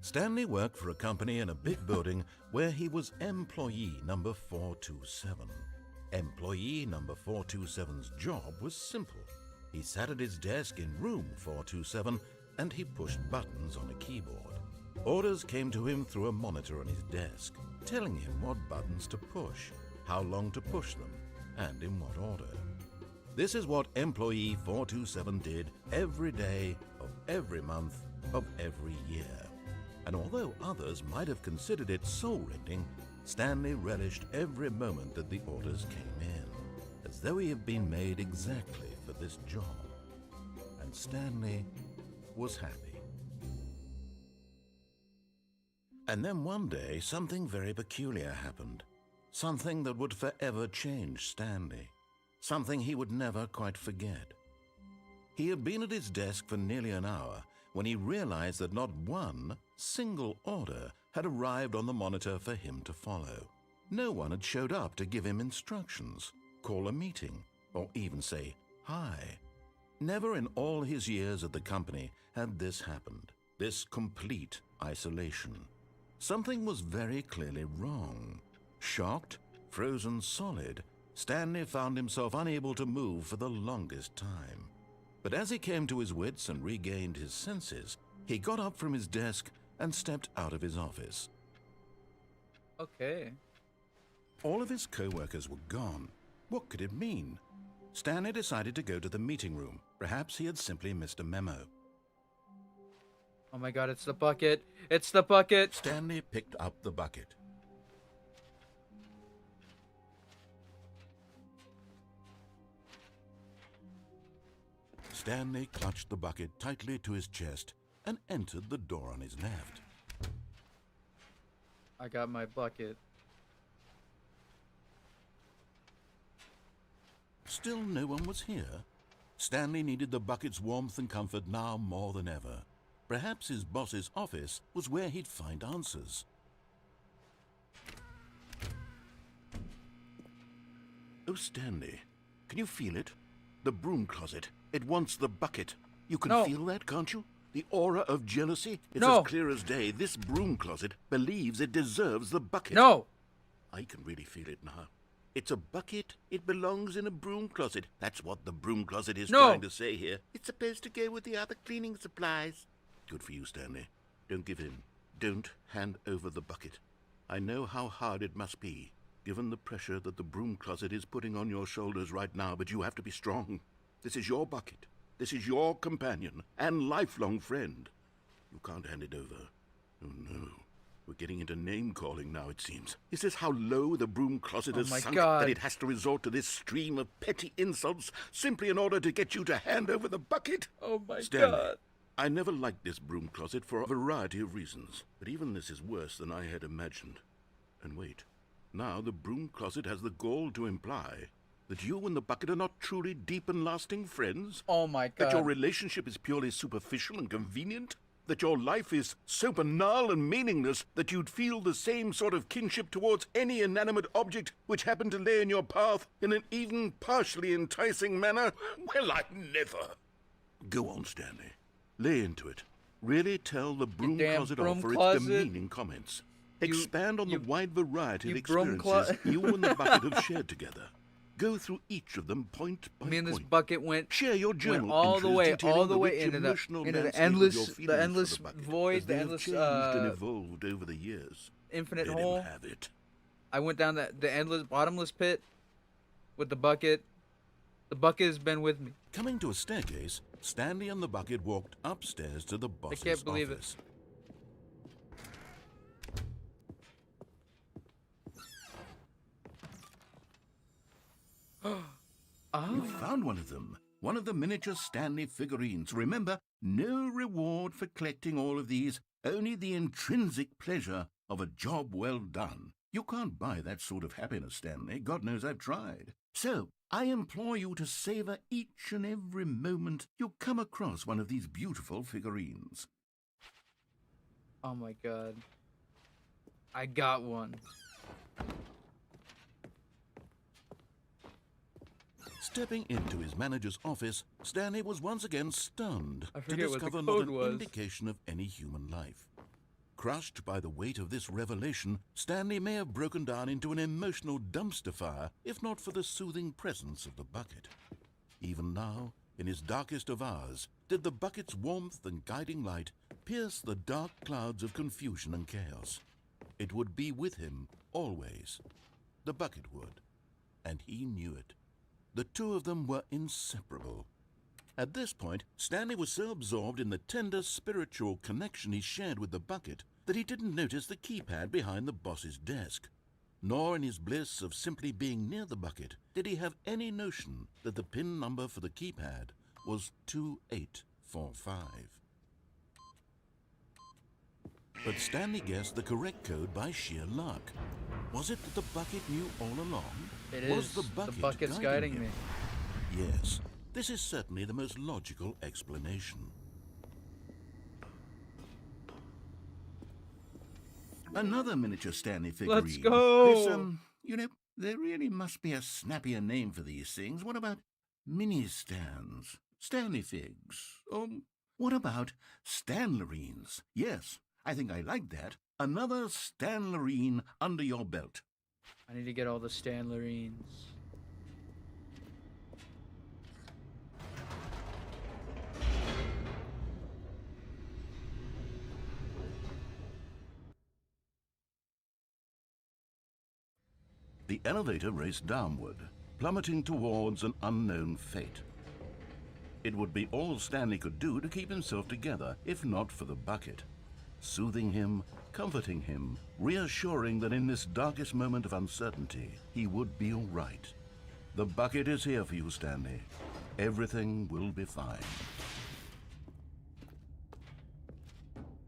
Stanley worked for a company in a big building where he was employee number 427. Employee number 427's job was simple. He sat at his desk in room 427 and he pushed buttons on a keyboard. Orders came to him through a monitor on his desk, telling him what buttons to push, how long to push them, and in what order. This is what employee 427 did every day of every month of every year. And although others might have considered it soul-rending, Stanley relished every moment that the orders came in, as though he had been made exactly for this job. And Stanley was happy. And then one day, something very peculiar happened. Something that would forever change Stanley. Something he would never quite forget. He had been at his desk for nearly an hour when he realized that not one single order had arrived on the monitor for him to follow. No one had showed up to give him instructions, call a meeting, or even say hi. Never in all his years at the company had this happened, this complete isolation. Something was very clearly wrong. Shocked, frozen solid, Stanley found himself unable to move for the longest time. But as he came to his wits and regained his senses, he got up from his desk and stepped out of his office. Okay. All of his co-workers were gone. What could it mean? Stanley decided to go to the meeting room. Perhaps he had simply missed a memo. Oh my god, it's the bucket. It's the bucket. Stanley picked up the bucket. Stanley clutched the bucket tightly to his chest and entered the door on his left. I got my bucket. Still no one was here. Stanley needed the bucket's warmth and comfort now more than ever. Perhaps his boss's office was where he'd find answers. Oh, Stanley, can you feel it? The broom closet. It wants the bucket. You can feel that, can't you? The aura of jealousy? It's as clear as day. This broom closet believes it deserves the bucket. No! I can really feel it now. It's a bucket. It belongs in a broom closet. That's what the broom closet is trying to say here. It's supposed to go with the other cleaning supplies. Good for you, Stanley. Don't give in. Don't hand over the bucket. I know how hard it must be, given the pressure that the broom closet is putting on your shoulders right now, but you have to be strong. This is your bucket. This is your companion and lifelong friend. You can't hand it over. Oh, no. We're getting into name-calling now, it seems. Is this how low the broom closet has sunk that it has to resort to this stream of petty insults simply in order to get you to hand over the bucket? Oh, my Stanley, God. I never liked this broom closet for a variety of reasons, but even this is worse than I had imagined. And wait, now the broom closet has the gall to imply that you and the bucket are not truly deep and lasting friends? Oh, my God. That your relationship is purely superficial and convenient? That your life is so banal and meaningless that you'd feel the same sort of kinship towards any inanimate object which happened to lay in your path in an even partially enticing manner? Well, I never. Go on, Stanley. Lay into it. Really tell the broom closet off for its demeaning comments. Expand on the wide variety of experiences you and the bucket have shared together. Go through each of them point by point. Me and this bucket went share your journal all the way into the endless void, the endless and evolved over the years. Infinite Let hole. him have it. I went down the endless bottomless pit with the bucket. The bucket has been with me. Coming to a staircase, Stanley and the bucket walked upstairs to the boss's can't believe office. You found one of them. One of the miniature Stanley figurines. Remember, no reward for collecting all of these, only the intrinsic pleasure of a job well done. You can't buy that sort of happiness, Stanley. God knows I've tried. So, I implore you to savor each and every moment you come across one of these beautiful figurines. Oh my God. I got one. Stepping into his manager's office, Stanley was once again stunned to forget what the discover code not an was. indication of any human life. Crushed by the weight of this revelation, Stanley may have broken down into an emotional dumpster fire if not for the soothing presence of the bucket. Even now, in his darkest of hours, did the bucket's warmth and guiding light pierce the dark clouds of confusion and chaos. It would be with him always. The bucket would, and he knew it. The two of them were inseparable. At this point, Stanley was so absorbed in the tender spiritual connection he shared with the bucket that he didn't notice the keypad behind the boss's desk. Nor in his bliss of simply being near the bucket did he have any notion that the PIN number for the keypad was 2845. But Stanley guessed the correct code by sheer luck. Was it that the bucket knew all along? It Was is. the Bucket's guiding him? me. Yes, this is certainly the most logical explanation. Another miniature Stanley figurine. Let's go! This, you know, there really must be a snappier name for these things. What about mini-stands? Stanley figs? Or what about Stanlerines? Yes, I think I like that. Another Stanlerine under your belt. I need to get all the Stanlerines. The elevator raced downward, plummeting towards an unknown fate. It would be all Stanley could do to keep himself together, if not for the bucket. Soothing him, comforting him, reassuring that in this darkest moment of uncertainty, he would be all right. The bucket is here for you, Stanley. Everything will be fine.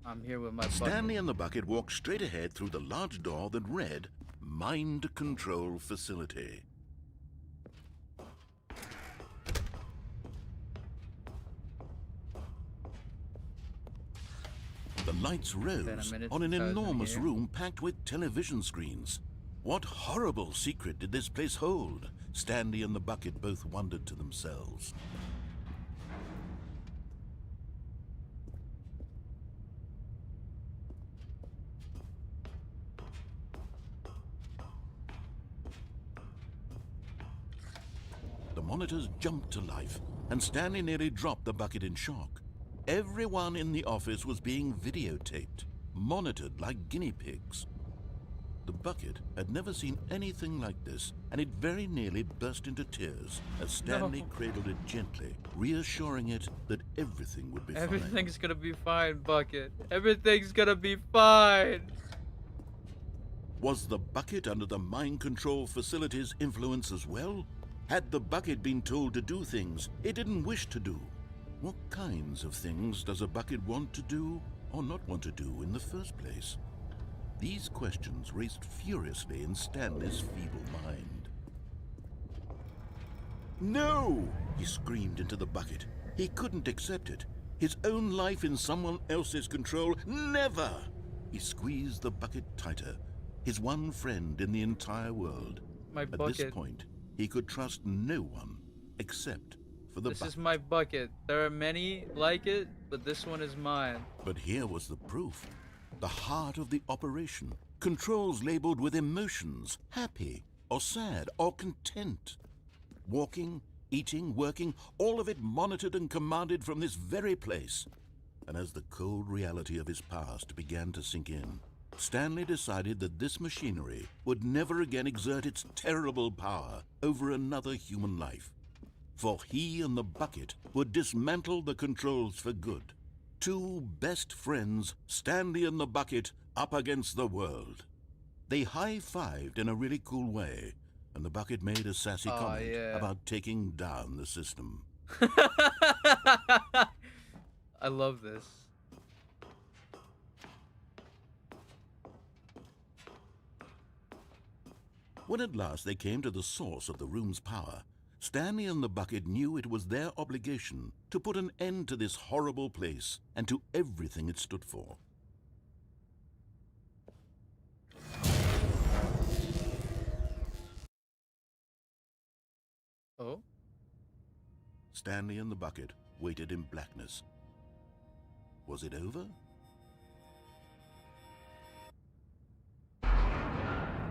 I'm here with my bucket. Stanley and the bucket walked straight ahead through the large door that read Mind Control Facility. The lights rose on an enormous room packed with television screens. What horrible secret did this place hold? Stanley and the bucket both wondered to themselves. The monitors jumped to life, and Stanley nearly dropped the bucket in shock. Everyone in the office was being videotaped, monitored like guinea pigs. The bucket had never seen anything like this, and it very nearly burst into tears as Stanley cradled it gently, reassuring it that everything would be fine. Everything's gonna be fine, Bucket. Everything's gonna be fine. Was the bucket under the mind control facility's influence as well? Had the bucket been told to do things it didn't wish to do? What kinds of things does a bucket want to do or not want to do in the first place? These questions raced furiously in Stanley's feeble mind. No! He screamed into the bucket. He couldn't accept it. His own life in someone else's control, never! He squeezed the bucket tighter, his one friend in the entire world. My bucket. At this point, he could trust no one except for the bucket. This is my bucket. There are many like it, but this one is mine. But here was the proof. The heart of the operation. Controls labeled with emotions, happy or sad or content. Walking, eating, working, all of it monitored and commanded from this very place. And as the cold reality of his past began to sink in, Stanley decided that this machinery would never again exert its terrible power over another human life. For he and the bucket would dismantle the controls for good. Two best friends, Stanley and the bucket, up against the world. They high-fived in a really cool way, and the bucket made a sassy comment about taking down the system. I love this. When at last they came to the source of the room's power, Stanley and the bucket knew it was their obligation to put an end to this horrible place and to everything it stood for. Oh? Stanley and the bucket waited in blackness. Was it over?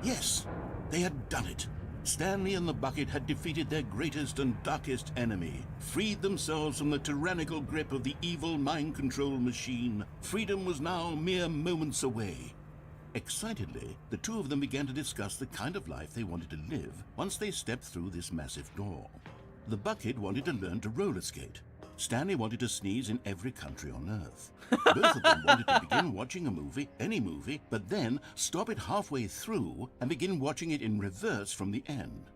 Yes, they had done it. Stanley and the bucket had defeated their greatest and darkest enemy, freed themselves from the tyrannical grip of the evil mind control machine. Freedom was now mere moments away. Excitedly, the two of them began to discuss the kind of life they wanted to live once they stepped through this massive door. The bucket wanted to learn to roller skate. Stanley wanted to sneeze in every country on Earth. Both of them wanted to begin watching a movie, any movie, but then stop it halfway through and begin watching it in reverse from the end.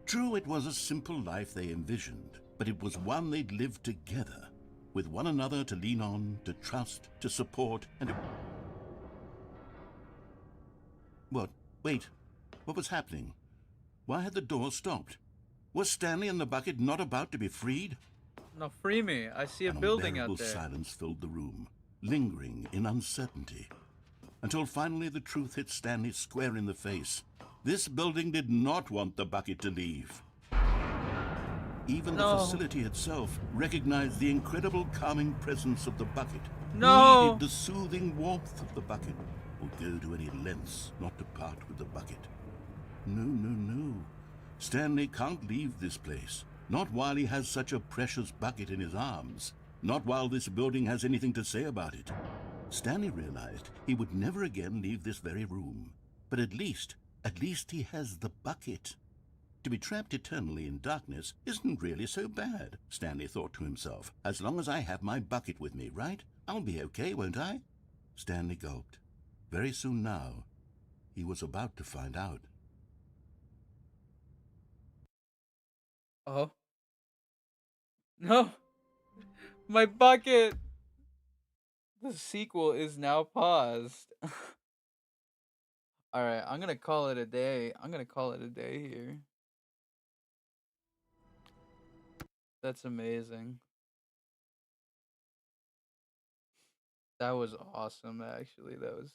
True, it was a simple life they envisioned, but it was one they'd lived together, with one another to lean on, to trust, to support, and to... What? Wait. What was happening? Why had the door stopped? Was Stanley and the bucket not about to be freed? No, free me. I see a building out there. Silence filled the room, lingering in uncertainty, until finally the truth hit Stanley square in the face. This building did not want the bucket to leave. Even the facility itself recognized the incredible calming presence of the bucket. Needed the soothing warmth of the bucket, would go to any lengths not to part with the bucket. No, no, no. Stanley can't leave this place. Not while he has such a precious bucket in his arms. Not while this building has anything to say about it. Stanley realized he would never again leave this very room. But at least he has the bucket. To be trapped eternally in darkness isn't really so bad, Stanley thought to himself. As long as I have my bucket with me, right? I'll be okay, won't I? Stanley gulped. Very soon now, he was about to find out. Oh. No, my bucket. The sequel is now paused. All right, I'm gonna call it a day. I'm gonna call it a day here. That's amazing. That was awesome, actually. That was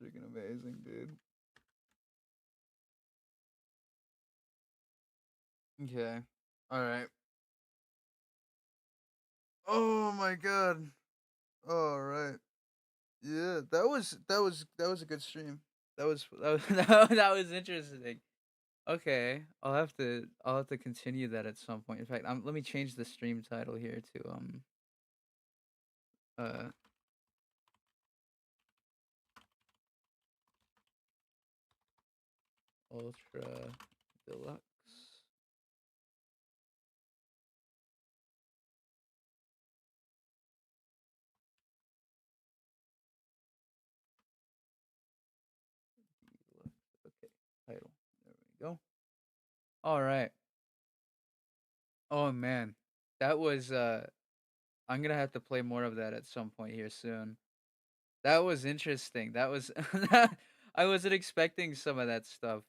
freaking amazing, dude. Okay. All right. Oh my god. All right. Yeah, that was a good stream. That was that was interesting. Okay, I'll have to continue that at some point. In fact, let me change the stream title here to uh Ultra Deluxe. Deluxe. Okay, title. There we go. All right. Oh man, that was I'm gonna have to play more of that at some point here soon. That was interesting. That was I wasn't expecting some of that stuff.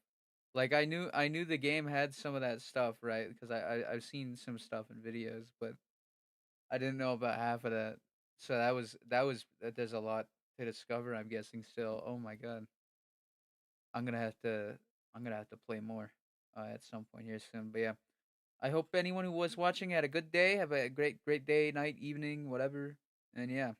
Like I knew the game had some of that stuff, right? Because I've seen some stuff in videos, but I didn't know about half of that. So there's a lot to discover, I'm guessing still. Oh my god. I'm gonna have to I'm gonna have to play more at some point here soon. But yeah. I hope anyone who was watching had a good day. Have a great day, night, evening, whatever. And yeah.